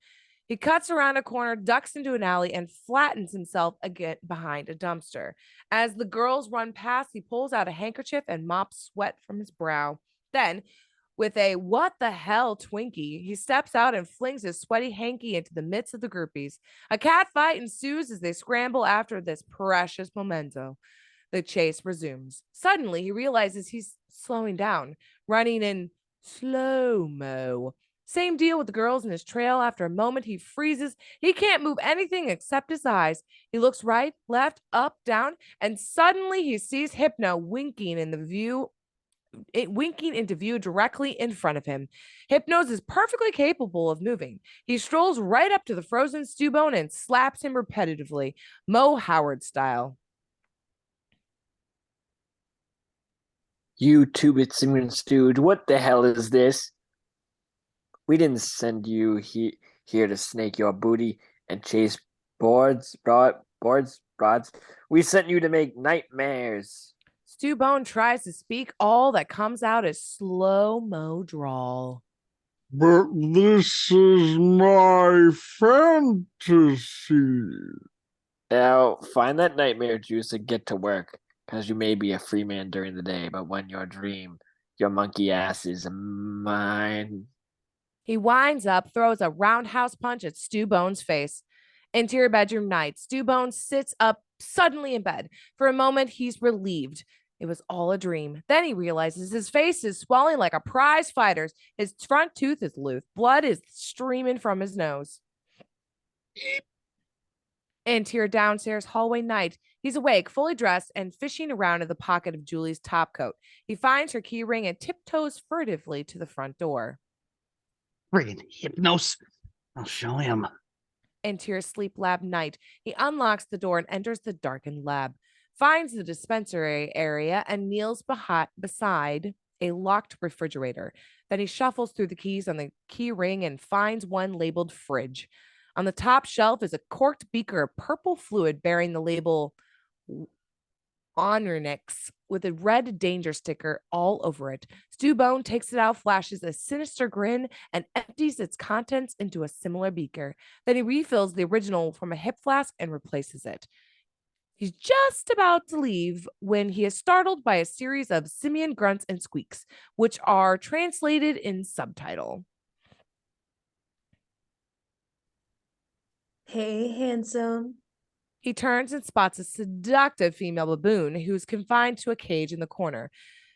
He cuts around a corner, ducks into an alley, and flattens himself again behind a dumpster. As the girls run past, he pulls out a handkerchief and mops sweat from his brow. Then, with a what the hell Twinkie, he steps out and flings his sweaty hanky into the midst of the groupies. A cat fight ensues as they scramble after this precious memento. The chase resumes. Suddenly, he realizes he's slowing down, running in slow-mo. Same deal with the girls in his trail. After a moment, he freezes. He can't move anything except his eyes. He looks right, left, up, down, and suddenly he sees Hypno winking into view directly in front of him. Hypnos is perfectly capable of moving. He strolls right up to the frozen Stu-Bone and slaps him repetitively, Mo Howard style.
You two-bit singing stooge, what the hell is this? We didn't send you here to snake your booty and chase broads. We sent you to make nightmares.
Stu-Bone tries to speak. All that comes out is slow-mo drawl.
But this is my fantasy.
Now, find that nightmare juice and get to work, because you may be a free man during the day, but when your dream, your monkey ass is mine.
He winds up, throws a roundhouse punch at Stu-Bone's face. Interior bedroom night. Stu-Bone sits up suddenly in bed. For a moment, he's relieved. It was all a dream. Then he realizes his face is swelling like a prize fighter's. His front tooth is loose. Blood is streaming from his nose. Interior downstairs hallway night. He's awake, fully dressed, and fishing around in the pocket of Julie's topcoat. He finds her key ring and tiptoes furtively to the front door.
Friggin' Hypnos. I'll show him.
Interior sleep lab night. He unlocks the door and enters the darkened lab, finds the dispensary area, and kneels beside a locked refrigerator. Then he shuffles through the keys on the key ring and finds one labeled fridge. On the top shelf is a corked beaker of purple fluid bearing the label Honornix with a red danger sticker all over it. Stu-Bone takes it out, flashes a sinister grin, and empties its contents into a similar beaker. Then he refills the original from a hip flask and replaces it. He's just about to leave when he is startled by a series of simian grunts and squeaks, which are translated in subtitle.
Hey, handsome.
He turns and spots a seductive female baboon who's confined to a cage in the corner.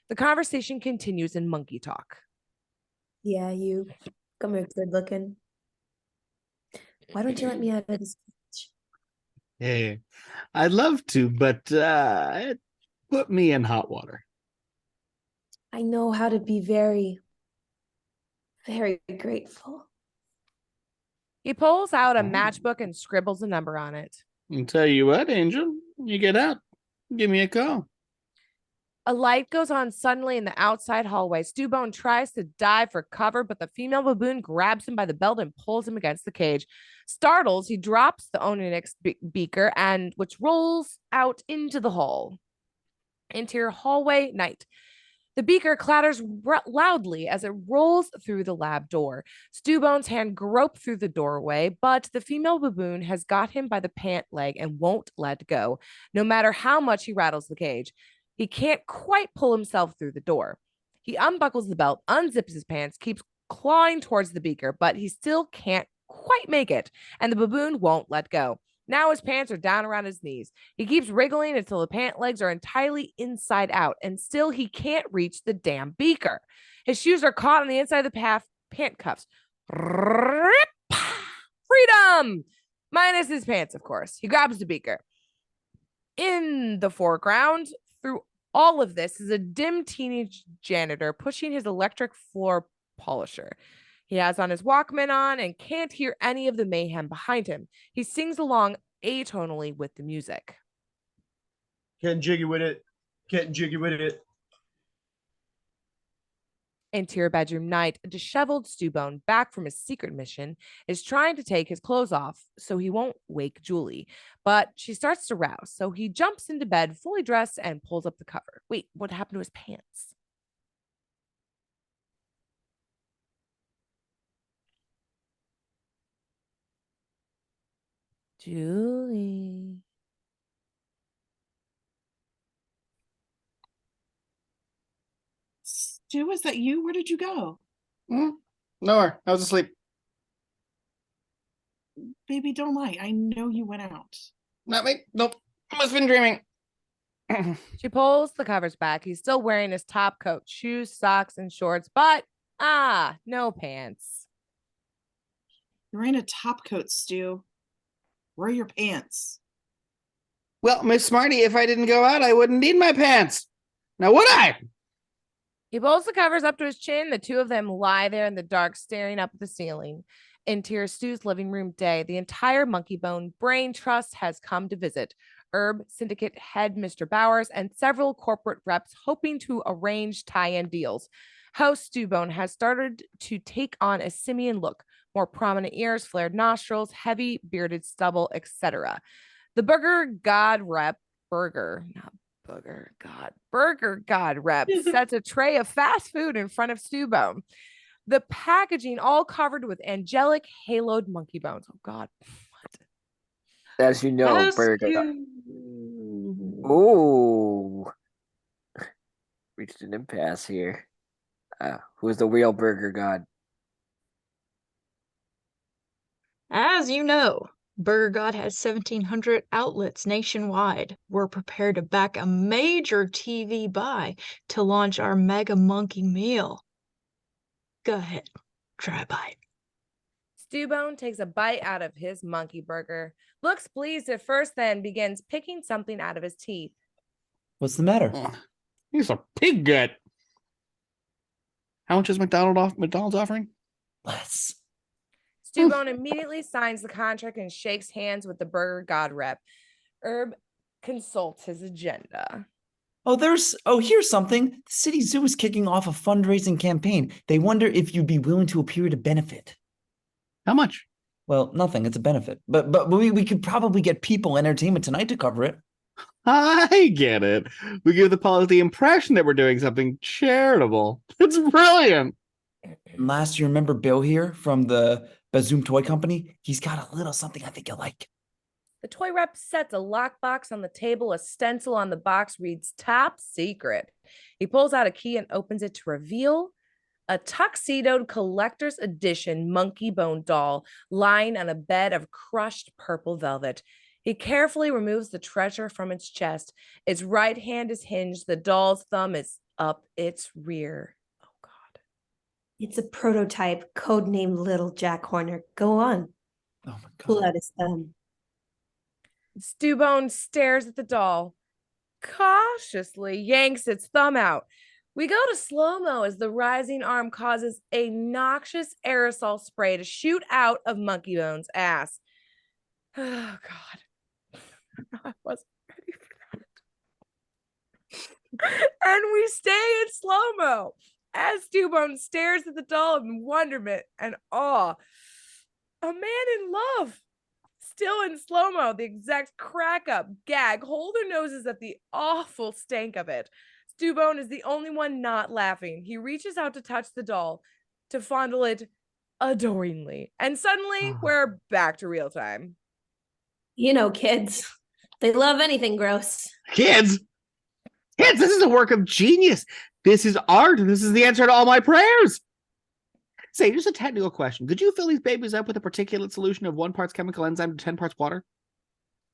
The conversation continues in monkey talk.
Yeah, you. Come here, good looking. Why don't you let me out of this cage?
Hey, I'd love to, but put me in hot water.
I know how to be very, very grateful.
He pulls out a matchbook and scribbles a number on it.
I'll tell you what, Angel, you get out, give me a call.
A light goes on suddenly in the outside hallway. Stu-Bone tries to dive for cover, but the female baboon grabs him by the belt and pulls him against the cage. Startled, he drops the Onix beaker, which rolls out into the hall. Interior hallway night. The beaker clatters loudly as it rolls through the lab door. Stu-Bone's hand gropes through the doorway, but the female baboon has got him by the pant leg and won't let go, no matter how much he rattles the cage. He can't quite pull himself through the door. He unbuckles the belt, unzips his pants, keeps clawing towards the beaker, but he still can't quite make it, and the baboon won't let go. Now his pants are down around his knees. He keeps wriggling until the pant legs are entirely inside out, and still he can't reach the damn beaker. His shoes are caught on the inside of the pant cuffs. Freedom! Minus his pants, of course. He grabs the beaker. In the foreground, through all of this, is a dim teenage janitor pushing his electric floor polisher. He has on his Walkman on and can't hear any of the mayhem behind him. He sings along atonally with the music.
Getting jiggy with it. Getting jiggy with it.
Interior bedroom night, a disheveled Stu-Bone, back from his secret mission, is trying to take his clothes off so he won't wake Julie. But she starts to rouse, so he jumps into bed fully dressed and pulls up the cover. Wait, what happened to his pants? Julie.
Stu, is that you? Where did you go?
Nowhere. I was asleep.
Baby, don't lie. I know you went out.
Not me. Nope. I must have been dreaming.
She pulls the covers back. He's still wearing his top coat, shoes, socks, and shorts, but no pants.
You're in a top coat, Stu. Where are your pants?
Well, Miss Smarty, if I didn't go out, I wouldn't need my pants. Now would I?
He pulls the covers up to his chin. The two of them lie there in the dark, staring up at the ceiling. Interior Stu's living room day. The entire Monkeybone Brain Trust has come to visit. Herb Syndicate head Mr. Bowers and several corporate reps hoping to arrange tie-in deals. House Stu-Bone has started to take on a simian look, more prominent ears, flared nostrils, heavy bearded stubble, etc. The Burger God rep, Burger God rep sets a tray of fast food in front of Stu-Bone. The packaging all covered with angelic haloed monkey bones. Oh God. What?
As you know, Burger. Ooh. Reached an impasse here. Who's the real Burger God?
As you know, Burger God has 1,700 outlets nationwide. We're prepared to back a major TV buy to launch our mega monkey meal. Go ahead, try a bite.
Stu-Bone takes a bite out of his monkey burger, looks pleased at first, then begins picking something out of his teeth.
What's the matter?
He's a pig gut. How much is McDonald's offering?
Less.
Stu-Bone immediately signs the contract and shakes hands with the Burger God rep. Herb consults his agenda.
Here's something. The city zoo is kicking off a fundraising campaign. They wonder if you'd be willing to appear to benefit.
How much?
Well, nothing. It's a benefit. But we could probably get People Entertainment Tonight to cover it.
I get it. We give the public the impression that we're doing something charitable. It's brilliant.
Last year, remember Bill here from the Bazoom Toy Company? He's got a little something I think you'll like.
The toy rep sets a lockbox on the table. A stencil on the box reads "Top Secret." He pulls out a key and opens it to reveal a tuxedoed collector's edition Monkeybone doll lying on a bed of crushed purple velvet. He carefully removes the treasure from its chest. Its right hand is hinged. The doll's thumb is up its rear. Oh, God.
It's a prototype, codenamed Little Jack Horner. Go on.
Oh, my God.
Pull out his thumb.
Stu-Bone stares at the doll, cautiously yanks its thumb out. We go to slow-mo as the rising arm causes a noxious aerosol spray to shoot out of Monkeybone's ass. Oh, God. I wasn't ready for that. And we stay in slow-mo as Stu-Bone stares at the doll in wonderment and awe. A man in love. Still in slow-mo, the execs crack up, gag, hold their noses at the awful stank of it. Stu-Bone is the only one not laughing. He reaches out to touch the doll, to fondle it adoringly. And suddenly, we're back to real time.
You know, kids. They love anything gross.
Kids, this is a work of genius. This is art. This is the answer to all my prayers. Say, just a technical question. Could you fill these babies up with a particulate solution of 1 parts chemical enzyme to 10 parts water?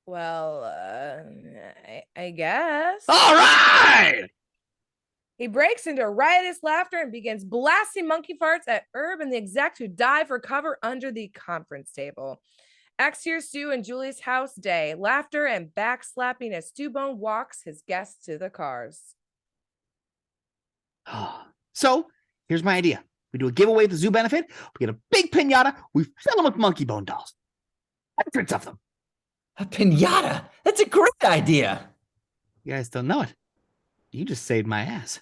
Well, I guess.
All right!
He breaks into riotous laughter and begins blasting monkey farts at Herb and the exec who dive for cover under the conference table. Exterior Stu and Julie's house day. Laughter and backslapping as Stu-Bone walks his guests to the cars.
So, here's my idea. We do a giveaway at the zoo benefit. We get a big piñata. We fill them with Monkeybone dolls. Hundreds of them.
A piñata? That's a great idea.
You guys don't know it. You just saved my ass.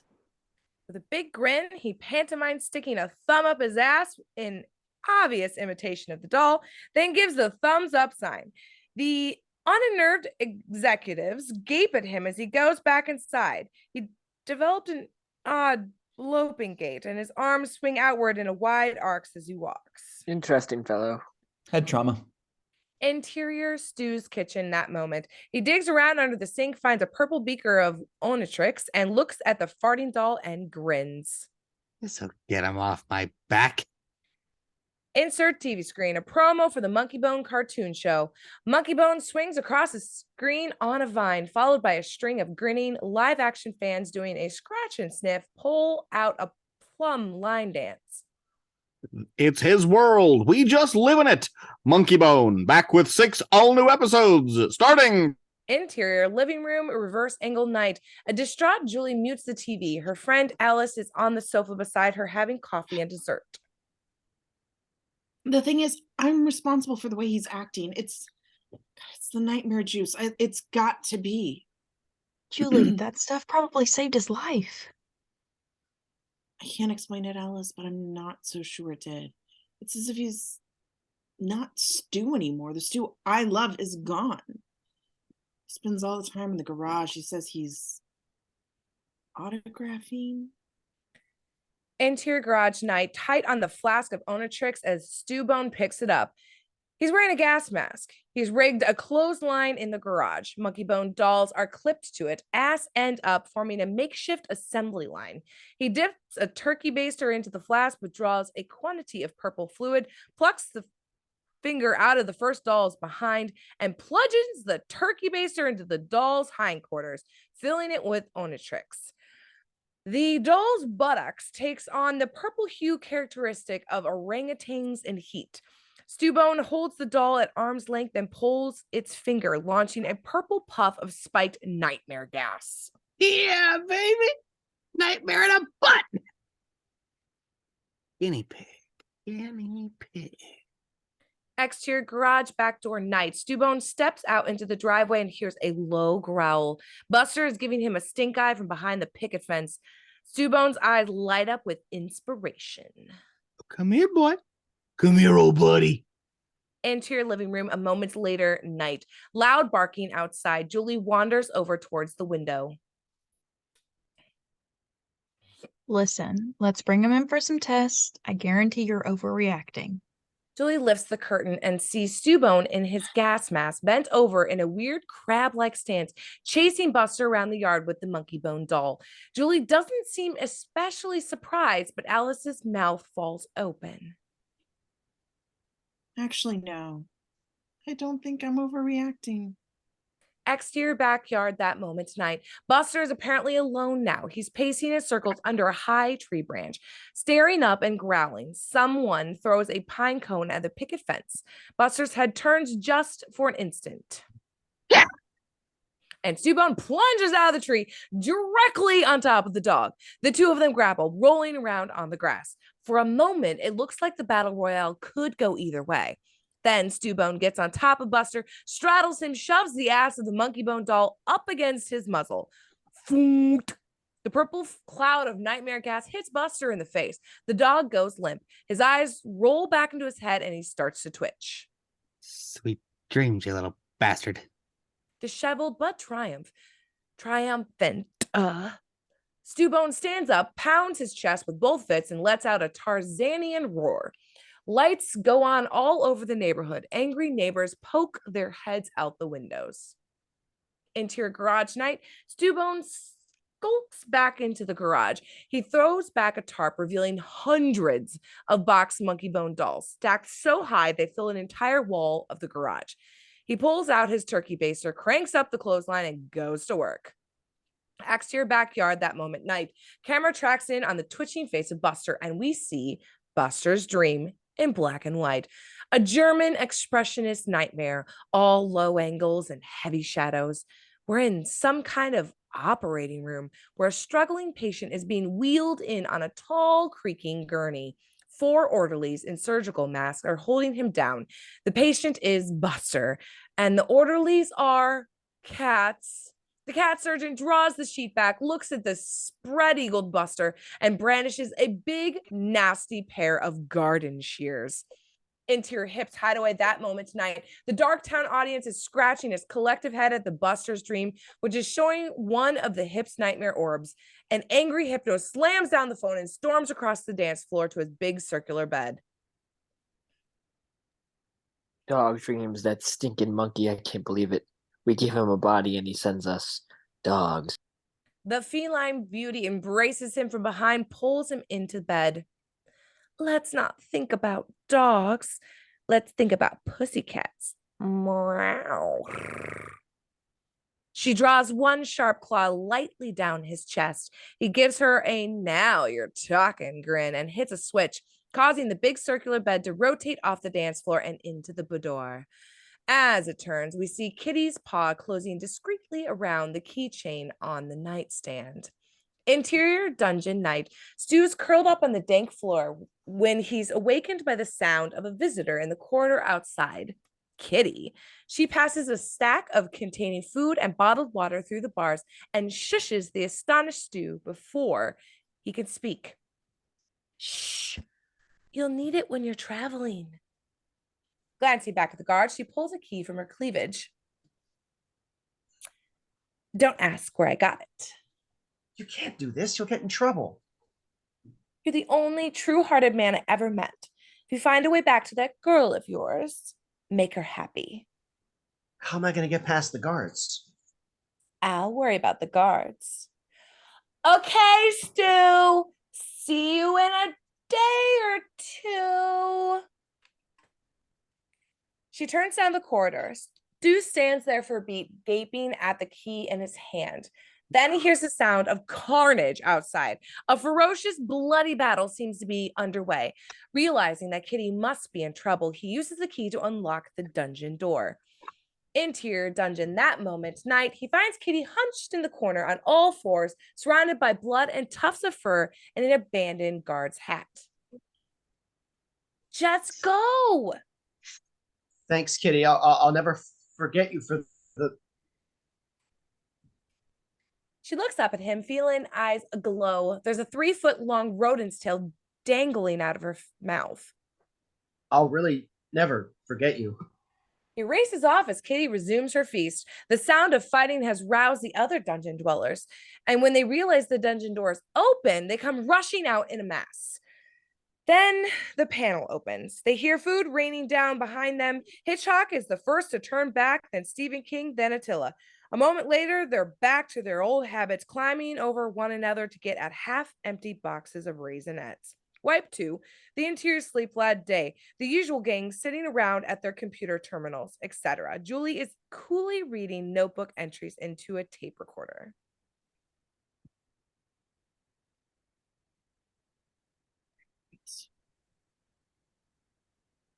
With a big grin, he pantomimes sticking a thumb up his ass in obvious imitation of the doll, then gives the thumbs up sign. The unnerved executives gape at him as he goes back inside. He developed an odd loping gait, and his arms swing outward in a wide arcs as he walks.
Interesting fellow.
Head trauma.
Interior Stu's kitchen that moment. He digs around under the sink, finds a purple beaker of Onatrix, and looks at the farting doll and grins.
This'll get him off my back.
Insert TV screen, a promo for the Monkeybone cartoon show. Monkeybone swings across the screen on a vine, followed by a string of grinning live-action fans doing a scratch and sniff, pull out a plum line dance.
It's his world. We just live in it. Monkeybone, back with 6 all-new episodes, starting.
Interior living room, reverse angle night. A distraught Julie mutes the TV. Her friend Alice is on the sofa beside her having coffee and dessert.
The thing is, I'm responsible for the way he's acting. It's the nightmare juice. It's got to be.
Julie, that stuff probably saved his life.
I can't explain it, Alice, but I'm not so sure it did. It's as if he's not Stu anymore. The Stu I love is gone. He spends all the time in the garage. He says he's autographing.
Interior garage night, tight on the flask of Onatrix as Stu-Bone picks it up. He's wearing a gas mask. He's rigged a clothesline in the garage. Monkeybone dolls are clipped to it, ass end up, forming a makeshift assembly line. He dips a turkey baster into the flask, withdraws a quantity of purple fluid, plucks the finger out of the first doll's behind, and plunges the turkey baster into the doll's hindquarters, filling it with Onatrix. The doll's buttocks takes on the purple hue characteristic of orangutans in heat. Stu-Bone holds the doll at arm's length and pulls its finger, launching a purple puff of spiked nightmare gas.
Yeah, baby. Nightmare in a butt. Guinea pig. Guinea pig.
Exterior garage back door night. Stu-Bone steps out into the driveway and hears a low growl. Buster is giving him a stink eye from behind the picket fence. Stu-Bone's eyes light up with inspiration.
Come here, boy. Come here, old buddy.
Interior living room, a moment later, night. Loud barking outside. Julie wanders over towards the window.
Listen, let's bring him in for some tests. I guarantee you're overreacting.
Julie lifts the curtain and sees Stu-Bone in his gas mask, bent over in a weird crab-like stance, chasing Buster around the yard with the Monkeybone doll. Julie doesn't seem especially surprised, but Alice's mouth falls open.
Actually, no. I don't think I'm overreacting.
Exterior backyard that moment tonight. Buster is apparently alone now. He's pacing in circles under a high tree branch, staring up and growling. Someone throws a pine cone at the picket fence. Buster's head turns just for an instant. Yeah! And Stu-Bone plunges out of the tree directly on top of the dog. The two of them grapple, rolling around on the grass. For a moment, it looks like the battle royale could go either way. Then Stu-Bone gets on top of Buster, straddles him, shoves the ass of the Monkeybone doll up against his muzzle. The purple cloud of nightmare gas hits Buster in the face. The dog goes limp. His eyes roll back into his head and he starts to twitch.
Sweet dreams, you little bastard.
Disheveled but triumphant. Stu-Bone stands up, pounds his chest with both fists, and lets out a Tarzanian roar. Lights go on all over the neighborhood. Angry neighbors poke their heads out the windows. Interior garage night. Stu-Bone skulks back into the garage. He throws back a tarp, revealing hundreds of boxed Monkeybone dolls, stacked so high they fill an entire wall of the garage. He pulls out his turkey baster, cranks up the clothesline, and goes to work. Exterior backyard that moment night. Camera tracks in on the twitching face of Buster, and we see Buster's dream in black and white. A German expressionist nightmare, all low angles and heavy shadows. We're in some kind of operating room where a struggling patient is being wheeled in on a tall, creaking gurney. 4 orderlies in surgical masks are holding him down. The patient is Buster, and the orderlies are cats. The cat surgeon draws the sheet back, looks at the spread-eagled buster, and brandishes a big, nasty pair of garden shears. Interior Hip's hideaway that moment tonight. The Darktown audience is scratching its collective head at the Buster's dream, which is showing one of the Hip's nightmare orbs. An angry Hypnos slams down the phone and storms across the dance floor to his big circular bed.
Dog dreams, that stinking monkey. I can't believe it. We give him a body and he sends us dogs.
The feline beauty embraces him from behind, pulls him into bed. Let's not think about dogs. Let's think about pussycats. Meow. She draws one sharp claw lightly down his chest. He gives her a "now you're talking" grin and hits a switch, causing the big circular bed to rotate off the dance floor and into the boudoir. As it turns, we see Kitty's paw closing discreetly around the keychain on the nightstand. Interior dungeon night. Stu's curled up on the dank floor when he's awakened by the sound of a visitor in the corridor outside. Kitty. She passes a stack of containing food and bottled water through the bars and shushes the astonished Stu before he can speak. Shh. You'll need it when you're traveling. Glancing back at the guard, she pulls a key from her cleavage. Don't ask where I got it.
You can't do this. You'll get in trouble.
You're the only true-hearted man I ever met. If you find a way back to that girl of yours, make her happy.
How am I going to get past the guards?
I'll worry about the guards. Okay, Stu. See you in a day or two. She turns down the corridor. Stu stands there for a beat, gaping at the key in his hand. Then he hears the sound of carnage outside. A ferocious, bloody battle seems to be underway. Realizing that Kitty must be in trouble, he uses the key to unlock the dungeon door. Interior dungeon that moment, night, he finds Kitty hunched in the corner on all fours, surrounded by blood and tufts of fur and an abandoned guard's hat. Just go!
Thanks, Kitty. I'll never forget you for the...
She looks up at him, feeling eyes aglow. There's a 3-foot-long rodent's tail dangling out of her mouth.
I'll really never forget you.
He races off as Kitty resumes her feast. The sound of fighting has roused the other dungeon dwellers, and when they realize the dungeon door is open, they come rushing out in a mass. Then the panel opens. They hear food raining down behind them. Hitchcock is the first to turn back, then Stephen King, then Atilla. A moment later, they're back to their old habits, climbing over one another to get at half-empty boxes of Raisinets. Wipe 2, the interior sleep-lad day, the usual gang sitting around at their computer terminals, etc. Julie is coolly reading notebook entries into a tape recorder.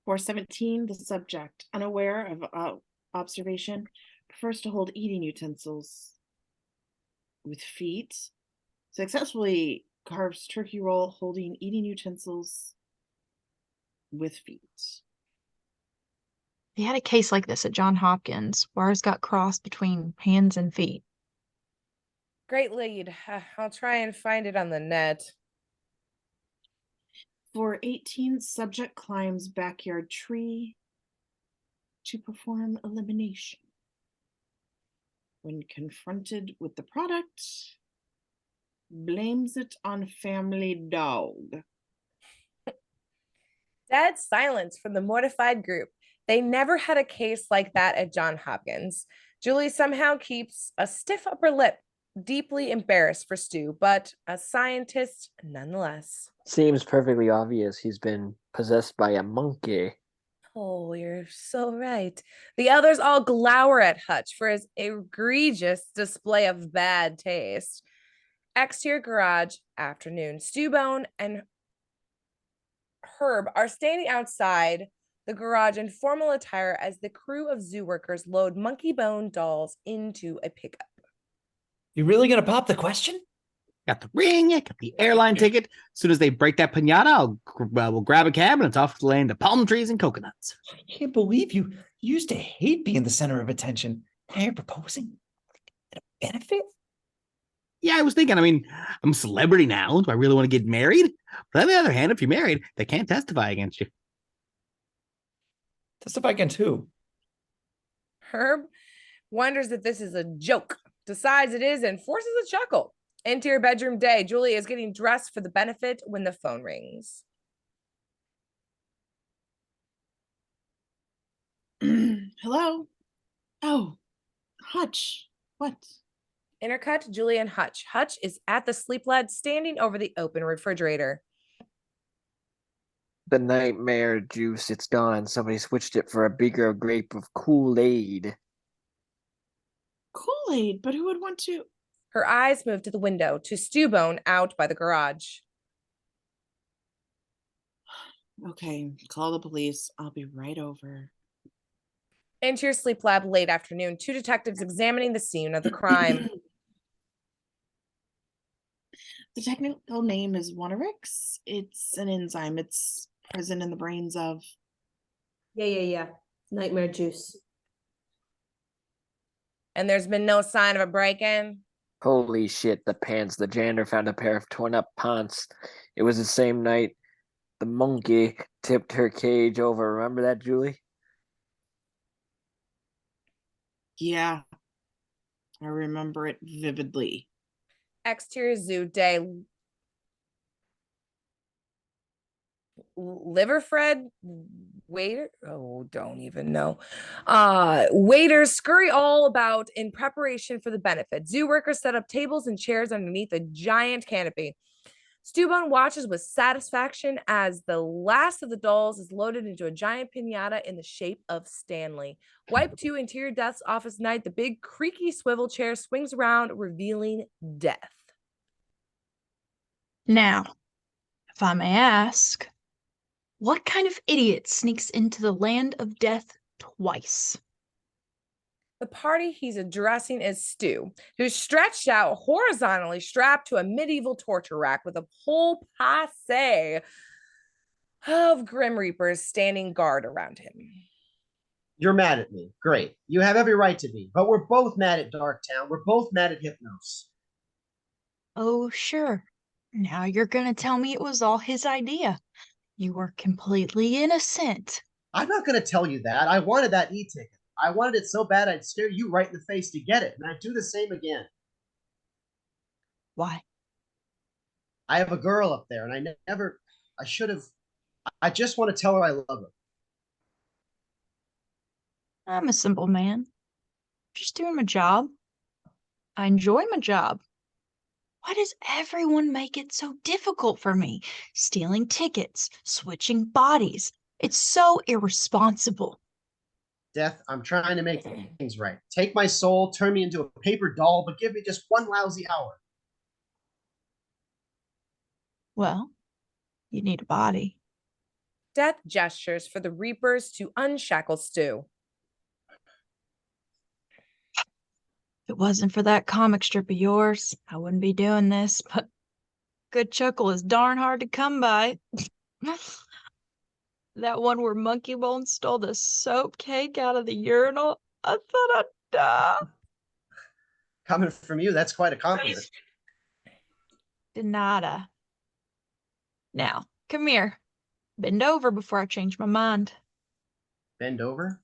For 17, the subject, unaware of observation, prefers to hold eating utensils with feet. Successfully carves turkey roll holding eating utensils with feet.
They had a case like this at Johns Hopkins. Wires got crossed between hands and feet.
Great lead. I'll try and find it on the net.
For 18, subject climbs backyard tree to perform elimination. When confronted with the product, blames it on family dog.
Dead silence from the mortified group. They never had a case like that at Johns Hopkins. Julie somehow keeps a stiff upper lip, deeply embarrassed for Stu, but a scientist nonetheless.
Seems perfectly obvious he's been possessed by a monkey.
Oh, you're so right. The others all glower at Hutch for his egregious display of bad taste. Exterior garage, afternoon. Stu-Bone and Herb are standing outside the garage in formal attire as the crew of zoo workers load Monkeybone dolls into a pickup.
You really gonna pop the question? Got the ring, I got the airline ticket. As soon as they break that pinata, we'll grab a cab and it's off to the land of palm trees and coconuts.
I can't believe you used to hate being the center of attention. Now you're proposing in a benefit?
Yeah, I was thinking, I mean, I'm a celebrity now. Do I really want to get married? But on the other hand, if you're married, they can't testify against you.
Testify against who?
Herb wonders if this is a joke, decides it is, and forces a chuckle. Interior bedroom day. Julie is getting dressed for the benefit when the phone rings.
Hello? Oh, Hutch. What?
Intercut, Julie and Hutch. Hutch is at the sleep lab standing over the open refrigerator.
The nightmare juice, it's gone. Somebody switched it for a bigger grape of Kool-Aid.
Kool-Aid, but who would want to?
Her eyes move to the window, to Stu-Bone out by the garage.
Okay, call the police. I'll be right over.
Interior sleep lab late afternoon. Two detectives examining the scene of the crime.
The technical name is Wanarix. It's an enzyme. It's present in the brains of...
Yeah. Nightmare juice.
And there's been no sign of a break-in?
Holy shit, the pants. The janitor found a pair of torn up pants. It was the same night the monkey tipped her cage over. Remember that, Julie?
Yeah, I remember it vividly.
Exterior zoo day. Liverfred waiter, don't even know. Waiters scurry all about in preparation for the benefit. Zoo workers set up tables and chairs underneath a giant canopy. Stu-Bone watches with satisfaction as the last of the dolls is loaded into a giant piñata in the shape of Stanley. Wipe 2, interior death's office night. The big creaky swivel chair swings around, revealing death.
Now, if I may ask, what kind of idiot sneaks into the land of death twice?
The party he's addressing is Stu, who's stretched out horizontally, strapped to a medieval torture rack with a whole posse of Grim Reapers standing guard around him.
You're mad at me. Great. You have every right to be. But we're both mad at Darktown. We're both mad at Hypnos.
Oh, sure. Now you're gonna tell me it was all his idea. You were completely innocent.
I'm not going to tell you that. I wanted that e-ticket. I wanted it so bad I'd stare you right in the face to get it, and I'd do the same again.
Why?
I have a girl up there, and I should have. I just want to tell her I love her.
I'm a simple man. Just doing my job. I enjoy my job. Why does everyone make it so difficult for me? Stealing tickets, switching bodies. It's so irresponsible.
Death, I'm trying to make things right. Take my soul, turn me into a paper doll, but give me just one lousy hour.
Well, you need a body.
Death gestures for the Reapers to unshackle Stu.
If it wasn't for that comic strip of yours, I wouldn't be doing this, but good chuckle is darn hard to come by. That one where Monkeybone stole the soap cake out of the urinal, I thought I'd die.
Coming from you, that's quite a compliment.
De nada. Now, come here. Bend over before I change my mind.
Bend over?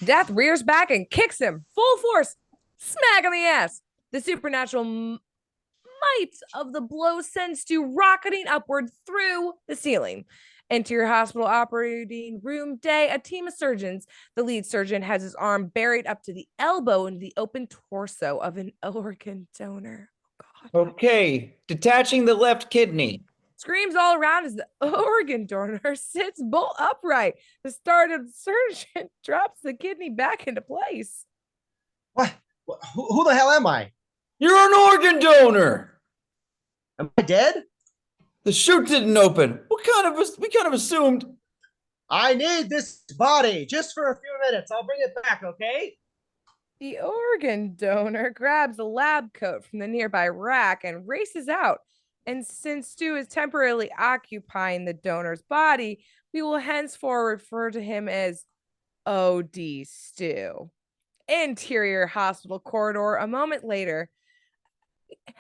Death rears back and kicks him full force, smack on the ass. The supernatural might of the blow sends Stu rocketing upward through the ceiling. Interior hospital operating room day, a team of surgeons. The lead surgeon has his arm buried up to the elbow in the open torso of an organ donor. Oh, God.
Okay, detaching the left kidney.
Screams all around as the organ donor sits bolt upright. The startled surgeon drops the kidney back into place.
What? Who the hell am I?
You're an organ donor.
Am I dead?
The chute didn't open. We kind of assumed.
I need this body just for a few minutes. I'll bring it back, okay?
The organ donor grabs a lab coat from the nearby rack and races out. And since Stu is temporarily occupying the donor's body, we will henceforth refer to him as OD Stu. Interior hospital corridor. A moment later, isn't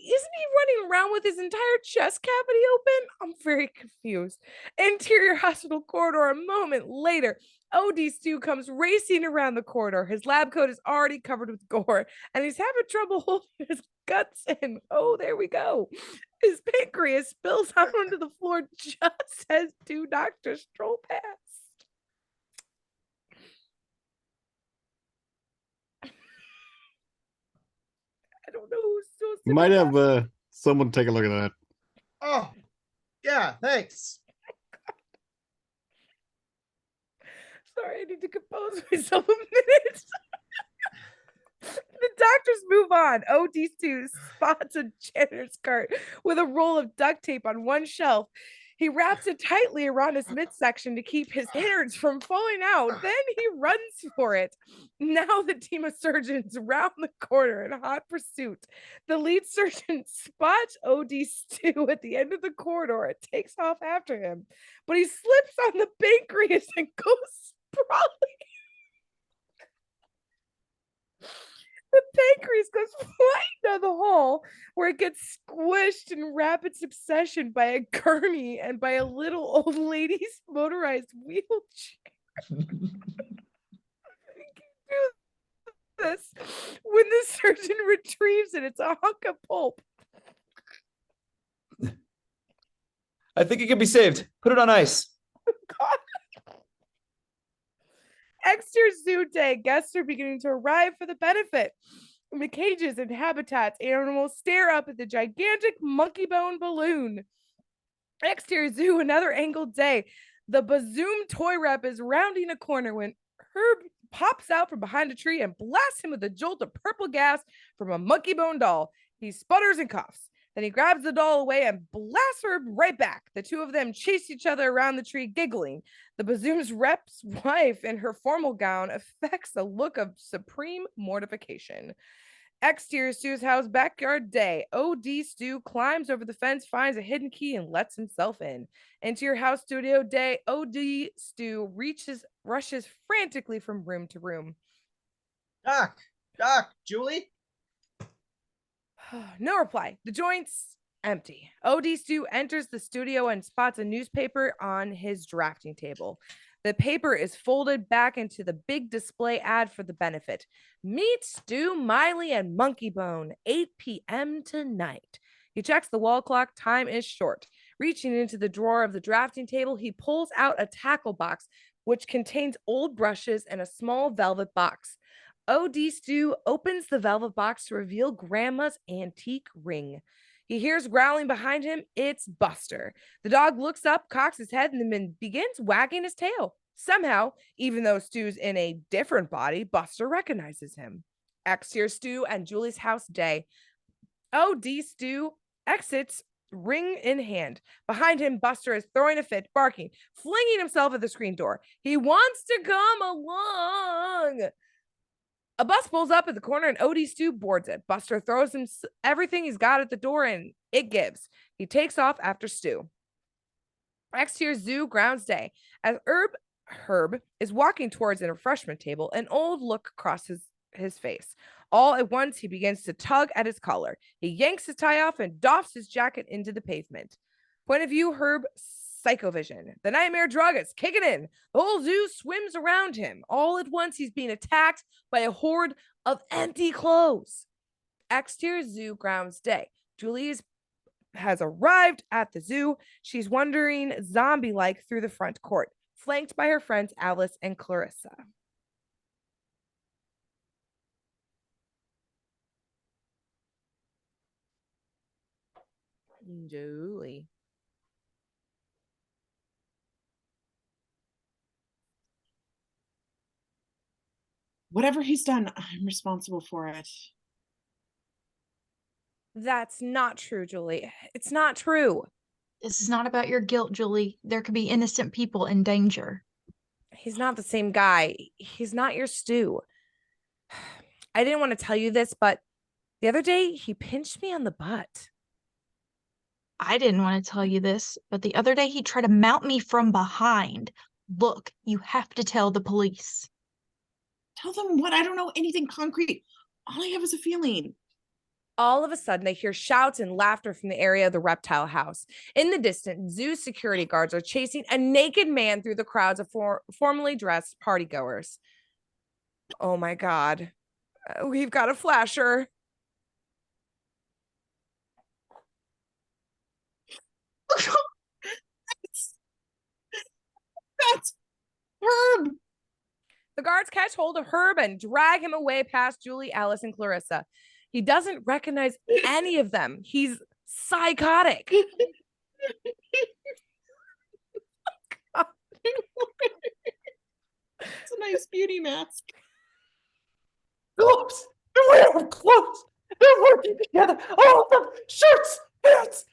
he running around with his entire chest cavity open? I'm very confused. Interior hospital corridor. A moment later, OD Stu comes racing around the corridor. His lab coat is already covered with gore, and he's having trouble holding his guts in. Oh, there we go. His pancreas spills out onto the floor just as two doctors stroll past. I don't know who's supposed to
You might have someone take a look at that.
Oh, yeah, thanks.
Sorry, I need to compose myself a minute. The doctors move on. OD2 spots a janitor's cart with a roll of duct tape on one shelf. He wraps it tightly around his midsection to keep his innards from falling out. Then he runs for it. Now the team of surgeons round the corner in hot pursuit. The lead surgeon spots OD Stu at the end of the corridor and takes off after him, but he slips on the pancreas and goes sprawling. The pancreas goes flying down the hall, where it gets squished in rapid succession by a gurney and by a little old lady's motorized wheelchair. Do this when the surgeon retrieves it. It's a hunk of pulp.
I think it can be saved. Put it on ice.
God. Exterior zoo day. Guests are beginning to arrive for the benefit. In the cages and habitats, animals stare up at the gigantic Monkeybone balloon. Exterior zoo, another angled day. The Bazoom toy rep is rounding a corner when Herb pops out from behind a tree and blasts him with a jolt of purple gas from a Monkeybone doll. He sputters and coughs. Then he grabs the doll away and blasts Herb right back. The two of them chase each other around the tree, giggling. The Bazoom's rep's wife in her formal gown affects a look of supreme mortification. Exterior Stu's house backyard day. OD Stu climbs over the fence, finds a hidden key, and lets himself in. Interior house studio day. OD Stu rushes frantically from room to room.
Doc, Julie?
No reply. The joint's empty. OD Stu enters the studio and spots a newspaper on his drafting table. The paper is folded back into the big display ad for the benefit. Meet Stu, Miley, and Monkeybone, 8 p.m. tonight. He checks the wall clock. Time is short. Reaching into the drawer of the drafting table, he pulls out a tackle box, which contains old brushes and a small velvet box. OD Stu opens the velvet box to reveal Grandma's antique ring. He hears growling behind him. It's Buster. The dog looks up, cocks his head, and then begins wagging his tail. Somehow, even though Stu's in a different body, Buster recognizes him. Exterior Stu and Julie's house day. OD Stu exits, ring in hand. Behind him, Buster is throwing a fit, barking, flinging himself at the screen door. He wants to come along. A bus pulls up at the corner and OD Stu boards it. Buster throws him everything he's got at the door and it gives. He takes off after Stu. Exterior zoo grounds day. As Herb is walking towards a refreshment table, an old look crosses his face. All at once, he begins to tug at his collar. He yanks his tie off and doffs his jacket into the pavement. Point of view, Herb, psychovision. The nightmare drug is kicking in. The whole zoo swims around him. All at once, he's being attacked by a horde of empty clothes. Exterior zoo grounds day. Julie has arrived at the zoo. She's wandering zombie-like through the front court, flanked by her friends Alice and Clarissa. Julie.
Whatever he's done, I'm responsible for it.
That's not true, Julie. It's not true.
This is not about your guilt, Julie. There could be innocent people in danger.
He's not the same guy. He's not your Stu. I didn't want to tell you this, but the other day he pinched me on the butt.
I didn't want to tell you this, but the other day he tried to mount me from behind. Look, you have to tell the police.
Tell them what? I don't know anything concrete. All I have is a feeling.
All of a sudden, they hear shouts and laughter from the area of the reptile house. In the distance, zoo security guards are chasing a naked man through the crowds of formally dressed partygoers. Oh my God. We've got a flasher.
That's Herb.
The guards catch hold of Herb and drag him away past Julie, Alice, and Clarissa. He doesn't recognize any of them. He's psychotic.
It's a nice beauty mask.
Gloves! They're wearing clothes! They're working together! All of them! Shirts! Pants!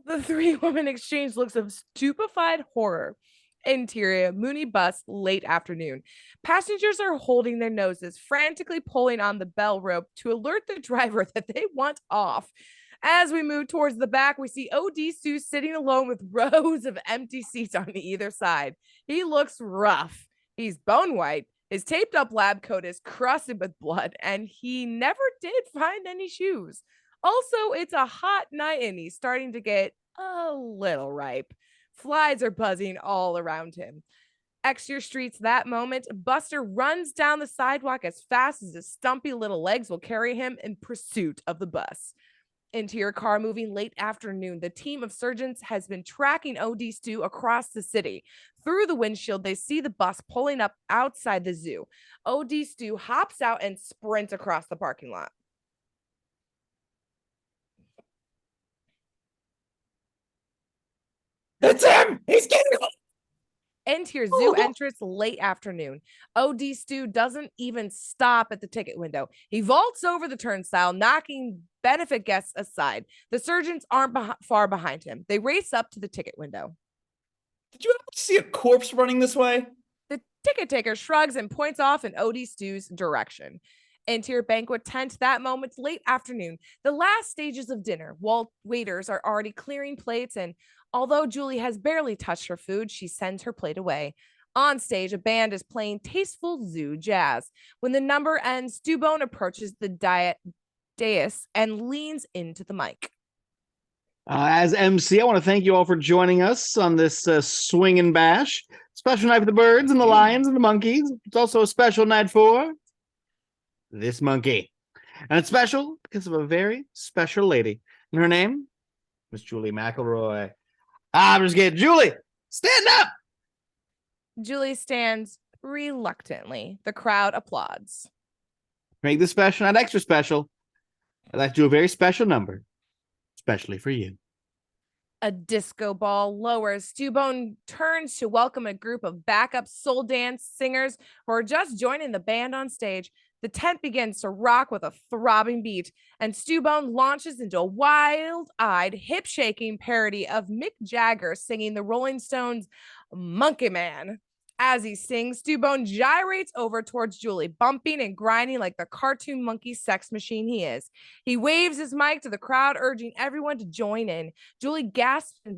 The three women exchange looks of stupefied horror. Interior, Mooney bus, late afternoon. Passengers are holding their noses, frantically pulling on the bell rope to alert the driver that they want off. As we move towards the back, we see OD Stu sitting alone with rows of empty seats on either side. He looks rough. He's bone white. His taped up lab coat is crusted with blood, and he never did find any shoes. Also, it's a hot night and he's starting to get a little ripe. Flies are buzzing all around him. Exeter Street's that moment, Buster runs down the sidewalk as fast as his stumpy little legs will carry him in pursuit of the bus. Interior car moving late afternoon. The team of surgeons has been tracking OD Stu across the city. Through the windshield, they see the bus pulling up outside the zoo. OD Stu hops out and sprints across the parking lot.
It's him! He's getting him!
Interior zoo entrance late afternoon. OD Stu doesn't even stop at the ticket window. He vaults over the turnstile, knocking benefit guests aside. The surgeons aren't far behind him. They race up to the ticket window.
Did you ever see a corpse running this way?
The ticket taker shrugs and points off in OD Stu's direction. Interior banquet tent that moment, late afternoon. The last stages of dinner. Waiters are already clearing plates, and although Julie has barely touched her food, she sends her plate away. On stage, a band is playing tasteful zoo jazz. When the number ends, Stu-Bone approaches the dais and leans into the mic.
As MC, I want to thank you all for joining us on this swinging bash. Special night for the birds and the lions and the monkeys. It's also a special night for this monkey. And it's special because of a very special lady. And her name was Julie McElroy. I'm just kidding. Julie, stand up!
Julie stands reluctantly. The crowd applauds.
Make this special night extra special. I'd like to do a very special number, especially for you.
A disco ball lowers. Stu-Bone turns to welcome a group of backup soul dance singers who are just joining the band on stage. The tent begins to rock with a throbbing beat, and Stu-Bone launches into a wild-eyed, hip-shaking parody of Mick Jagger singing the Rolling Stones' Monkey Man. As he sings, Stu-Bone gyrates over towards Julie, bumping and grinding like the cartoon monkey sex machine he is. He waves his mic to the crowd, urging everyone to join in. Julie gasps in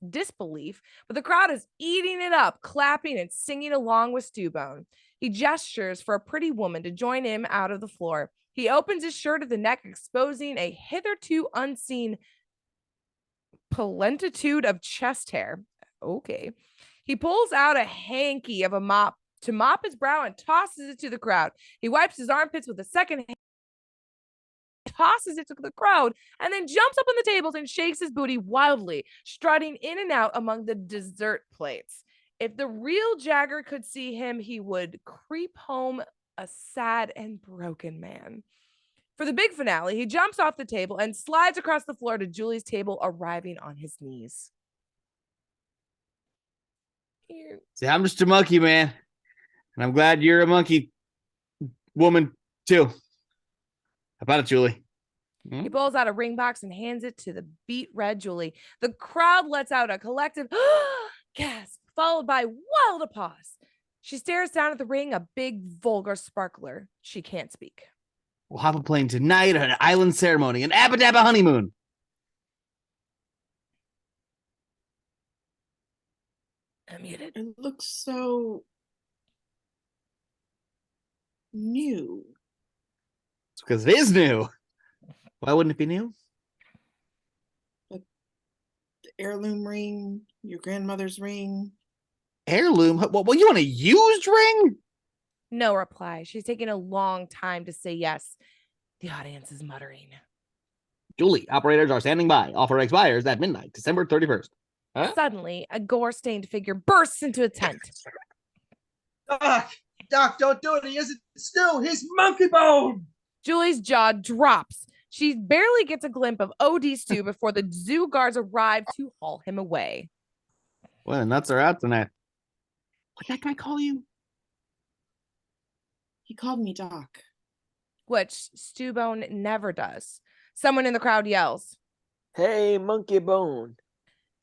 disbelief, but the crowd is eating it up, clapping and singing along with Stu-Bone. He gestures for a pretty woman to join him out of the floor. He opens his shirt at the neck, exposing a hitherto unseen plentitude of chest hair. Okay. He pulls out a hanky of a mop to mop his brow and tosses it to the crowd. He wipes his armpits with a second hand, tosses it to the crowd, and then jumps up on the tables and shakes his booty wildly, strutting in and out among the dessert plates. If the real Jagger could see him, he would creep home a sad and broken man. For the big finale, he jumps off the table and slides across the floor to Julie's table, arriving on his knees.
See, I'm just a monkey, man. And I'm glad you're a monkey woman, too. How about it, Julie?
He pulls out a ring box and hands it to the beet red Julie. The crowd lets out a collective gasp, followed by wild applause. She stares down at the ring, a big, vulgar sparkler. She can't speak.
We'll have a plane tonight, an island ceremony, an Abba Dabba honeymoon.
I'm muted.
It looks so new.
It's because it is new. Why wouldn't it be new?
The heirloom ring, your grandmother's ring.
Heirloom? Well, you want a used ring?
No reply. She's taking a long time to say yes. The audience is muttering.
Julie, operators are standing by. Offer expires at midnight, December 31st. Huh?
Suddenly, a gore-stained figure bursts into a tent.
Doc, don't do it. He isn't Stu. He's Monkeybone.
Julie's jaw drops. She barely gets a glimpse of OD Stu before the zoo guards arrive to haul him away.
Well, the nuts are out tonight. What'd that guy call you?
He called me Doc.
Which Stu-Bone never does. Someone in the crowd yells.
Hey, Monkeybone.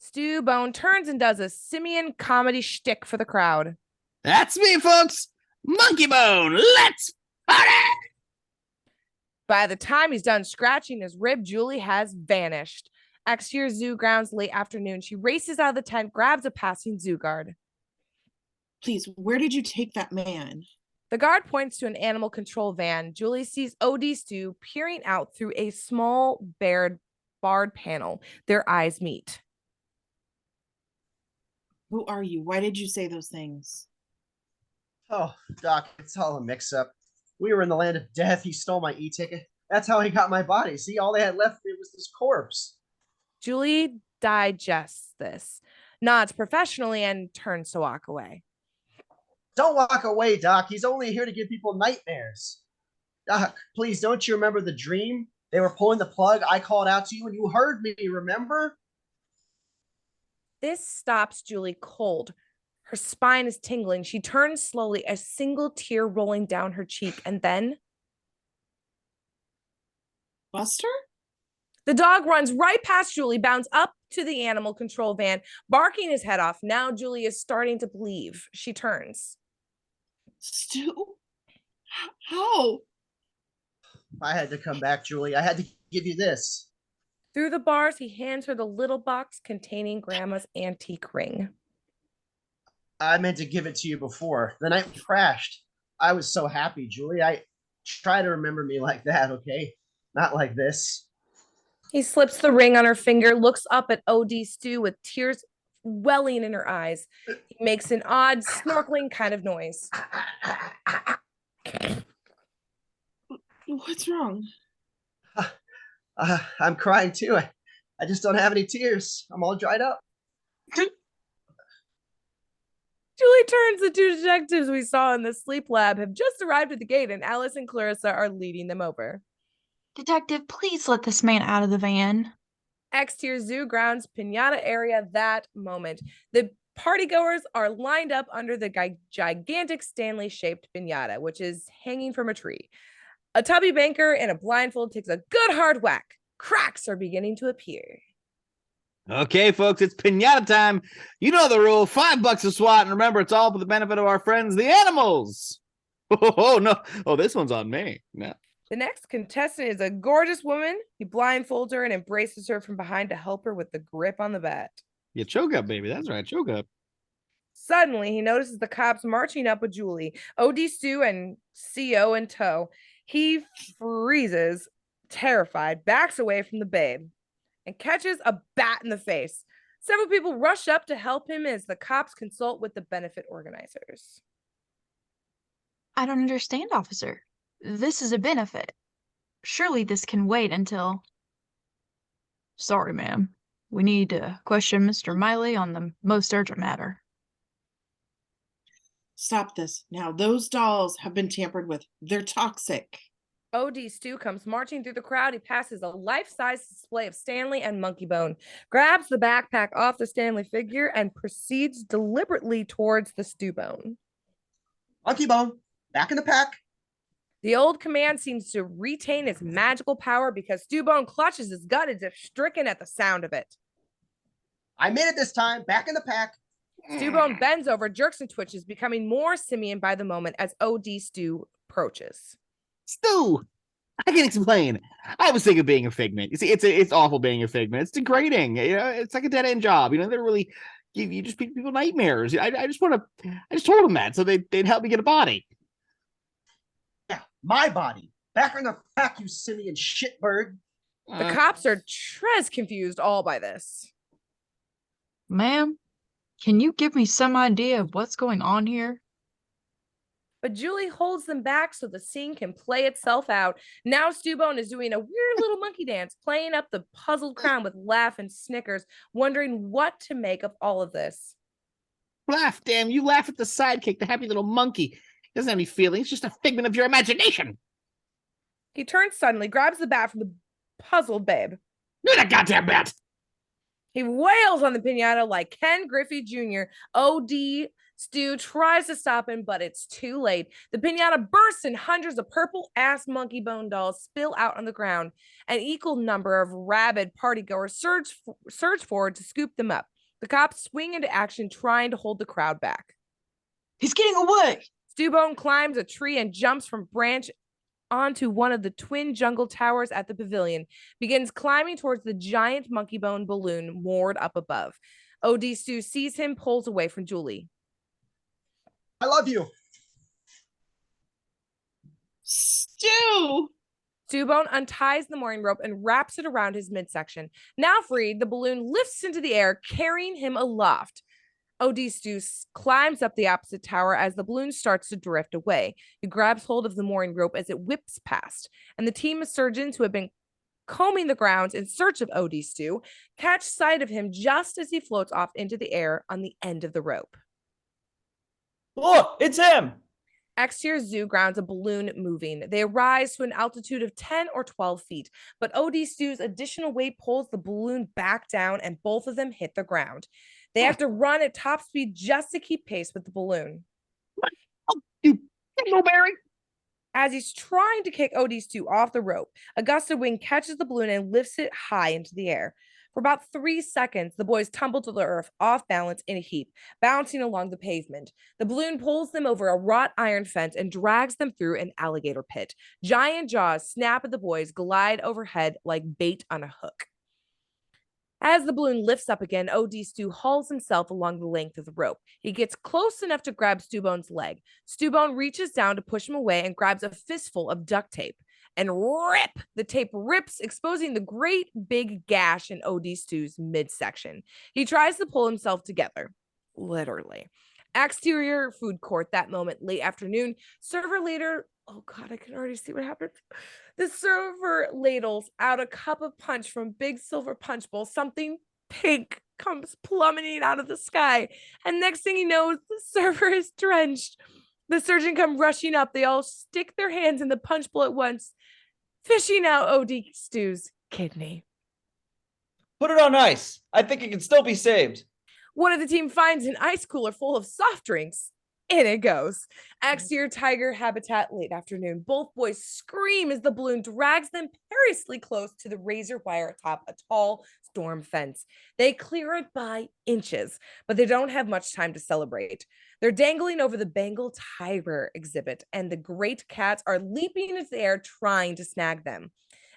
Stu-Bone turns and does a simian comedy shtick for the crowd.
That's me, folks. Monkeybone. Let's party.
By the time he's done scratching his rib, Julie has vanished. Exterior zoo grounds late afternoon. She races out of the tent, grabs a passing zoo guard.
Please, where did you take that man?
The guard points to an animal control van. Julie sees OD Stu peering out through a small barred panel. Their eyes meet.
Who are you? Why did you say those things?
Oh, Doc, it's all a mix-up. We were in the land of death. He stole my e-ticket. That's how he got my body. See, all they had left me was this corpse.
Julie digests this, nods professionally, and turns to walk away.
Don't walk away, Doc. He's only here to give people nightmares. Doc, please, don't you remember the dream? They were pulling the plug. I called out to you and you heard me, remember?
This stops Julie cold. Her spine is tingling. She turns slowly, a single tear rolling down her cheek, and then...
Buster?
The dog runs right past Julie, bounds up to the animal control van, barking his head off. Now Julie is starting to believe. She turns.
Stu? How?
I had to come back, Julie. I had to give you this.
Through the bars, he hands her the little box containing Grandma's antique ring.
I meant to give it to you before. The night we crashed. I was so happy, Julie. I try to remember me like that, okay? Not like this.
He slips the ring on her finger, looks up at OD Stu with tears welling in her eyes. He makes an odd, snorkeling kind of noise.
What's wrong?
I'm crying too. I just don't have any tears. I'm all dried up.
Julie turns. The two detectives we saw in the sleep lab have just arrived at the gate, and Alice and Clarissa are leading them over.
Detective, please let this man out of the van.
Exterior zoo grounds, pinata area that moment. The partygoers are lined up under the gigantic Stanley-shaped pinata, which is hanging from a tree. A tubby banker in a blindfold takes a good hard whack. Cracks are beginning to appear.
Okay, folks, it's pinata time. You know the rule. $5 a swat, and remember, it's all for the benefit of our friends, the animals. Oh, no. Oh, this one's on me. No.
The next contestant is a gorgeous woman. He blindfolds her and embraces her from behind to help her with the grip on the bat.
Yeah, choke up, baby. That's right, choke up.
Suddenly, he notices the cops marching up with Julie, OD Stu, and CO in tow. He freezes, terrified, backs away from the babe, and catches a bat in the face. Several people rush up to help him as the cops consult with the benefit organizers.
I don't understand, officer. This is a benefit. Surely this can wait until... Sorry, ma'am. We need to question Mr. Miley on the most urgent matter.
Stop this. Now, those dolls have been tampered with. They're toxic.
OD Stu comes marching through the crowd. He passes a life-size display of Stanley and Monkeybone, grabs the backpack off the Stanley figure, and proceeds deliberately towards the Stu-Bone.
Monkeybone, back in the pack.
The old command seems to retain its magical power because Stu-Bone clutches his gut as if stricken at the sound of it.
I made it this time. Back in the pack.
Stu-Bone bends over, jerks and twitches, becoming more simian by the moment as OD Stu approaches.
Stu, I can explain. I was thinking of being a figment. You see, it's awful being a figment. It's degrading. You know, it's like a dead end job. You know, they're really you just feed people nightmares. I just want to. I just told them that so they'd help me get a body.
Yeah, my body. Back in the pack, you simian shitbird.
The cops are tres confused all by this.
Ma'am, can you give me some idea of what's going on here?
But Julie holds them back so the scene can play itself out. Now Stu-Bone is doing a weird little monkey dance, playing up the puzzled crowd with laugh and snickers, wondering what to make of all of this.
Laugh, damn you! Laugh at the sidekick, the happy little monkey. He doesn't have any feelings, just a figment of your imagination.
He turns suddenly, grabs the bat from the puzzled babe.
Give me that goddamn bat!
He wails on the piñata like Ken Griffey Jr. OD Stu tries to stop him, but it's too late. The piñata bursts and hundreds of purple-ass Monkeybone dolls spill out on the ground. An equal number of rabid partygoers surge forward to scoop them up. The cops swing into action, trying to hold the crowd back.
He's getting away!
Stu-Bone climbs a tree and jumps from branch onto one of the twin jungle towers at the pavilion, begins climbing towards the giant Monkeybone balloon moored up above. OD Stu sees him, pulls away from Julie.
I love you.
Stu!
Stu-Bone unties the mooring rope and wraps it around his midsection. Now freed, the balloon lifts into the air, carrying him aloft. OD Stu climbs up the opposite tower as the balloon starts to drift away. He grabs hold of the mooring rope as it whips past, and the team of surgeons who have been combing the grounds in search of OD Stu catch sight of him just as he floats off into the air on the end of the rope.
Look, it's him!
Exterior zoo grounds a balloon moving. They rise to an altitude of 10 or 12 feet, but OD Stu's additional weight pulls the balloon back down and both of them hit the ground. They have to run at top speed just to keep pace with the balloon.
Oh, you Barry!
As he's trying to kick OD Stu off the rope, a gust of wind catches the balloon and lifts it high into the air. For about 3 seconds, the boys tumble to the earth, off balance in a heap, bouncing along the pavement. The balloon pulls them over a wrought iron fence and drags them through an alligator pit. Giant jaws snap at the boys, glide overhead like bait on a hook. As the balloon lifts up again, OD Stu hauls himself along the length of the rope. He gets close enough to grab Stu-Bone's leg. Stu-Bone reaches down to push him away and grabs a fistful of duct tape. And rip! The tape rips, exposing the great big gash in OD Stu's midsection. He tries to pull himself together. Literally. Exterior food court that moment, late afternoon. Server later, oh God, I can already see what happens. The server ladles out a cup of punch from big silver punch bowl. Something pink comes plummeting out of the sky. And next thing you know, the server is drenched. The surgeon come rushing up. They all stick their hands in the punch bowl at once, fishing out OD Stu's kidney.
Put it on ice. I think it can still be saved.
One of the team finds an ice cooler full of soft drinks. In it goes. Exterior tiger habitat, late afternoon. Both boys scream as the balloon drags them perilously close to the razor wire atop a tall storm fence. They clear it by inches, but they don't have much time to celebrate. They're dangling over the Bengal tiger exhibit, and the great cats are leaping into the air trying to snag them.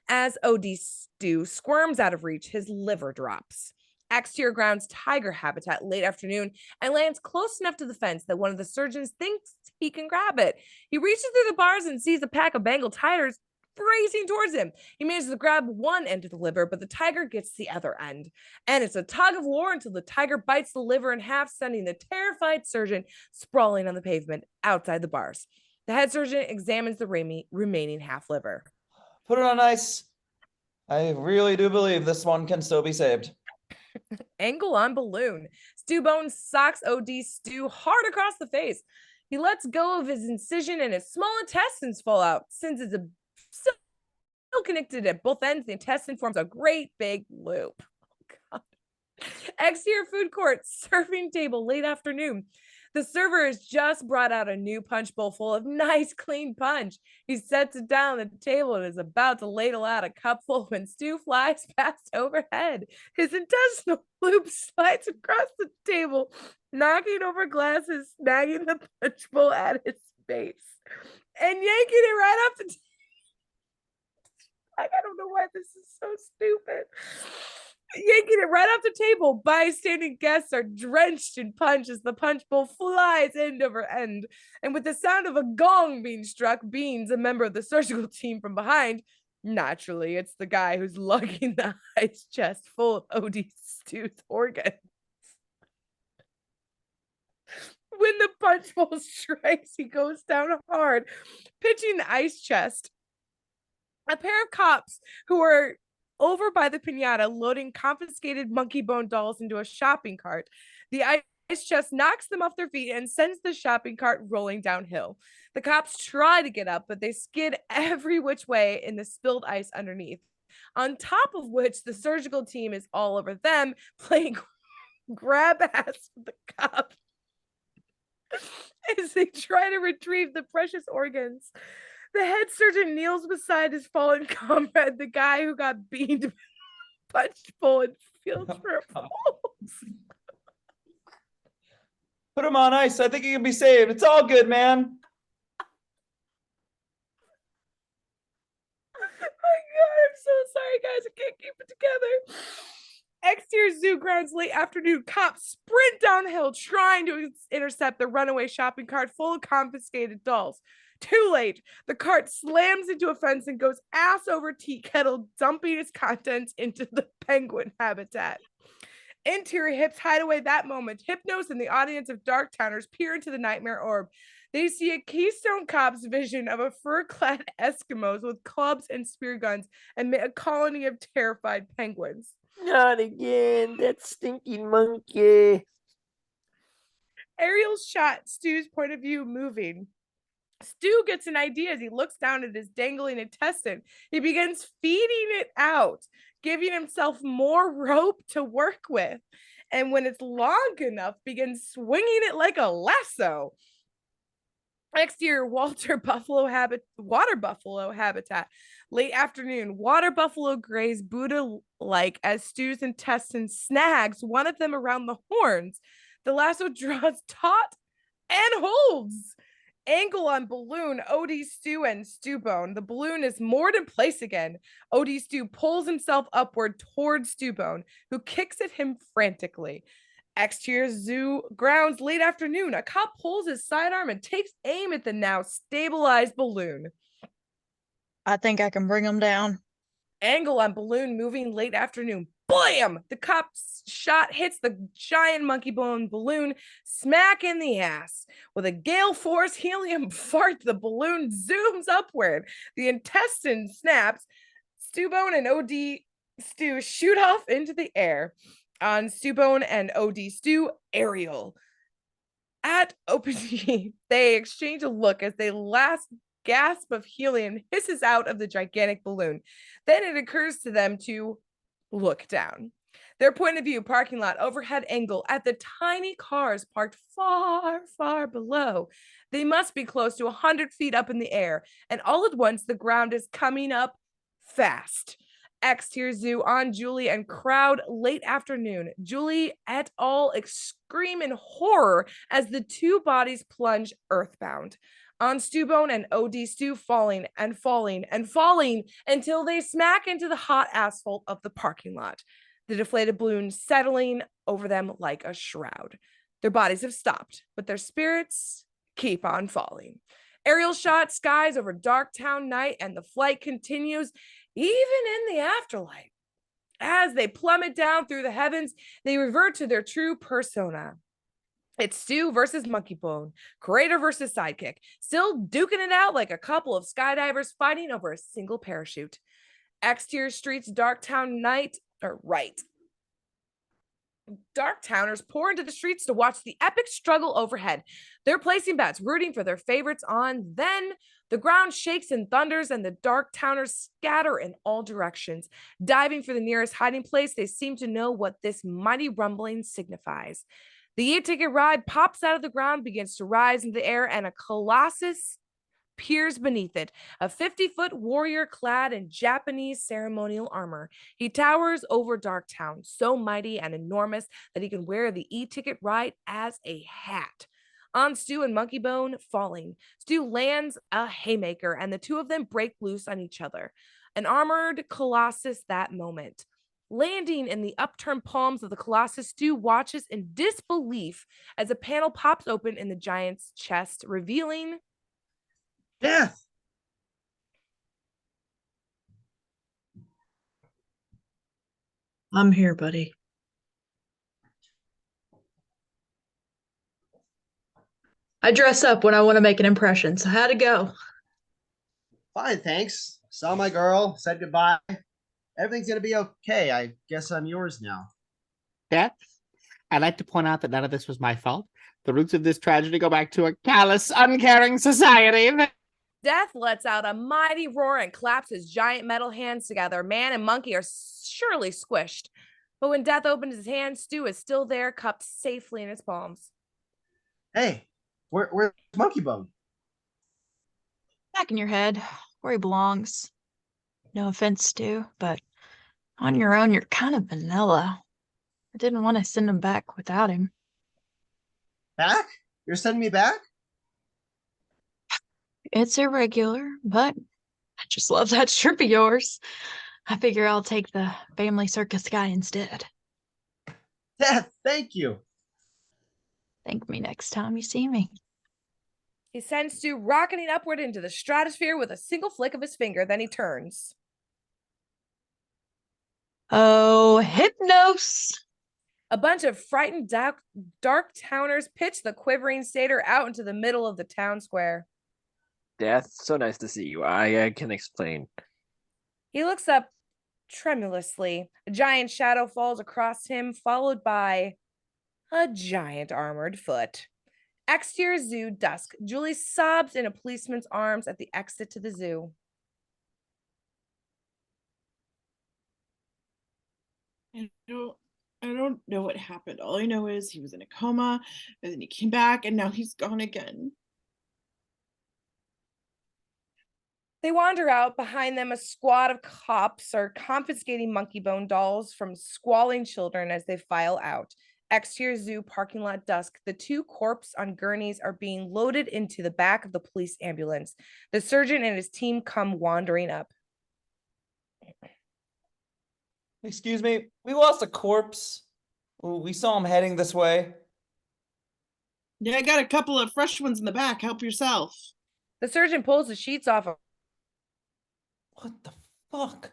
As OD Stu squirms out of reach, his liver drops. Exterior grounds tiger habitat, late afternoon, and lands close enough to the fence that one of the surgeons thinks he can grab it. He reaches through the bars and sees a pack of Bengal tigers racing towards him. He manages to grab one end of the liver, but the tiger gets the other end. And it's a tug of war until the tiger bites the liver in half, sending the terrified surgeon sprawling on the pavement outside the bars. The head surgeon examines the remaining half liver.
Put it on ice. I really do believe this one can still be saved.
Angle on balloon. Stu-Bone socks OD Stu hard across the face. He lets go of his incision and his small intestines fall out. Since it's still connected at both ends, the intestine forms a great big loop. Oh, God. Exterior food court, serving table, late afternoon. The server has just brought out a new punch bowl full of nice, clean punch. He sets it down at the table and is about to ladle out a cupful when Stu flies past overhead. His intestinal loop slides across the table, knocking over glasses, snagging the punch bowl at its base, and yanking it right off the table. I don't know why this is so stupid. yanking it right off the table. Bystanding guests are drenched in punch as the punch bowl flies end over end. And with the sound of a gong being struck, Beans, a member of the surgical team from behind, naturally, it's the guy who's lugging the ice chest full of OD Stu's organs. When the punch bowl strikes, he goes down hard, pitching the ice chest. A pair of cops who are over by the piñata loading confiscated Monkeybone dolls into a shopping cart. The ice chest knocks them off their feet and sends the shopping cart rolling downhill. The cops try to get up, but they skid every which way in the spilled ice underneath. On top of which, the surgical team is all over them, playing grab ass with the cops as they try to retrieve the precious organs. The head surgeon kneels beside his fallen comrade, the guy who got beamed with a punch bowl and feels for a pulse.
Put him on ice. I think he can be saved. It's all good, man.
Oh my God, I'm so sorry, guys. I can't keep it together. Exterior zoo grounds late afternoon. Cops sprint downhill trying to intercept the runaway shopping cart full of confiscated dolls. Too late. The cart slams into a fence and goes ass over tea kettle, dumping its contents into the penguin habitat. Interior hips hide away that moment. Hypnos and the audience of Darktowners peer into the nightmare orb. They see a Keystone Cop's vision of a fur-clad Eskimos with clubs and spear guns amid a colony of terrified penguins.
Not again, that stinking monkey.
Aerial shot Stu's point of view moving. Stu gets an idea as he looks down at his dangling intestine. He begins feeding it out, giving himself more rope to work with. And when it's long enough, begins swinging it like a lasso. Exterior water buffalo habitat. Late afternoon, water buffalo graze Buddha-like as Stu's intestine snags one of them around the horns. The lasso draws taut and holds. Angle on balloon, OD Stu and Stu-Bone. The balloon is moored in place again. OD Stu pulls himself upward towards Stu-Bone, who kicks at him frantically. Exterior zoo grounds late afternoon. A cop pulls his sidearm and takes aim at the now stabilized balloon.
I think I can bring him down.
Angle on balloon moving late afternoon. Blam! The cop's shot hits the giant Monkeybone balloon smack in the ass. With a gale force helium fart, the balloon zooms upward. The intestine snaps. Stu-Bone and OD Stu shoot off into the air. On Stu-Bone and OD Stu, aerial. At OpenG, they exchange a look as the last gasp of helium hisses out of the gigantic balloon. Then it occurs to them to look down. Their point of view, parking lot, overhead angle at the tiny cars parked far, far below. They must be close to 100 feet up in the air, and all at once the ground is coming up fast. Exterior zoo on Julie and crowd late afternoon. Julie et al. Scream in horror as the two bodies plunge earthbound. On Stu-Bone and OD Stu falling and falling and falling until they smack into the hot asphalt of the parking lot. The deflated balloon settling over them like a shroud. Their bodies have stopped, but their spirits keep on falling. Aerial shot skies over Darktown night, and the flight continues even in the afterlife. As they plummet down through the heavens, they revert to their true persona. It's Stu versus Monkeybone, creator versus sidekick, still duking it out like a couple of skydivers fighting over a single parachute. Exterior streets, Darktown night, Darktowners pour into the streets to watch the epic struggle overhead. They're placing bets, rooting for their favorites on. Then the ground shakes and thunders, and the Darktowners scatter in all directions. Diving for the nearest hiding place, they seem to know what this mighty rumbling signifies. The e-ticket ride pops out of the ground, begins to rise in the air, and a colossus peers beneath it, a 50-foot warrior clad in Japanese ceremonial armor. He towers over Darktown, so mighty and enormous that he can wear the e-ticket ride as a hat. On Stu and Monkeybone falling, Stu lands a haymaker, and the two of them break loose on each other. An armored colossus that moment. landing in the upturned palms of the Colossus. Stu watches in disbelief as a panel pops open in the giant's chest, revealing
Death.
I'm here, buddy. I dress up when I want to make an impression, so how'd it go?
Fine, thanks. Saw my girl, said goodbye. Everything's gonna be okay. I guess I'm yours now.
Death. I'd like to point out that none of this was my fault. The roots of this tragedy go back to a callous, uncaring society.
Death lets out a mighty roar and claps his giant metal hands together. Man and monkey are surely squished. But when Death opens his hand, Stu is still there, cupped safely in his palms.
Hey, where's Monkeybone?
Back in your head, where he belongs. No offense, Stu, but on your own, you're kind of vanilla. I didn't want to send him back without him.
Back? You're sending me back?
It's irregular, but I just love that strip of yours. I figure I'll take the family circus guy instead.
Death, thank you.
Thank me next time you see me.
He sends Stu rocketing upward into the stratosphere with a single flick of his finger. Then he turns.
Oh, Hypnos!
A bunch of frightened dark towners pitch the quivering satyr out into the middle of the town square.
Death, so nice to see you. I can explain.
He looks up tremulously. A giant shadow falls across him, followed by a giant armored foot. Exterior zoo, dusk. Julie sobs in a policeman's arms at the exit to the zoo.
I don't know what happened. All I know is he was in a coma, and then he came back, and now he's gone again.
They wander out. Behind them, a squad of cops are confiscating Monkeybone dolls from squalling children as they file out. Exterior zoo, parking lot, dusk. The two corpses on gurneys are being loaded into the back of the police ambulance. The surgeon and his team come wandering up.
Excuse me, we lost a corpse. We saw him heading this way.
Yeah, I got a couple of fresh ones in the back. Help yourself.
The surgeon pulls the sheets off.
What the fuck?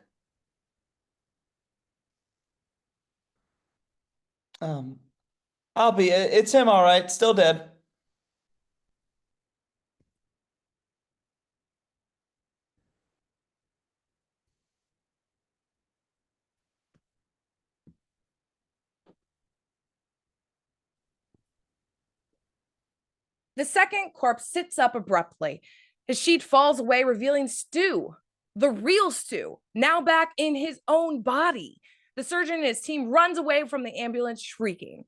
It's him, all right. Still dead.
The second corpse sits up abruptly. His sheet falls away, revealing Stu, the real Stu, now back in his own body. The surgeon and his team runs away from the ambulance, shrieking.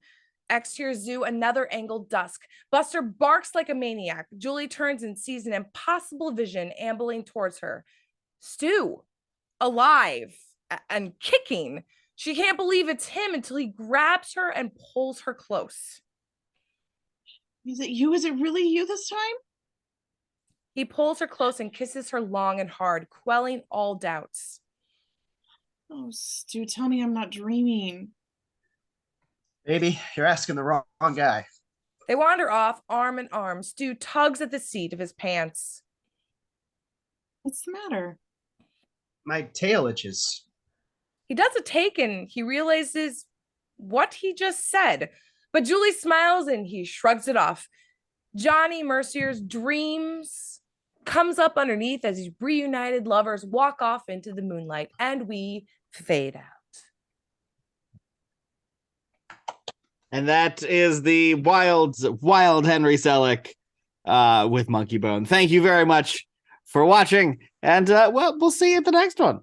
Exterior zoo, another angle, dusk. Buster barks like a maniac. Julie turns and sees an impossible vision ambling towards her. Stu, alive and kicking. She can't believe it's him until he grabs her and pulls her close.
Is it you? Is it really you this time?
He pulls her close and kisses her long and hard, quelling all doubts.
Oh, Stu, tell me I'm not dreaming.
Baby, you're asking the wrong guy.
They wander off, arm in arm. Stu tugs at the seat of his pants.
What's the matter?
My tail itches.
He does a take and he realizes what he just said. But Julie smiles and he shrugs it off. Johnny Mercier's dreams comes up underneath as these reunited lovers walk off into the moonlight, and we fade out.
And that is the wild Henry Selick with Monkeybone. Thank you very much for watching, and we'll see you at the next one.